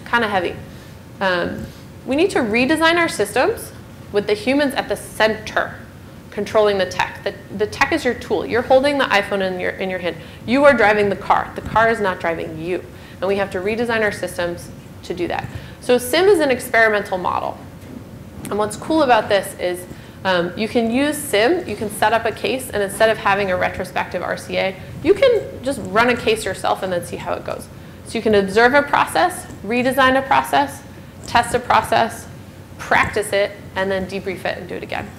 kind of heavy. We need to redesign our systems with the humans at the center, controlling the tech. The tech is your tool. You're holding the iPhone in your hand. You are driving the car. The car is not driving you. And we have to redesign our systems to do that. So SIM is an experimental model. And what's cool about this is you can use SIM, you can set up a case, and instead of having a retrospective RCA, you can just run a case yourself and then see how it goes. So you can observe a process, redesign a process, test a process, practice it, and then debrief it and do it again.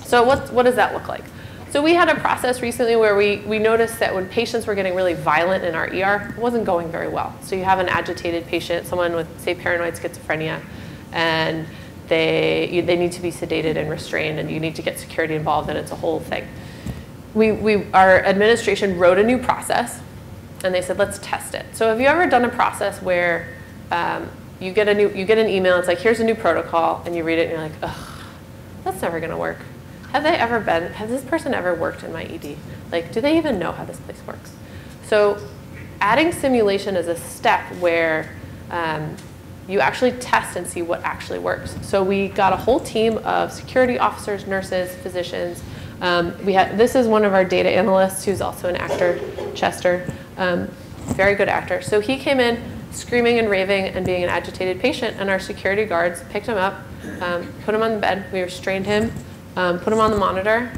So what does that look like? So we had a process recently where we noticed that when patients were getting really violent in our ER, it wasn't going very well. So you have an agitated patient, someone with, say, paranoid schizophrenia, and they need to be sedated and restrained, and you need to get security involved, and it's a whole thing. Our administration wrote a new process, and they said, let's test it. So have you ever done a process where you get an email, it's like, here's a new protocol, and you read it, and you're like, ugh, that's never going to work. Has this person ever worked in my ED? Like, do they even know how this place works? So adding simulation is a step where you actually test and see what actually works. So we got a whole team of security officers, nurses, physicians. This is one of our data analysts who's also an actor, Chester, very good actor. So he came in screaming and raving and being an agitated patient, and our security guards picked him up, put him on the bed, we restrained him, put him on the monitor,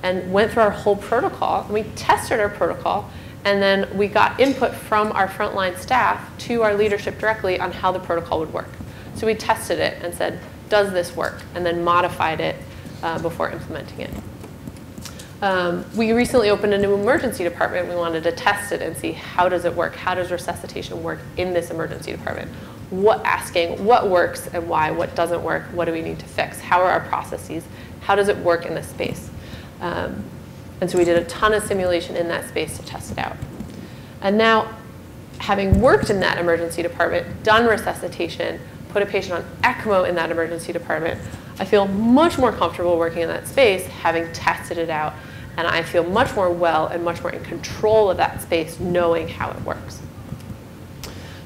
and went through our whole protocol. And we tested our protocol, and then we got input from our frontline staff to our leadership directly on how the protocol would work. So we tested it and said, does this work? And then modified it before implementing it. We recently opened a new emergency department. We wanted to test it and see how does it work? How does resuscitation work in this emergency department? What works and why, what doesn't work, what do we need to fix? How are our processes? How does it work in this space? And so we did a ton of simulation in that space to test it out. And now, having worked in that emergency department, done resuscitation, put a patient on ECMO in that emergency department, I feel much more comfortable working in that space, having tested it out, and I feel much more well and much more in control of that space, knowing how it works.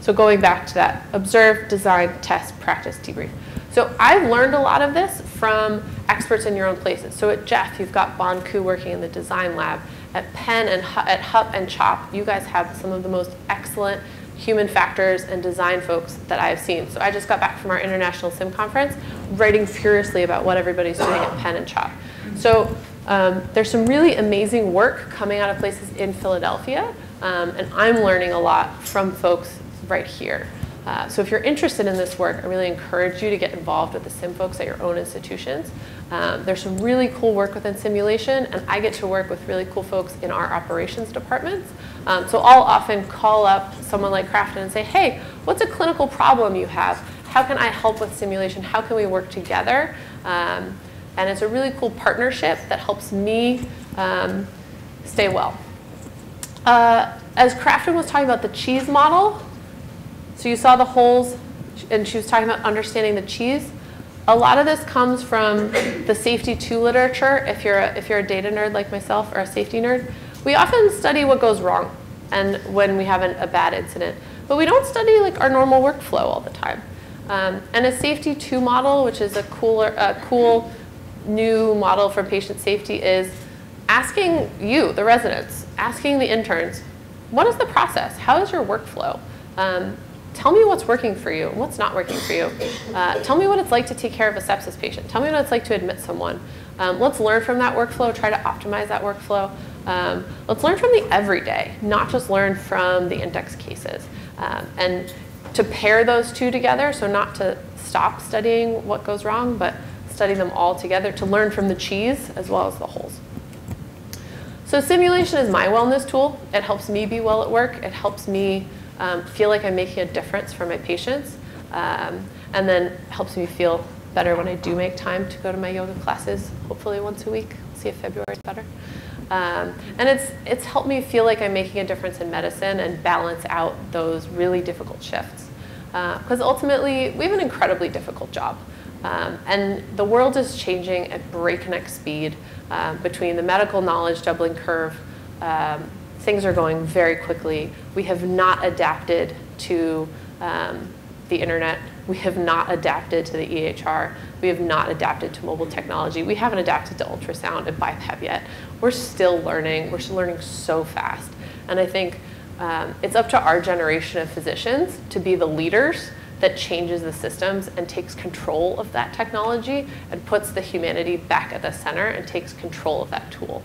So going back to that, observe, design, test, practice, debrief. So I've learned a lot of this from experts in your own places. So at Jeff, you've got Bon Ku working in the design lab. At Penn and at HUP and CHOP, you guys have some of the most excellent human factors and design folks that I have seen. So I just got back from our International Sim Conference, writing furiously about what everybody's doing at Penn and Chop. So there's some really amazing work coming out of places in Philadelphia, and I'm learning a lot from folks right here. So if you're interested in this work, I really encourage you to get involved with the sim folks at your own institutions. There's some really cool work within simulation, and I get to work with really cool folks in our operations departments. So I'll often call up someone like Kraftin and say, hey, what's a clinical problem you have? How can I help with simulation? How can we work together? And it's a really cool partnership that helps me stay well. As Kraftin was talking about the cheese model, so you saw the holes, and she was talking about understanding the cheese. A lot of this comes from the safety 2 literature. If you're a data nerd like myself or a safety nerd, we often study what goes wrong and when we have a bad incident, but we don't study like our normal workflow all the time. And a safety 2 model, which is a cool new model for patient safety, is asking you, the residents, asking the interns, what is the process? How is your workflow? Tell me what's working for you and what's not working for you. Tell me what it's like to take care of a sepsis patient. Tell me what it's like to admit someone. Let's learn from that workflow, try to optimize that workflow. Let's learn from the everyday, not just learn from the index cases. And to pair those two together, so not to stop studying what goes wrong, but study them all together to learn from the cheese as well as the holes. So simulation is my wellness tool. It helps me be well at work. It helps me feel like I'm making a difference for my patients, and then helps me feel better when I do make time to go to my yoga classes, hopefully once a week. We'll see if February is better. And it's helped me feel like I'm making a difference in medicine and balance out those really difficult shifts. Because ultimately, we have an incredibly difficult job. And the world is changing at breakneck speed between the medical knowledge doubling curve. Things are going very quickly. We have not adapted to the internet. We have not adapted to the EHR. We have not adapted to mobile technology. We haven't adapted to ultrasound and BiPAP yet. We're still learning. We're still learning so fast. And I think it's up to our generation of physicians to be the leaders that changes the systems and takes control of that technology and puts the humanity back at the center and takes control of that tool.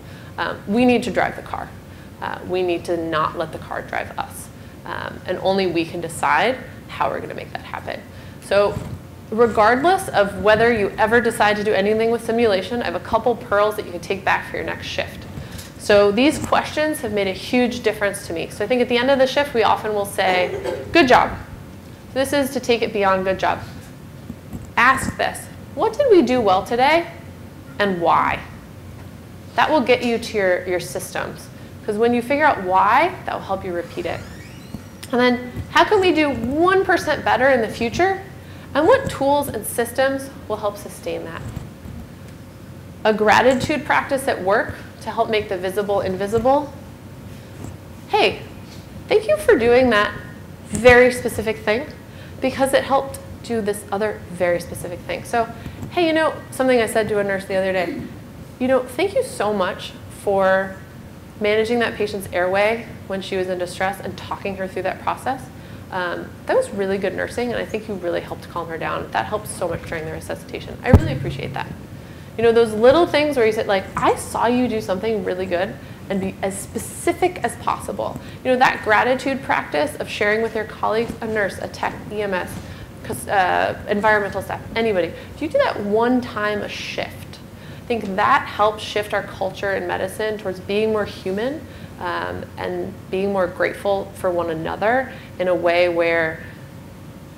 We need to drive the car. We need to not let the car drive us. And only we can decide how we're gonna make that happen. So regardless of whether you ever decide to do anything with simulation, I have a couple pearls that you can take back for your next shift. So these questions have made a huge difference to me. So I think at the end of the shift, we often will say, good job. This is to take it beyond good job. Ask this, what did we do well today and why? That will get you to your systems. Because when you figure out why, that will help you repeat it. And then how can we do 1% better in the future? And what tools and systems will help sustain that? A gratitude practice at work to help make the visible invisible. Hey, thank you for doing that very specific thing because it helped do this other very specific thing. So, hey, you know, something I said to a nurse the other day, you know, thank you so much for managing that patient's airway when she was in distress and talking her through that process. That was really good nursing, and I think you really helped calm her down. That helped so much during the resuscitation. I really appreciate that. You know, those little things where you said, like, I saw you do something really good and be as specific as possible. You know, that gratitude practice of sharing with your colleagues, a nurse, a tech, EMS, environmental staff, anybody. If you do that one time a shift, I think that helps shift our culture in medicine towards being more human and being more grateful for one another in a way where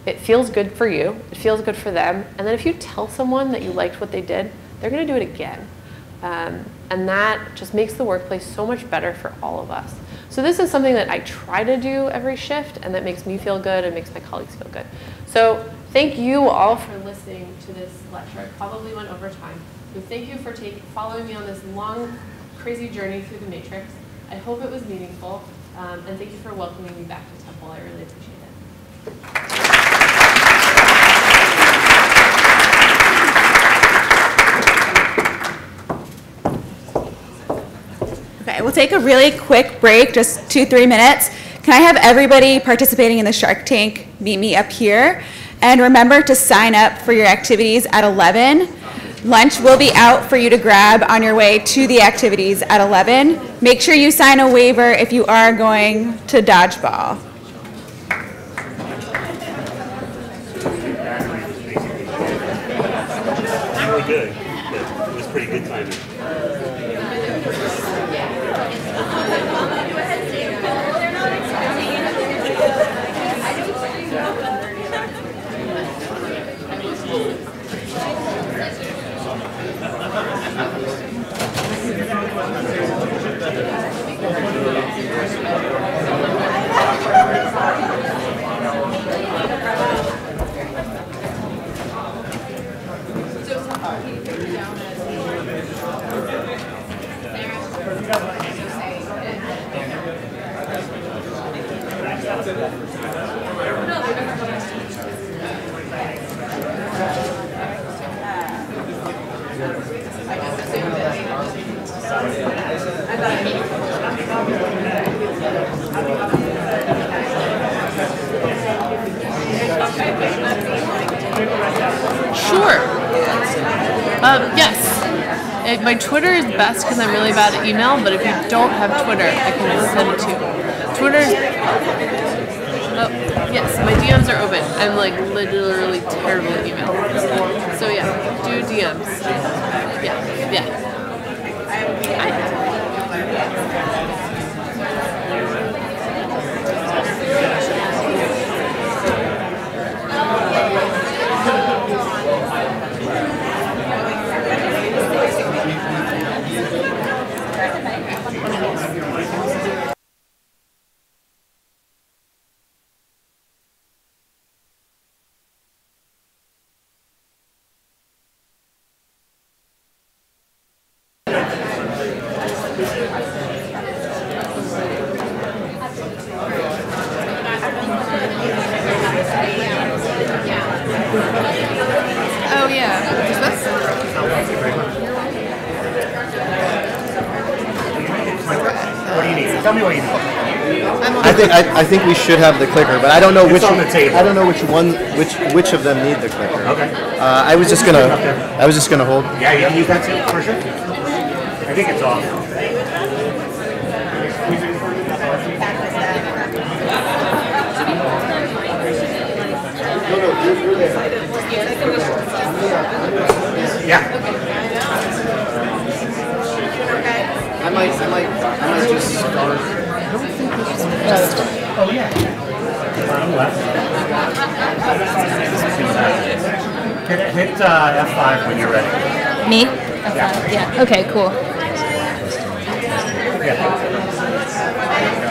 it feels good for you, it feels good for them, and then if you tell someone that you liked what they did, they're gonna do it again. And that just makes the workplace so much better for all of us. So this is something that I try to do every shift, and that makes me feel good and makes my colleagues feel good. So thank you all for listening to this lecture. I probably went over time. So thank you for following me on this long, crazy journey through the matrix. I hope it was meaningful, and thank you for welcoming me back to Temple. I really appreciate it. Okay, we'll take a really quick break, just 2-3 minutes. Can I have everybody participating in the Shark Tank meet me up here? And remember to sign up for your activities at 11. Lunch will be out for you to grab on your way to the activities at 11. Make sure you sign a waiver if you are going to dodgeball. Really good. It was pretty good timing. Sure. Yes. My Twitter is best because I'm really bad at email, but if you don't have Twitter, I can just send it to you. Twitter. Oh, yes, my DMs are open. I'm like literally terrible at email. So yeah, do DMs. Yeah. Oh yeah, is this? What do you need? Tell me what you need. I think we should have the clicker, but I don't know It's which on the table. I don't know which one which of them need the clicker. Okay. I was just gonna hold. Yeah, you can use that too, for sure. I think it's off. Yeah. I might just start. Oh yeah. Bottom left. Hit F5 when you're ready. Me? F5, yeah. Okay, cool. Yeah.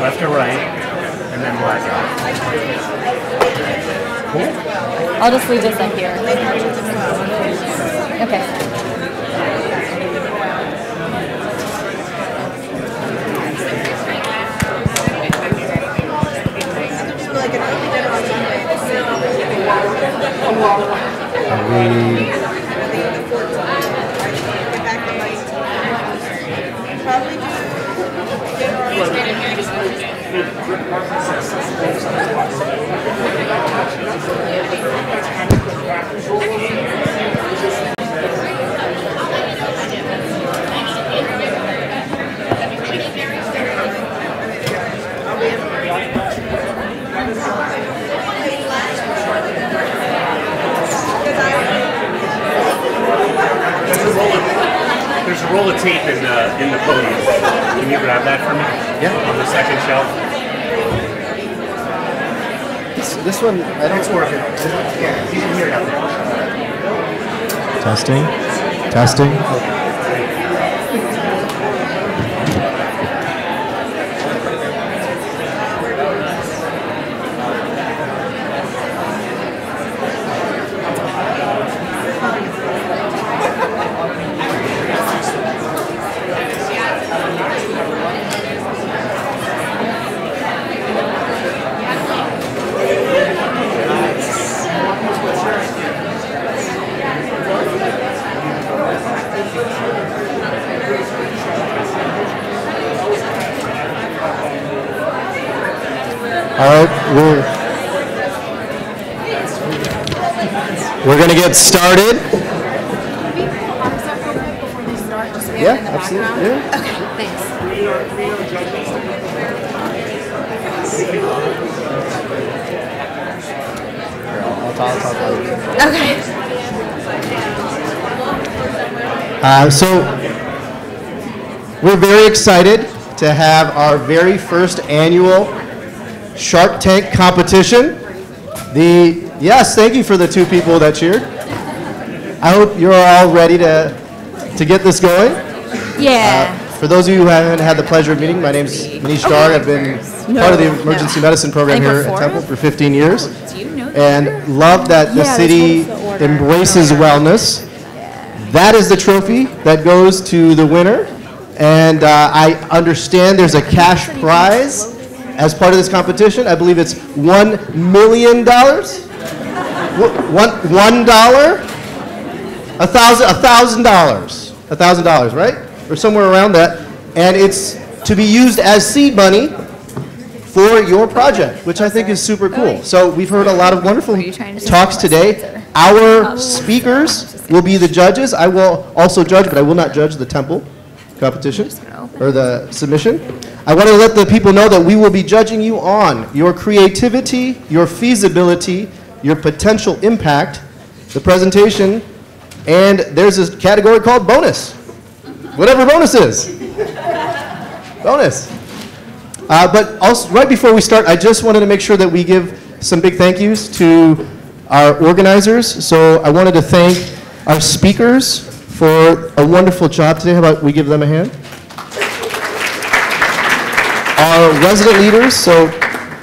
Left or right, and then black out. Cool. I'll just leave this up here. Okay. There's a roll of tape in the podium. Can you grab that for me? Yeah. On the second shelf. This one, I don't. It's working. Yeah, you can hear it out there. Testing. All right, get started. Yeah, absolutely. Yeah. Okay, thanks. Okay. So we're very excited to have our very first annual Shark Tank competition. Yes, thank you for the 2 people that cheered. I hope you're all ready to get this going. Yeah. For those of you who haven't had the pleasure of meeting, my name's Manish Garg. I've been part of the emergency medicine program here at Temple for 15 years. And love that the city embraces wellness. That is the trophy that goes to the winner. And I understand there's a cash prize as part of this competition. I believe it's $1 million. $1? $1,000, right? Or somewhere around that. And it's to be used as seed money for your project, which I think is super cool. So we've heard a lot of wonderful talks today. Our speakers will be the judges. I will also judge, but I will not judge the Temple competition or the submission. I want to let the people know that we will be judging you on your creativity, your feasibility, your potential impact, the presentation, and there's a category called bonus. Whatever bonus is. Bonus. But also, right before we start, I just wanted to make sure that we give some big thank yous to our organizers. So I wanted to thank our speakers for a wonderful job today. How about we give them a hand? Our resident leaders, so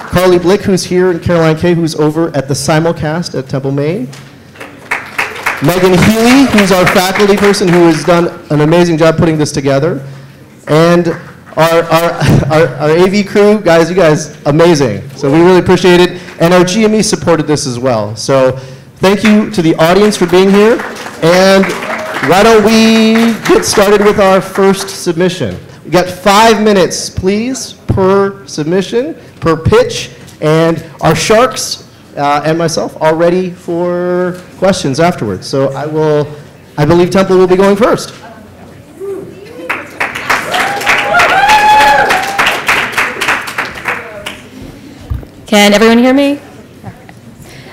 Carly Blick, who's here, and Caroline Kay, who's over at the simulcast at Temple, Maine. Megan Healy, who's our faculty person who has done an amazing job putting this together. And our AV crew, guys, you guys, amazing. So we really appreciate it. And our GME supported this as well. So thank you to the audience for being here. And why don't we get started with our first submission. We got 5 minutes, please, per submission, per pitch. And our sharks and myself are ready for questions afterwards. So I believe Temple will be going first. Can everyone hear me?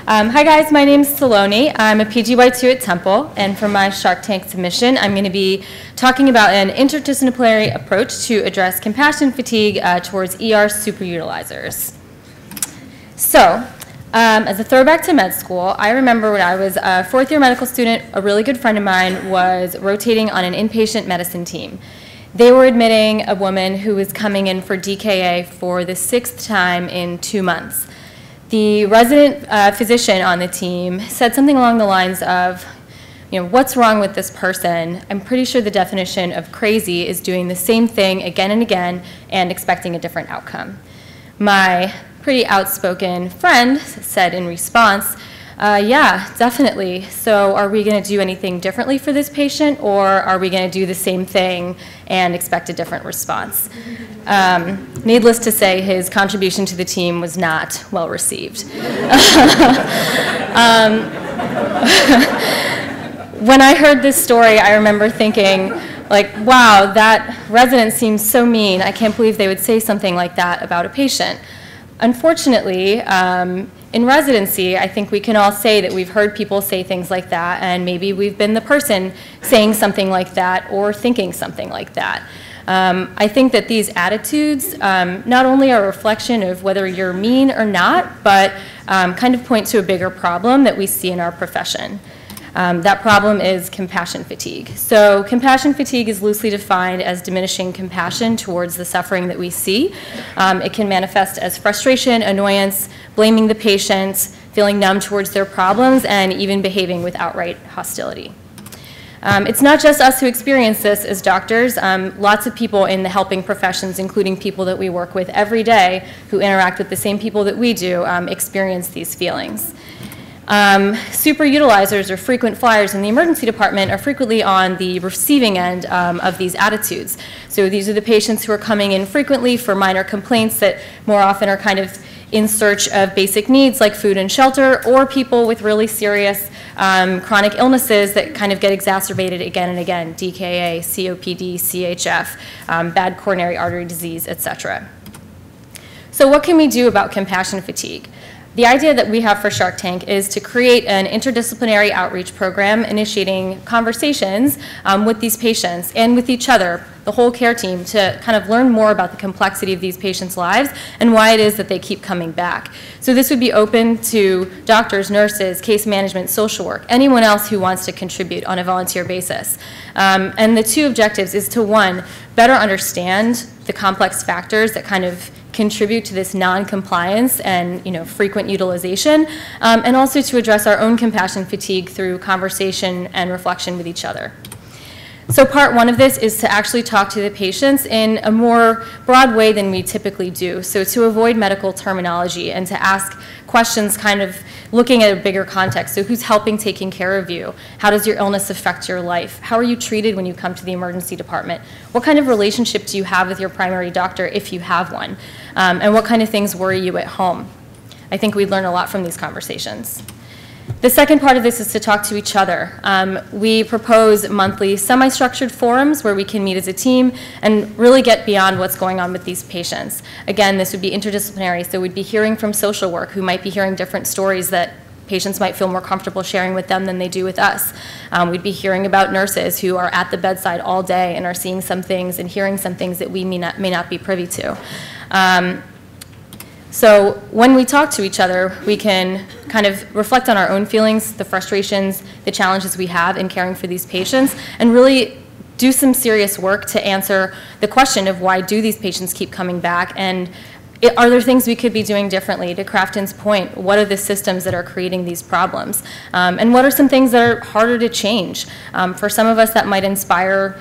Hi guys, my name's Saloni. I'm a PGY2 at Temple, and for my Shark Tank submission, I'm going to be talking about an interdisciplinary approach to address compassion fatigue towards ER superutilizers. So, as a throwback to med school, I remember when I was a 4th-year medical student, a really good friend of mine was rotating on an inpatient medicine team. They were admitting a woman who was coming in for DKA for the 6th time in 2 months. The resident physician on the team said something along the lines of, what's wrong with this person? I'm pretty sure the definition of crazy is doing the same thing again and again and expecting a different outcome. My pretty outspoken friend said in response, yeah, definitely. So are we going to do anything differently for this patient, or are we going to do the same thing and expect a different response? Needless to say, his contribution to the team was not well received. When I heard this story, I remember thinking, wow, that resident seems so mean. I can't believe they would say something like that about a patient. Unfortunately, in residency, I think we can all say that we've heard people say things like that, and maybe we've been the person saying something like that or thinking something like that. I think that these attitudes not only are a reflection of whether you're mean or not, but kind of point to a bigger problem that we see in our profession. That problem is compassion fatigue. So compassion fatigue is loosely defined as diminishing compassion towards the suffering that we see. It can manifest as frustration, annoyance, blaming the patient, feeling numb towards their problems, and even behaving with outright hostility. It's not just us who experience this as doctors. Lots of people in the helping professions, including people that we work with every day who interact with the same people that we do, experience these feelings. Super utilizers or frequent flyers in the emergency department are frequently on the receiving end of these attitudes. So these are the patients who are coming in frequently for minor complaints that more often are kind of in search of basic needs like food and shelter, or people with really serious chronic illnesses that kind of get exacerbated again and again, DKA, COPD, CHF, bad coronary artery disease, etc. So what can we do about compassion fatigue? The idea that we have for Shark Tank is to create an interdisciplinary outreach program initiating conversations with these patients and with each other, the whole care team, to kind of learn more about the complexity of these patients' lives and why it is that they keep coming back. So this would be open to doctors, nurses, case management, social work, anyone else who wants to contribute on a volunteer basis. And the two objectives is to, one, better understand the complex factors that kind of contribute to this non-compliance and frequent utilization, and also to address our own compassion fatigue through conversation and reflection with each other. So part one of this is to actually talk to the patients in a more broad way than we typically do. So to avoid medical terminology and to ask questions kind of looking at a bigger context. So who's helping taking care of you? How does your illness affect your life? How are you treated when you come to the emergency department? What kind of relationship do you have with your primary doctor if you have one? And what kind of things worry you at home? I think we'd learn a lot from these conversations. The second part of this is to talk to each other. We propose monthly semi-structured forums where we can meet as a team and really get beyond what's going on with these patients. Again, this would be interdisciplinary, so we'd be hearing from social work who might be hearing different stories that patients might feel more comfortable sharing with them than they do with us. We'd be hearing about nurses who are at the bedside all day and are seeing some things and hearing some things that we may not be privy to. So when we talk to each other, we can kind of reflect on our own feelings, the frustrations, the challenges we have in caring for these patients, and really do some serious work to answer the question of why do these patients keep coming back, and are there things we could be doing differently? To Kraftin's point, what are the systems that are creating these problems? And what are some things that are harder to change? For some of us, that might inspire,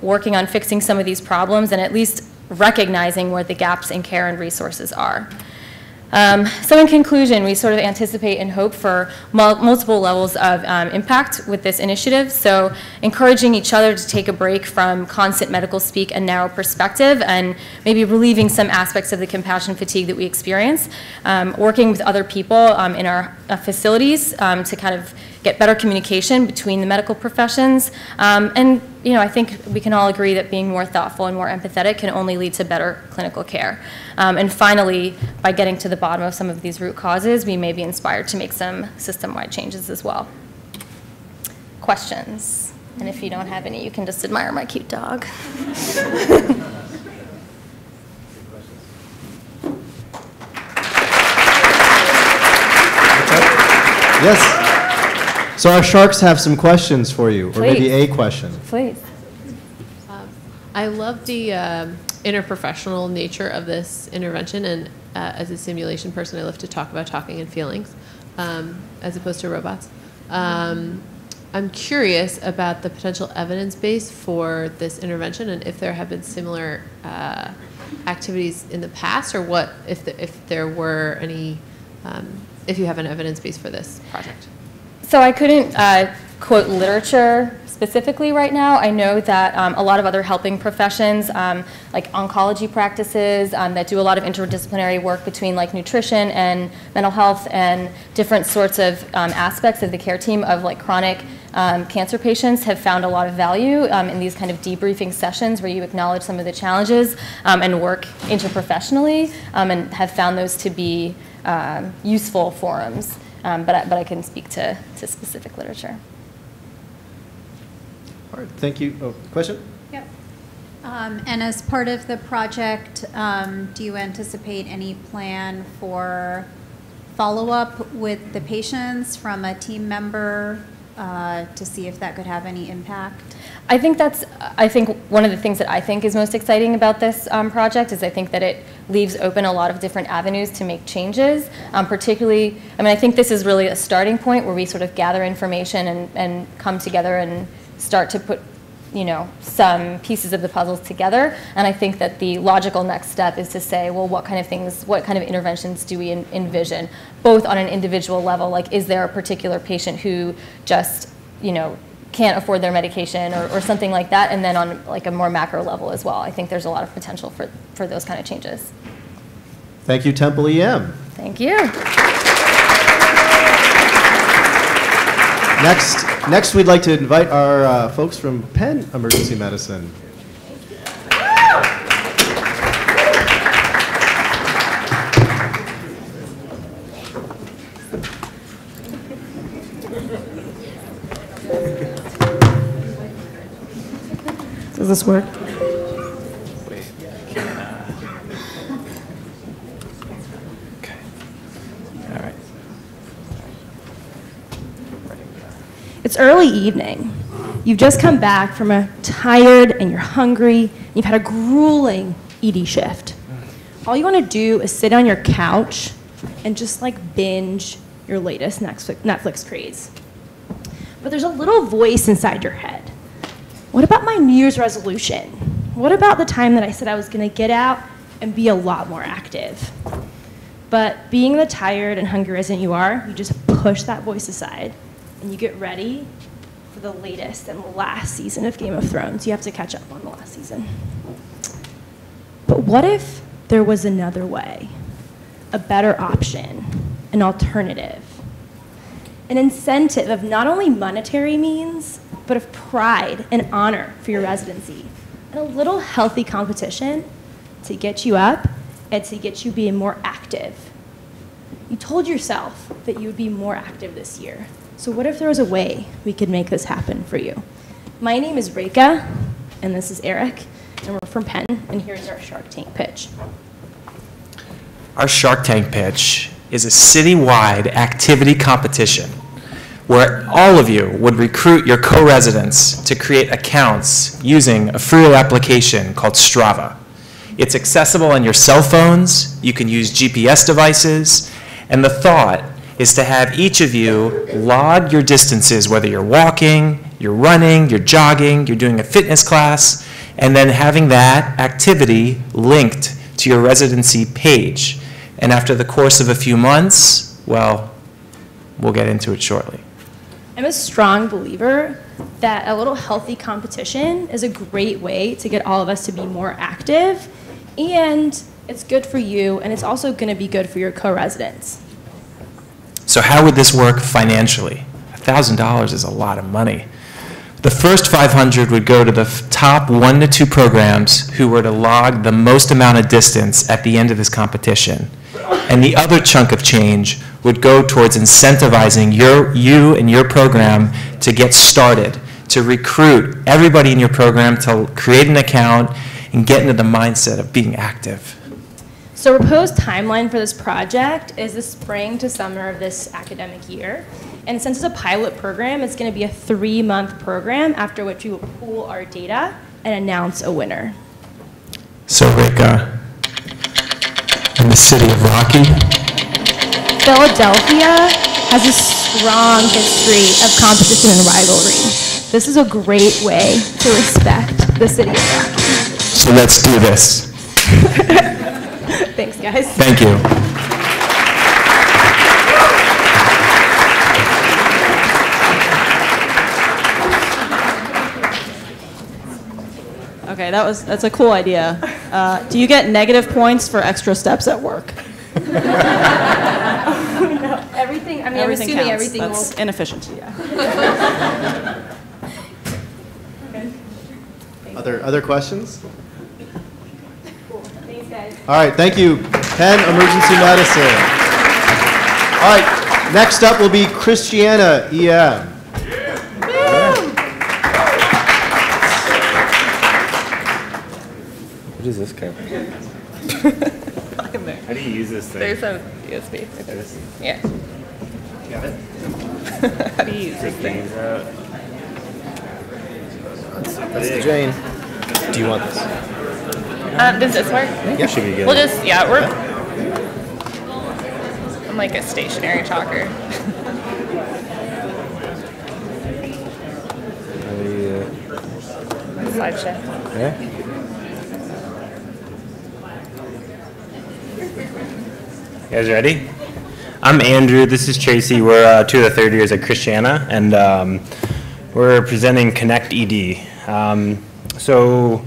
working on fixing some of these problems and at least recognizing where the gaps in care and resources are. So in conclusion, we sort of anticipate and hope for multiple levels of impact with this initiative. So encouraging each other to take a break from constant medical speak and narrow perspective, and maybe relieving some aspects of the compassion fatigue that we experience. Working with other people in our facilities to kind of get better communication between the medical professions. And I think we can all agree that being more thoughtful and more empathetic can only lead to better clinical care. And finally, by getting to the bottom of some of these root causes, we may be inspired to make some system-wide changes as well. Questions? And if you don't have any, you can just admire my cute dog. Yes. So our sharks have some questions for you, or maybe a question. Please. I love the interprofessional nature of this intervention, and as a simulation person, I love to talk about talking and feelings as opposed to robots. I'm curious about the potential evidence base for this intervention, and if there have been similar activities in the past, or what if there were any, if you have an evidence base for this project. So I couldn't quote literature specifically right now. I know that a lot of other helping professions, like oncology practices that do a lot of interdisciplinary work between like nutrition and mental health and different sorts of aspects of the care team of like chronic cancer patients, have found a lot of value in these kind of debriefing sessions where you acknowledge some of the challenges and work interprofessionally, and have found those to be useful forums. But I can speak to specific literature. All right, thank you. Oh, question? Yep. And as part of the project, do you anticipate any plan for follow-up with the patients from a team member to see if that could have any impact? I think one of the things that I think is most exciting about this project is I think that it leaves open a lot of different avenues to make changes, particularly, I think this is really a starting point where we sort of gather information and come together and start to put some pieces of the puzzles together. And I think that the logical next step is to say, well, what kind of interventions do we envision, both on an individual level, like is there a particular patient who just, can't afford their medication or something like that, and then on like a more macro level as well. I think there's a lot of potential for those kind of changes. Thank you, Temple EM. Thank you. Next, we'd like to invite our folks from Penn Emergency Medicine. Does this work? It's early evening. You've just come back from a tired and you're hungry. You've had a grueling ED shift. All you want to do is sit on your couch and just like binge your latest Netflix craze. But there's a little voice inside your head. What about my New Year's resolution? What about the time that I said I was going to get out and be a lot more active? But being the tired and hungry resident you are, you just push that voice aside and you get ready for the latest and last season of Game of Thrones. You have to catch up on the last season. But what if there was another way, a better option, an alternative, an incentive of not only monetary means, but of pride and honor for your residency, and a little healthy competition to get you up and to get you being more active. You told yourself that you would be more active this year. So what if there was a way we could make this happen for you? My name is Reka, and this is Eric, and we're from Penn, and here's our Shark Tank pitch. Our Shark Tank pitch is a citywide activity competition where all of you would recruit your co-residents to create accounts using a free application called Strava. It's accessible on your cell phones, you can use GPS devices, and the thought is to have each of you log your distances, whether you're walking, you're running, you're jogging, you're doing a fitness class, and then having that activity linked to your residency page. And after the course of a few months, well, we'll get into it shortly. I'm a strong believer that a little healthy competition is a great way to get all of us to be more active, and it's good for you, and it's also going to be good for your co-residents. So how would this work financially? $1,000 is a lot of money. The first 500 would go to the top 1 to 2 programs who were to log the most amount of distance at the end of this competition. And the other chunk of change would go towards incentivizing you and your program to get started, to recruit everybody in your program to create an account and get into the mindset of being active. So proposed timeline for this project is the spring to summer of this academic year. And since it's a pilot program, it's going to be a 3-month program, after which we will pool our data and announce a winner. So Reka, in the city of Rocky, Philadelphia has a strong history of competition and rivalry. This is a great way to respect the city of Rocky. So let's do this. Thanks, guys. Thank you. Okay, that's a cool idea. Do you get negative points for extra steps at work? Everything, I mean, Everything I'm assuming counts. everything That's will... inefficient. Yeah. Okay. Other questions? Cool. Thanks, guys. All right, thank you, Penn Emergency Medicine. All right, next up will be Christiana EM. What is this camera? How do you use this thing? There's a USB. Yeah. Got it? How do you use this thing? That's Jane. Do you want this? Does this work? Yeah, should be good. We'll just, yeah, I'm like a stationary talker. Slideshow. Yeah. You guys ready? I'm Andrew. This is Tracy. We're 2 of the third years at Christiana, and we're presenting Connect ED. So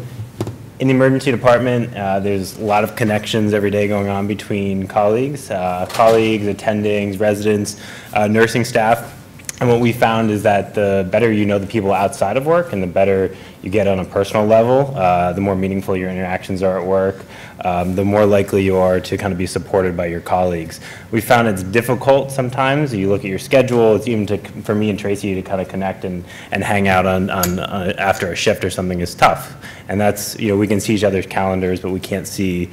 In the emergency department, there's a lot of connections every day going on between colleagues, attendings, residents, nursing staff. And what we found is that the better you know the people outside of work and the better you get on a personal level, the more meaningful your interactions are at work, the more likely you are to kind of be supported by your colleagues. We found it's difficult sometimes. You look at your schedule, it's even for me and Tracy to kind of connect and hang out on after a shift or something is tough. And that's, we can see each other's calendars, but we can't see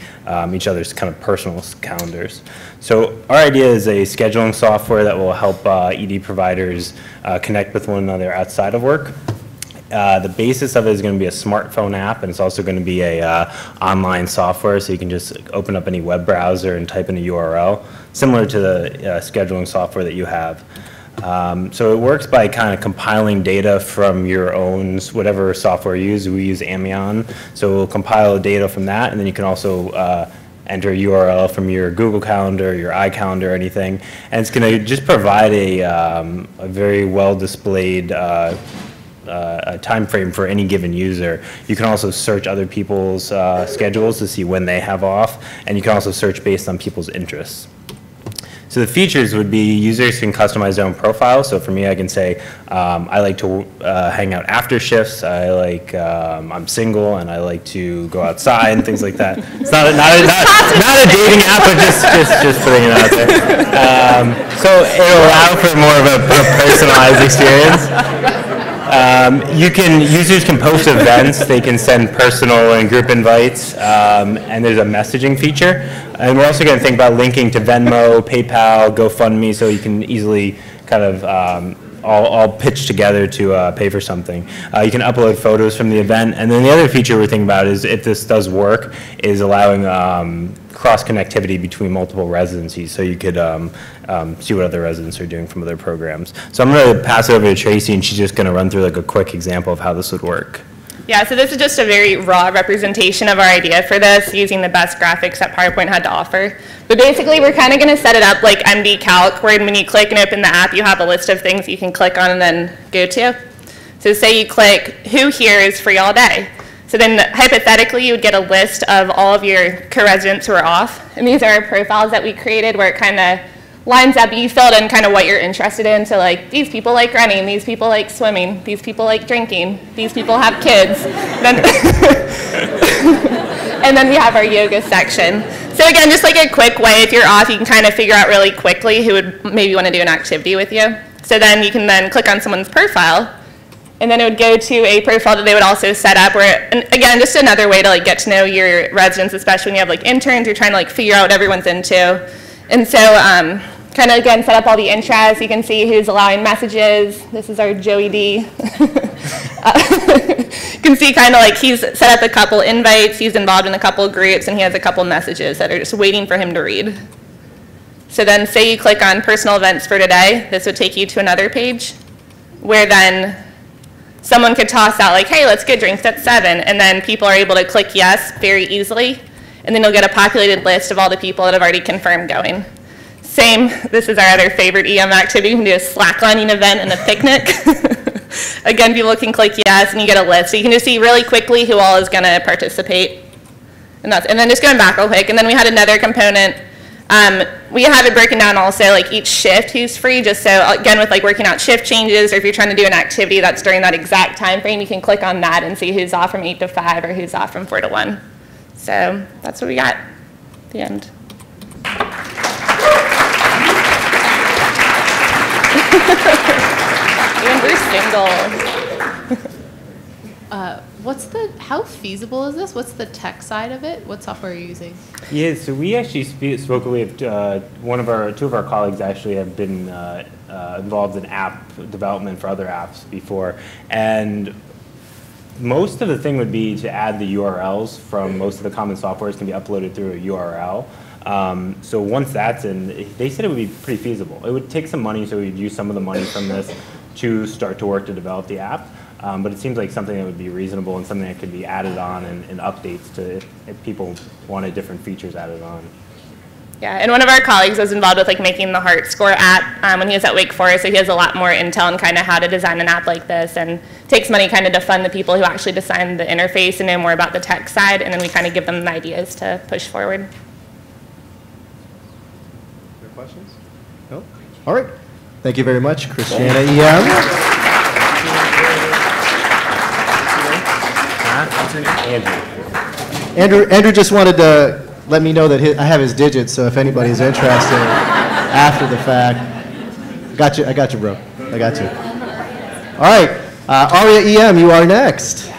each other's kind of personal calendars. So our idea is a scheduling software that will help ED providers connect with one another outside of work. The basis of it is going to be a smartphone app, and it's also going to be a online software, so you can just open up any web browser and type in a URL, similar to the scheduling software that you have. So it works by kind of compiling data from your own, whatever software you use. We use Amion, so we'll compile data from that, and then you can also enter a URL from your Google Calendar, your iCalendar, anything, and it's going to just provide a very well displayed a time frame for any given user. You can also search other people's schedules to see when they have off, and you can also search based on people's interests. So the features would be users can customize their own profile. So for me, I can say I like to hang out after shifts. I'm single and I like to go outside and things like that. It's not a dating app, but just putting it out there. So it'll allow for more of a personalized experience. Users can post events, they can send personal and group invites, and there's a messaging feature. And we're also going to think about linking to Venmo, PayPal, GoFundMe, so you can easily kind of all pitch together to pay for something. You can upload photos from the event. And then the other feature we're thinking about is, if this does work, is allowing cross-connectivity between multiple residencies, so you could see what other residents are doing from other programs. So I'm going to pass it over to Tracy, and she's just going to run through like a quick example of how this would work. Yeah, so this is just a very raw representation of our idea for this, using the best graphics that PowerPoint had to offer. But basically, we're kind of going to set it up like MD Calc, where when you click and open the app, you have a list of things you can click on and then go to. So say you click, who here is free all day? So then hypothetically, you would get a list of all of your co-residents who are off. And these are our profiles that we created, where it kind of lines up. You filled in kind of what you're interested in. So like, these people like running, these people like swimming, these people like drinking, these people have kids. And then we have our yoga section. So again, just like a quick way, if you're off, you can kind of figure out really quickly who would maybe want to do an activity with you. So then you can then click on someone's profile, and then it would go to a profile that they would also set up, where, and again, just another way to like get to know your residents, especially when you have like interns, you're trying to like figure out what everyone's into. And so kind of again set up all the interests. You can see who's allowing messages. This is our Joey D. You can see kind of like he's set up a couple invites, he's involved in a couple groups, and he has a couple messages that are just waiting for him to read. So then say you click on personal events for today, this would take you to another page where then someone could toss out like, hey, let's get drinks at 7, and then people are able to click yes very easily, and then you'll get a populated list of all the people that have already confirmed going. Same, this is our other favorite EM activity. You can do a slacklining event and a picnic. Again, people can click yes, and you get a list. So you can just see really quickly who all is going to participate. And then just going back real quick, and then we had another component. We have it broken down also, like each shift who's free, just so, again, with like working out shift changes, or if you're trying to do an activity that's during that exact time frame, you can click on that and see who's off from 8 to 5 or who's off from 4 to 1. So that's what we got at the end. And we're single. How feasible is this? What's the tech side of it? What software are you using? Yeah, so we actually spoke with two of our colleagues actually have been involved in app development for other apps before, and most of the thing would be to add the URLs from most of the common softwares can be uploaded through a URL. So once that's in, they said it would be pretty feasible. It would take some money, so we'd use some of the money from this to start to work to develop the app. But it seems like something that would be reasonable and something that could be added on and updates to if people wanted different features added on. Yeah, and one of our colleagues was involved with like making the Heart Score app when he was at Wake Forest, so he has a lot more intel on kind of how to design an app like this, and takes money kind of to fund the people who actually design the interface and know more about the tech side, and then we kind of give them the ideas to push forward. Any questions? No? All right. Thank you very much, Christiana EM. Andrew just wanted to let me know that I have his digits, so if anybody's interested after the fact, I got you, bro. I got you. All right, Aria EM, you are next.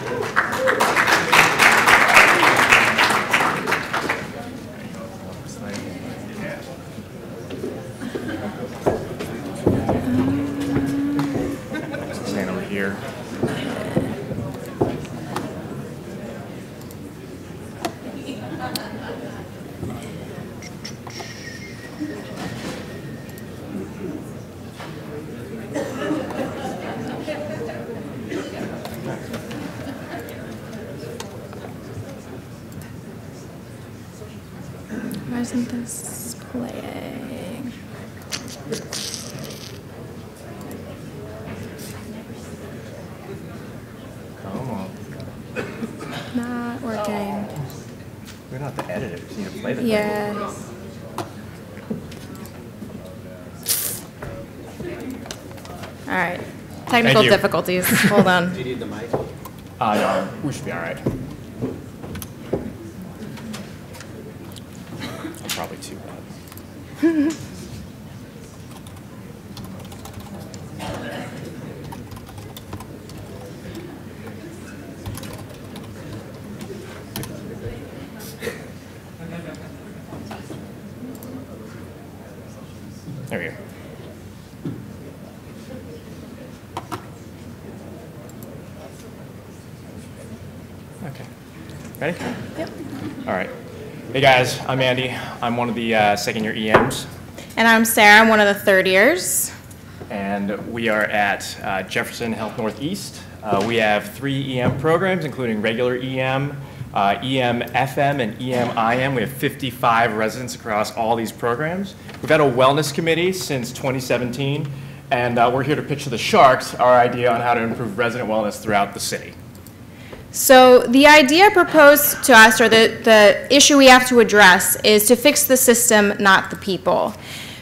Stand over here. Why isn't this playing? Oh. Not working. We don't have to edit it, we just need to play the Yeah. All right. Technical you. difficulties. Hold on. Do you need the mic? No, we should be all right. I'm probably too loud. There we go. Okay. Ready? Yep. All right. Hey guys, I'm Andy. I'm one of the second year EMs. And I'm Sarah, I'm one of the third years. And we are at Jefferson Health Northeast. We have 3 EM programs, including regular EM, EM FM, and EM IM. We have 55 residents across all these programs. We've had a wellness committee since 2017, and we're here to pitch to the Sharks our idea on how to improve resident wellness throughout the city. So the idea proposed to us, or the issue we have to address, is to fix the system, not the people.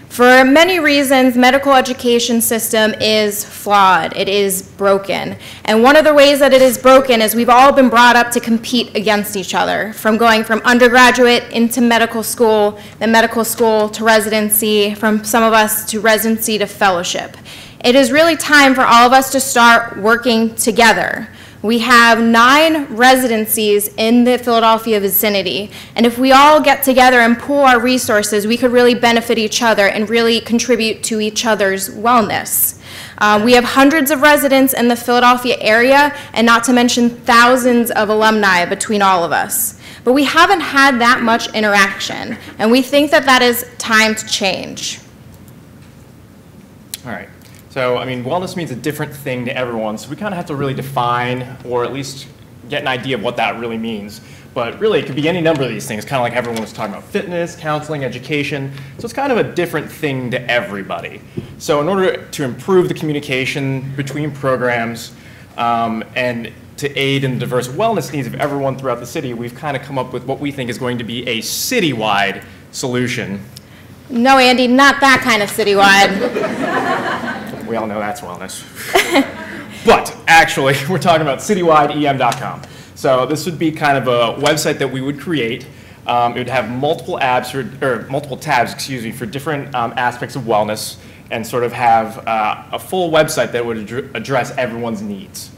For many reasons, medical education system is flawed. It is broken. And one of the ways that it is broken is we've all been brought up to compete against each other, from going from undergraduate into medical school, then medical school to residency, from some of us to residency to fellowship. It is really time for all of us to start working together. We have 9 residencies in the Philadelphia vicinity, and if we all get together and pool our resources, we could really benefit each other and really contribute to each other's wellness. We have hundreds of residents in the Philadelphia area, and not to mention thousands of alumni between all of us. But we haven't had that much interaction, and we think that that is time to change. All right. So, I mean, wellness means a different thing to everyone, so we kind of have to really define, or at least get an idea of what that really means. But really, it could be any number of these things, kind of like everyone was talking about fitness, counseling, education. So it's kind of a different thing to everybody. So in order to improve the communication between programs and to aid in the diverse wellness needs of everyone throughout the city, we've kind of come up with what we think is going to be a citywide solution. No, Andy, not that kind of citywide. We all know that's wellness. But actually, we're talking about citywideem.com. So this would be kind of a website that we would create. It would have multiple tabs, for different aspects of wellness, and sort of have a full website that would address everyone's needs.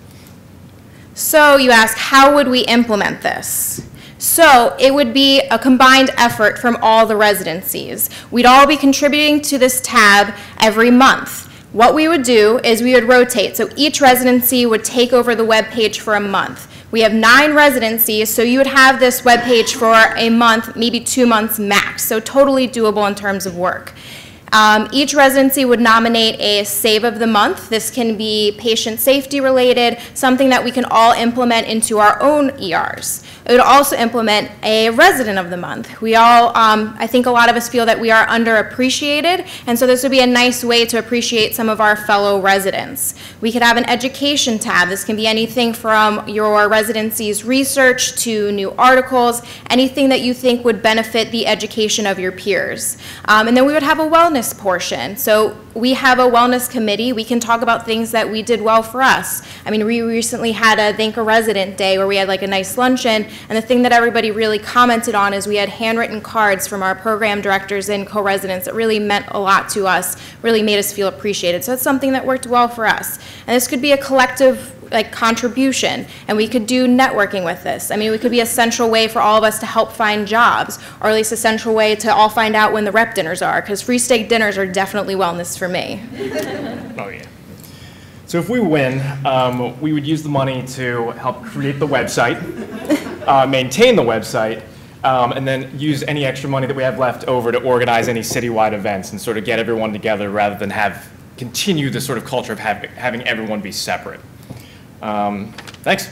So you ask, how would we implement this? So it would be a combined effort from all the residencies. We'd all be contributing to this tab every month. What we would do is we would rotate. So each residency would take over the web page for a month. We have 9 residencies, so you would have this web page for a month, maybe 2 months max. So totally doable in terms of work. Each residency would nominate a save of the month. This can be patient safety related, something that we can all implement into our own ERs. It would also implement a resident of the month. We all, I think a lot of us feel that we are underappreciated, and so this would be a nice way to appreciate some of our fellow residents. We could have an education tab. This can be anything from your residency's research to new articles, anything that you think would benefit the education of your peers. And then we would have a wellness portion. So we have a wellness committee. We can talk about things that we did well for us. I mean, we recently had a Thank a Resident Day where we had like a nice luncheon, and the thing that everybody really commented on is we had handwritten cards from our program directors and co-residents that really meant a lot to us, really made us feel appreciated. So it's something that worked well for us. And this could be a collective contribution, and we could do networking with this. I mean, it could be a central way for all of us to help find jobs, or at least a central way to all find out when the rep dinners are, because free steak dinners are definitely wellness for me. Oh yeah. So if we win, we would use the money to help create the website, maintain the website, and then use any extra money that we have left over to organize any citywide events and sort of get everyone together rather than continue the sort of culture of having everyone be separate. Thanks.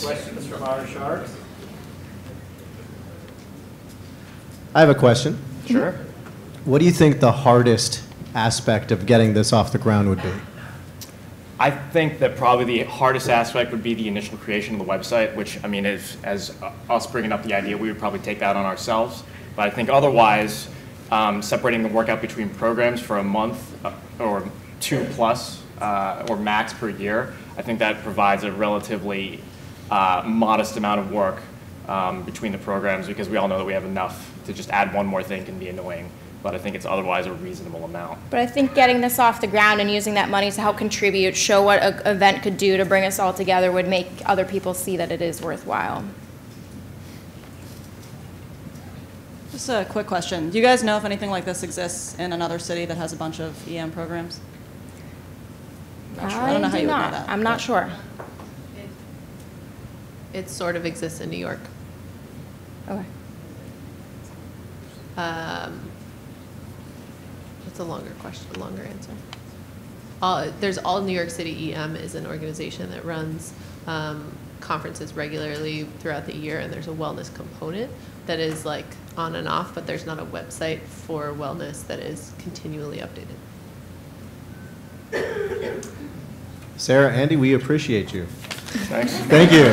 Questions from our sharks? I have a question. Sure. What do you think the hardest aspect of getting this off the ground would be? I think that probably the hardest aspect would be the initial creation of the website, which, I mean, as us bringing up the idea, we would probably take that on ourselves. But I think otherwise, separating the workout between programs for a month or 2+ or max per year, I think that provides a relatively modest amount of work between the programs, because we all know that we have enough to just add one more thing can be annoying. But I think it's otherwise a reasonable amount. But I think getting this off the ground and using that money to help contribute, show what an event could do to bring us all together, would make other people see that it is worthwhile. Just a quick question. Do you guys know if anything like this exists in another city that has a bunch of EM programs? I don't know how you would know that. I'm not sure. It sort of exists in New York. Okay. It's a longer question, a longer answer. There's All New York City EM is an organization that runs conferences regularly throughout the year, and there's a wellness component that is like on and off, but there's not a website for wellness that is continually updated. Sarah, Andy, we appreciate you. Thanks. Thank you.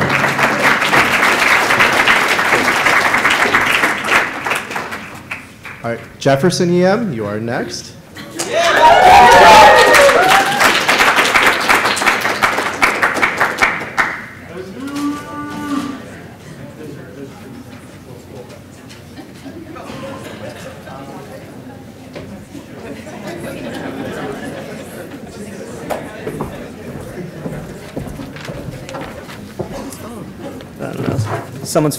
All right, Jefferson EM, you are next. Someone's